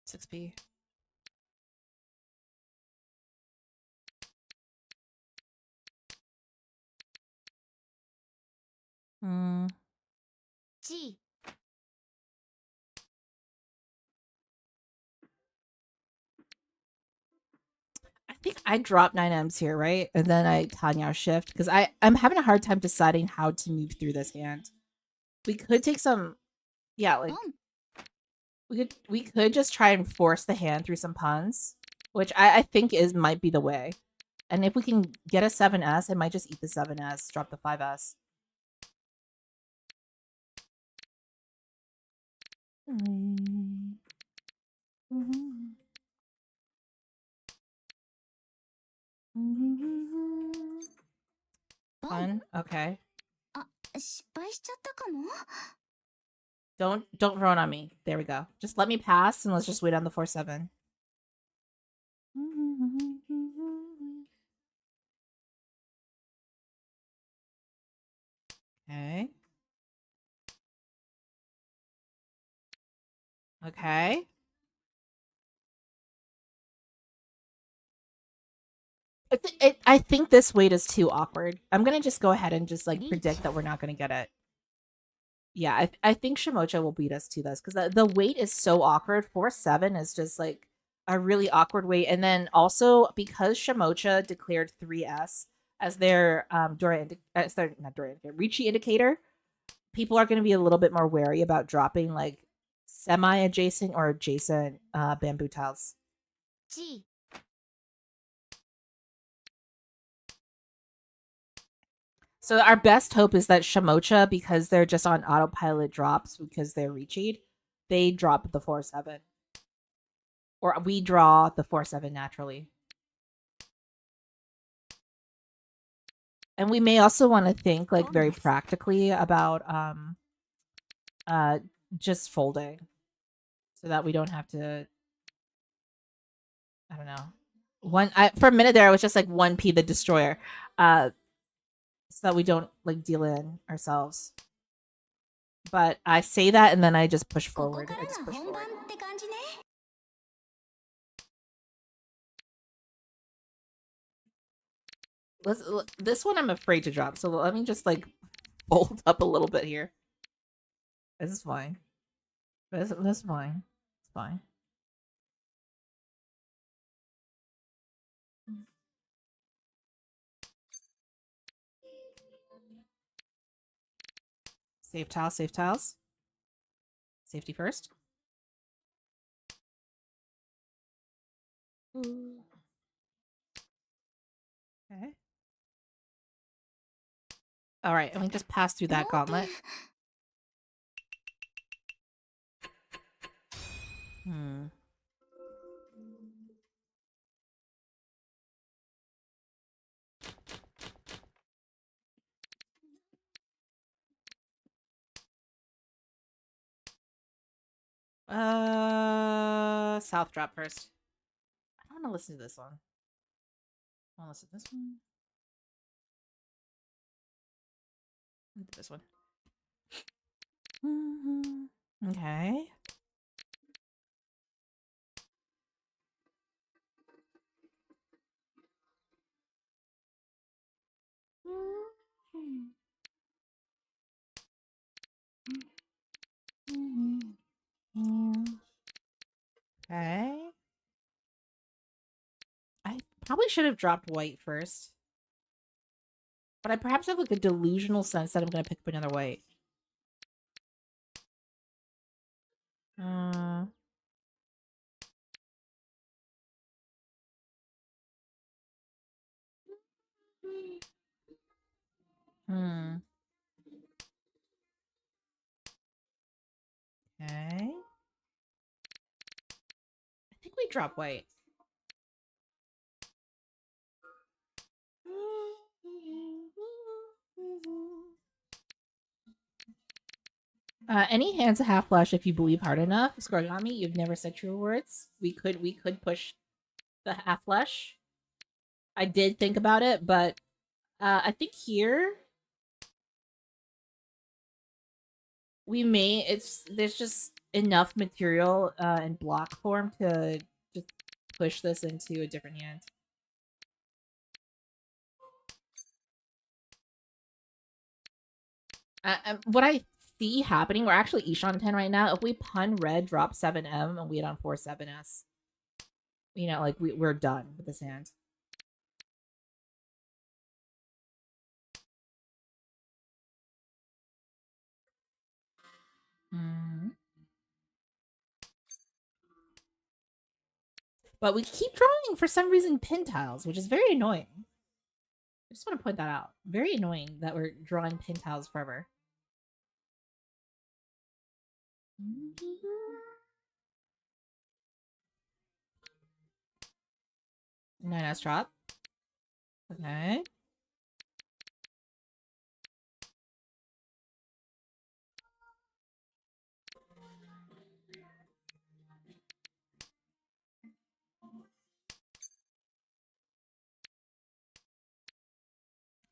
6P. Mm. G. I think I dropped 9Ms here, right? And then I Tanya shift because I'm having a hard time deciding how to move through this hand. We could take some, yeah, like we could just try and force the hand through some puns, which I think might be the way. And if we can get a 7S, it might just eat the 7S, drop the 5S. Fun. Okay. 失敗しちゃったかも。 Don't throw it on me. There we go. Just let me pass and let's just wait on the 4-7. Okay. Okay. I think this wait is too awkward. I'm gonna just go ahead and just like predict that we're not gonna get it. Yeah, I think Shimocha will beat us to this because the wait is so awkward. 4-7 is just like a really awkward wait, and then also because Shimocha declared 3S as their not Dora indicator, Ricci indicator, people are going to be a little bit more wary about dropping like semi-adjacent or adjacent bamboo tiles. G. So our best hope is that Shimocha, because they're just on autopilot drops because they're Ricci'd, they drop the 4-7. Or we draw the 4-7 naturally. And we may also want to think like very practically about just folding so that we don't have to, I don't know. For a minute there I was just like 1P the destroyer. So that we don't like deal in ourselves. But I say that and then I just push forward. I just push forward. This one I'm afraid to drop, so let me just like fold up a little bit here. This is fine. This is fine. It's fine. Save tiles, save tiles. Safety first. Okay. All right, and we just pass through that gauntlet. South drop first. I don't want to listen to this one. I want to listen to this one. This one. Okay. Okay. I probably should have dropped white first. But I perhaps have like a delusional sense that I'm going to pick up another white. Okay. I think we drop white. Any hands a half flush if you believe hard enough. Scorigami, you've never said true words. We could push the half flush. I did think about it, but I think here we may there's just enough material in block form to just push this into a different hand. What I see happening, we're actually Ishan 10 right now. If we pun red, drop 7M, and we hit on 4-7S. You know, like we're done with this hand. Mm. But we keep drawing, for some reason, pin tiles, which is very annoying. I just want to point that out. Very annoying that we're drawing pin tiles forever. 9S drop. Okay.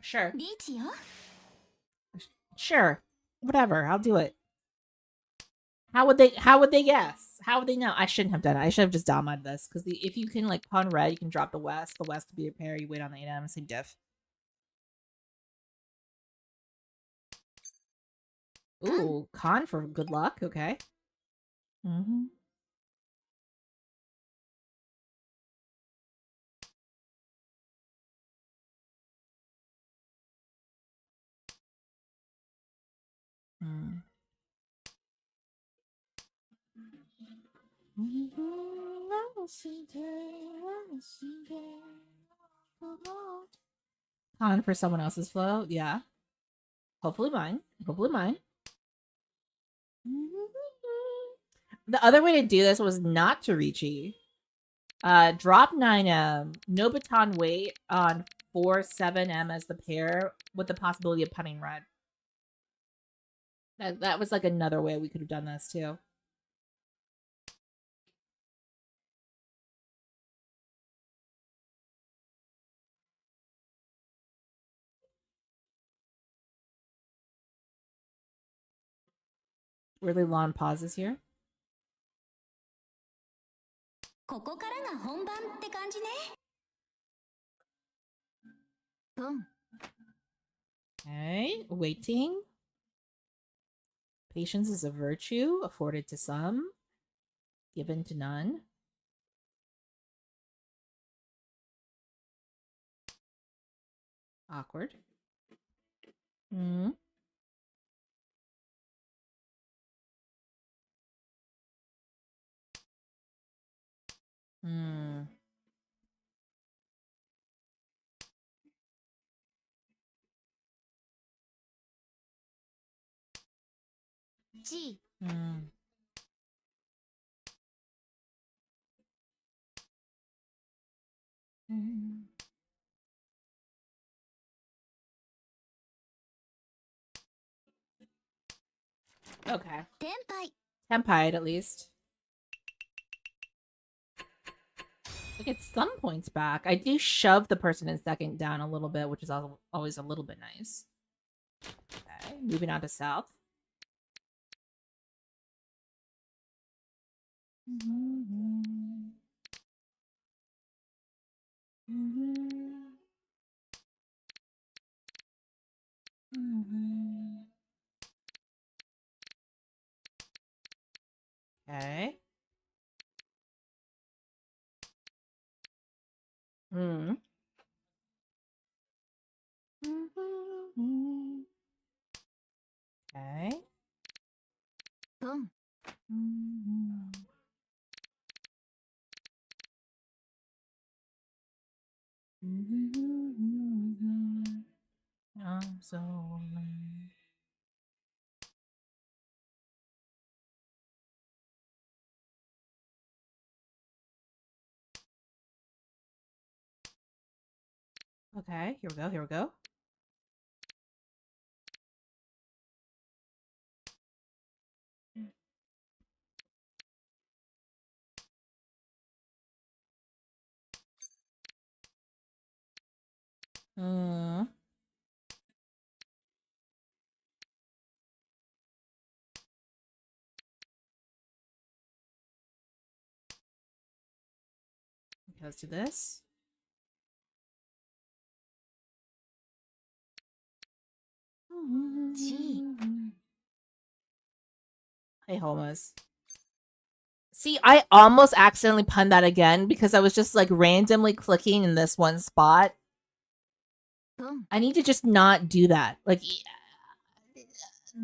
Sure. リーチよ。 Sure. Whatever. I'll do it. How would they guess? How would they know? I shouldn't have done it. I should have just dominated this. Because if you can like pawn red, you can drop the west. The west could be a pair. You wait on the 8M, same diff. Ooh, con for good luck. Okay. Mm-hmm. Mm. Con for someone else's flow. Yeah. Hopefully mine. Hopefully mine. The other way to do this was not to Ricci. Drop 9M, no baton wait on 4-7M as the pair with the possibility of punning red. That was like another way we could have done this too. Really long pauses here. ここからが本番って感じね。ボン。 Okay, waiting. Patience is a virtue afforded to some, given to none. Awkward. Hmm. Hmm. G. Hmm. Hmm. Okay. テンパイ。 Tempied, at least. I get some points back. I do shove the person in second down a little bit, which is always a little bit nice. Okay, moving on to south. Okay. Mm. Okay. ボン。 I'm so lonely. Okay, here we go, here we go. Mm. Okay, let's do this. G. Hey, homos. See, I almost accidentally punned that again because I was just like randomly clicking in this one spot. ボン。 I need to just not do that. Like,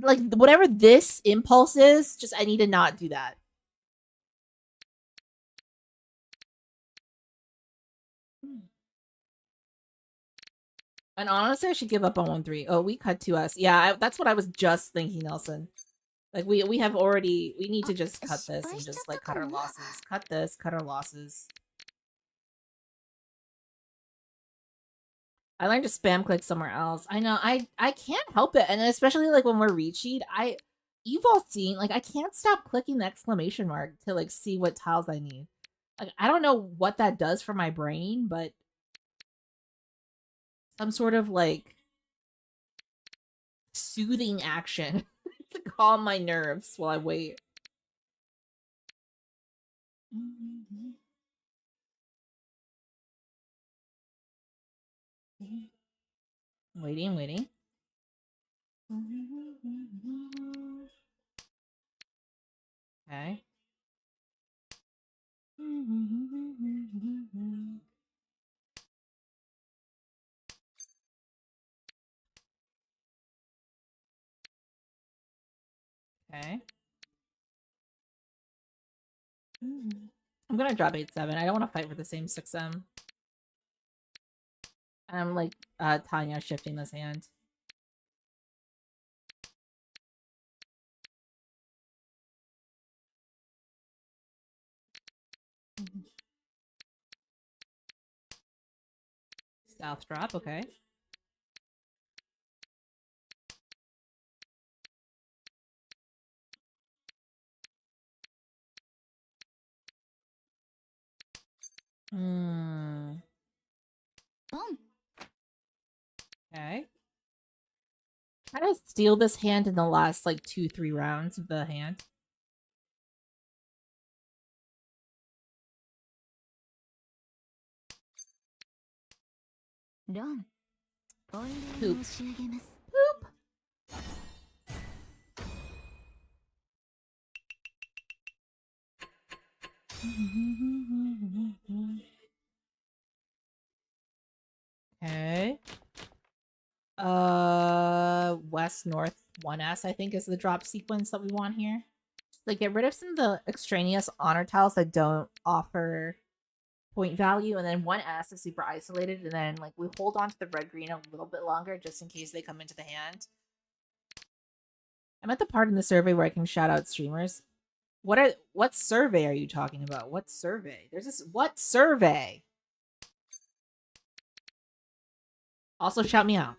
like whatever this impulse is, just I need to not do that. And honestly, I should give up on 1-3. Oh, we cut to us. Yeah, that's what I was just thinking, Nelson. Like we have already. We need to just cut this and just like cut our losses. Cut this. Cut our losses. I learned to spam click somewhere else. I know. I can't help it, and especially like when we're recheat. You've all seen like I can't stop clicking the exclamation mark to like see what tiles I need. Like I don't know what that does for my brain, but some sort of like soothing action to calm my nerves while I wait. Waiting. Okay. Okay. I'm gonna drop 8-7. I don't want to fight for the same 6M. I'm like Tanya shifting this hand. South drop, okay. Boom. Okay. Try to steal this hand in the last like 2-3 rounds of the hand. Poop. Poop. Okay. West North 1S I think is the drop sequence that we want here. Like get rid of some of the extraneous honor tiles that don't offer point value, and then 1S is super isolated, and then like we hold on to the red green a little bit longer just in case they come into the hand. I'm at the part in the survey where I can shout out streamers. What survey are you talking about? What survey? There's this what survey? Also shout me out.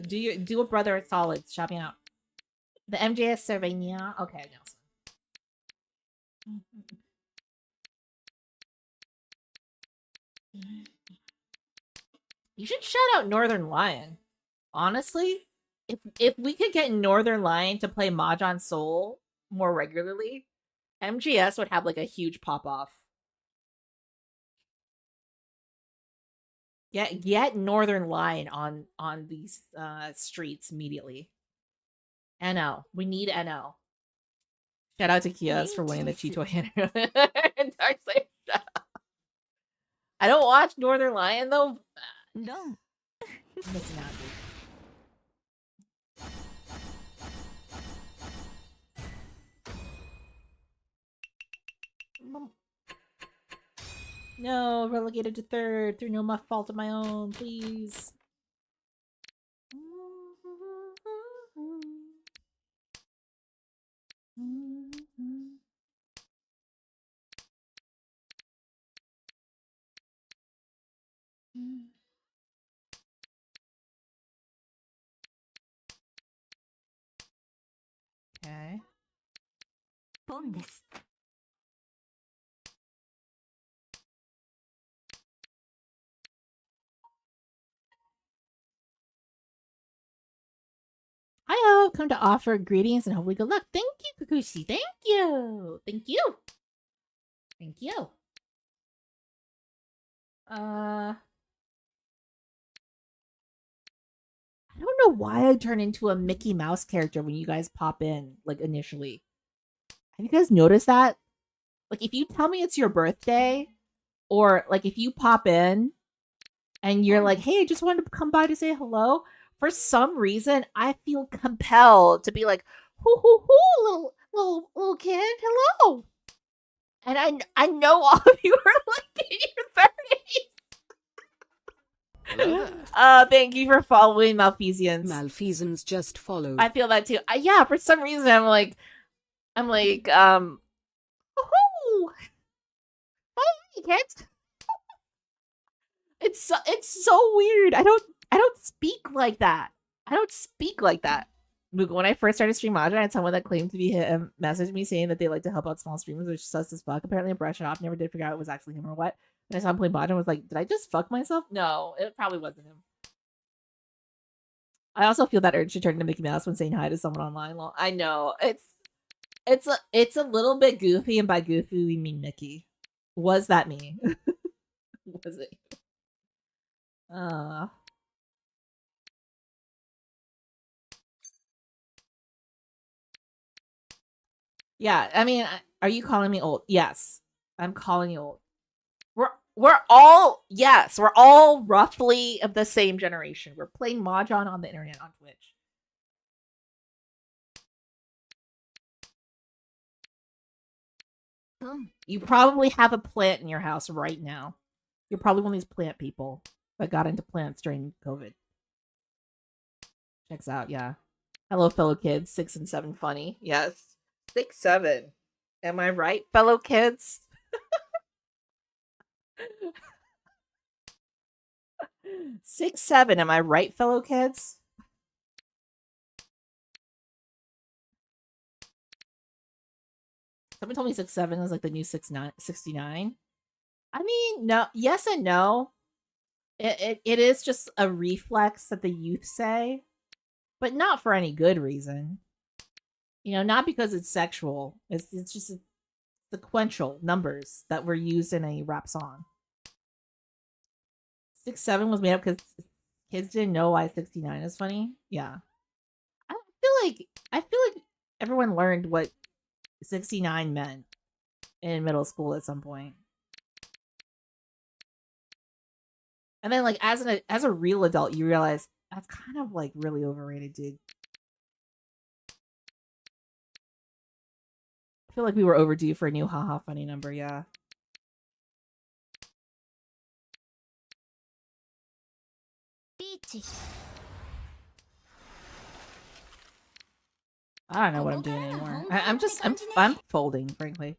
Do a brother at solid. Shout me out. The MJS survey, yeah. Okay, Nelson. You should shout out Northern Lion. Honestly, if we could get Northern Lion to play Mahjong Soul more regularly, MGS would have like a huge pop off. Get Northern Lion on these streets immediately. NL. We need NL. Shout out to Kios for winning the Cheeto hand. I don't watch Northern Lion though. No. I'm missing out, dude. No, relegated to third through no fault of my own, please. Okay. ポンです。Hi, come to offer greetings and hopefully good luck. Thank you, Kukushi. Thank you. Thank you. Thank you. I don't know why I turn into a Mickey Mouse character when you guys pop in, like initially. Have you guys noticed that? Like if you tell me it's your birthday, or like if you pop in and you're like, hey, I just wanted to come by to say hello, for some reason, I feel compelled to be like, hoo hoo hoo, little kid, hello. And I know all of you are like in your 30s. Thank you for following Malfeasians. Malfeasance just followed. I feel that too. Yeah, for some reason I'm like, woohoo! Follow me, kids. It's so weird. I don't speak like that. Luke, when I first started stream Mahjong, I had someone that claimed to be him messaged me saying that they like to help out small streamers, which sus as fuck. Apparently, I brushed it off. Never did figure out it was actually him or what. And I saw him play Mahjong. I was like, did I just fuck myself? No, it probably wasn't him. I also feel that urge to turn into Mickey Mouse when saying hi to someone online. Well, I know it's a little bit goofy, and by goofy we mean Mickey. Was that me? Was it? Yeah, I mean, are you calling me old? Yes, I'm calling you old. We're all roughly of the same generation. We're playing Mahjong on the internet on Twitch. You probably have a plant in your house right now. You're probably one of these plant people that got into plants during COVID. Checks out, yeah. Hello, fellow kids. 6 and 7 funny. Yes. 6, 7. Am I right, fellow kids? 6, 7. Am I right, fellow kids? Someone told me 6, 7 is like the new 69. I mean, no, yes and no. It is just a reflex that the youth say, but not for any good reason. You know, not because it's sexual. It's just sequential numbers that were used in a rap song. 6, 7 was made up because kids didn't know why 69 is funny. Yeah, I feel like everyone learned what 69 meant in middle school at some point. And then, like, as a real adult, you realize that's kind of like really overrated, dude. I feel like we were overdue for a new haha funny number. Yeah. I don't know what I'm doing anymore. I'm folding, frankly.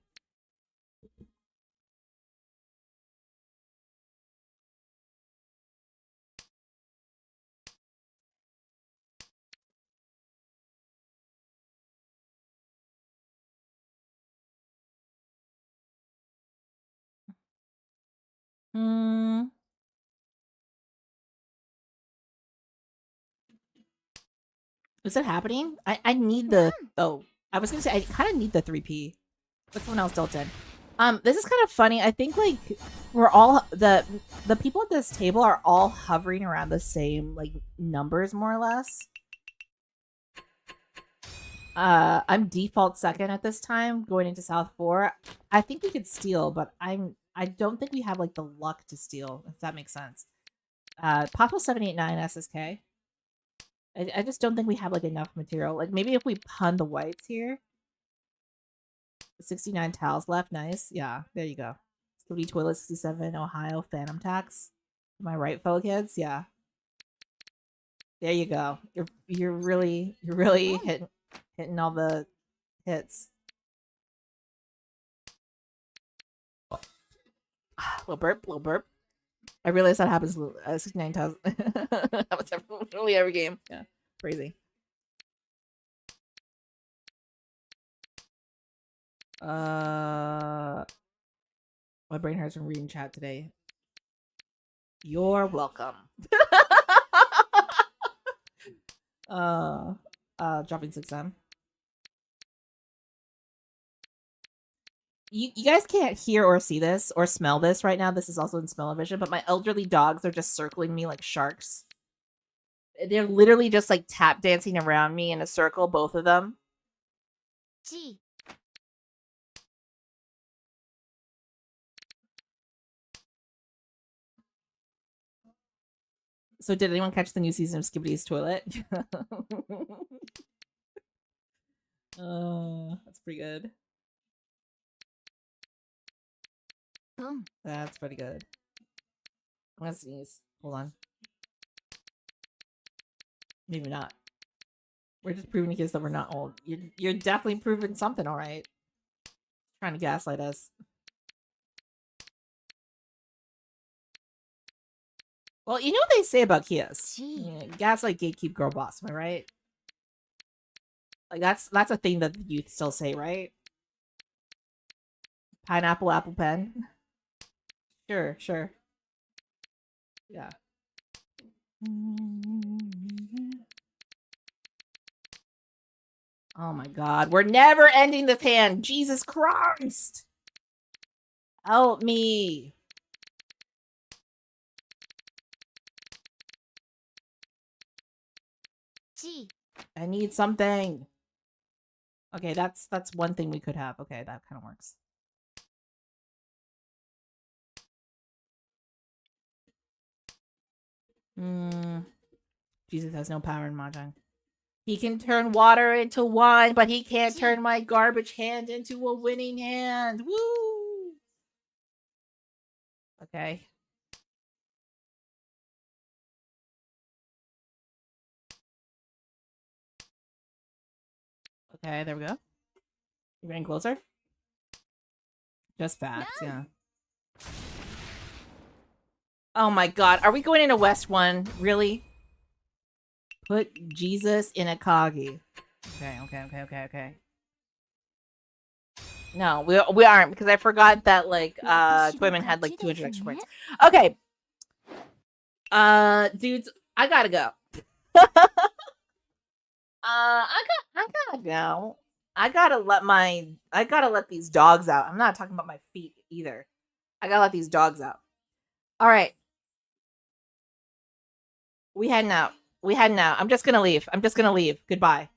Is it happening? I need the I was gonna say I kind of need the 3P, but someone else dealt in. This is kind of funny. I think like we're all the people at this table are all hovering around the same like numbers more or less. I'm default second at this time, going into South 4. I think we could steal, but I don't think we have like the luck to steal, if that makes sense. Possible 789 SSK. I just don't think we have like enough material. Like maybe if we pun the whites here. 69 towels left. Nice. Yeah, there you go. 3 toilet 67 Ohio Phantom Tax. Am I right, fellow kids? Yeah. There you go. You're really hitting all the hits. Little burp. I realize that happens 69 times. Happens literally every game. Yeah, crazy. My brain hurts from reading chat today. You're welcome. Dropping 6M. You guys can't hear or see this or smell this right now. This is also in smell-o-vision, but my elderly dogs are just circling me like sharks. They're literally just like tap dancing around me in a circle, both of them. Gee. So did anyone catch the new season of Skibbity's Toilet? That's pretty good. That's pretty good. I'm gonna sneeze. Hold on. Maybe not. We're just proving to kids that we're not old. You're definitely proving something, all right. Trying to gaslight us. Well, you know what they say about Kias. Gaslight, gatekeep, girl boss. Am I right? Like that's a thing that the youth still say, right? Pineapple, apple pen. Sure, sure. Yeah. Oh my god, we're never ending the fan. Jesus Christ. Help me. I need something. Okay, that's one thing we could have. Okay, that kind of works. Jesus has no power in Mahjong. He can turn water into wine, but he can't turn my garbage hand into a winning hand. Woo! Okay. Okay, there we go. You getting closer? Just facts, yeah. Oh my god, are we going into West 1? Really? Put Jesus in a Kagi. Okay. No, we aren't, because I forgot that, like, Toyman had, like, 200 extra points. Okay. Dudes, I gotta go. I gotta go. I gotta let these dogs out. I'm not talking about my feet either. I gotta let these dogs out. All right. We heading out. I'm just gonna leave. Goodbye.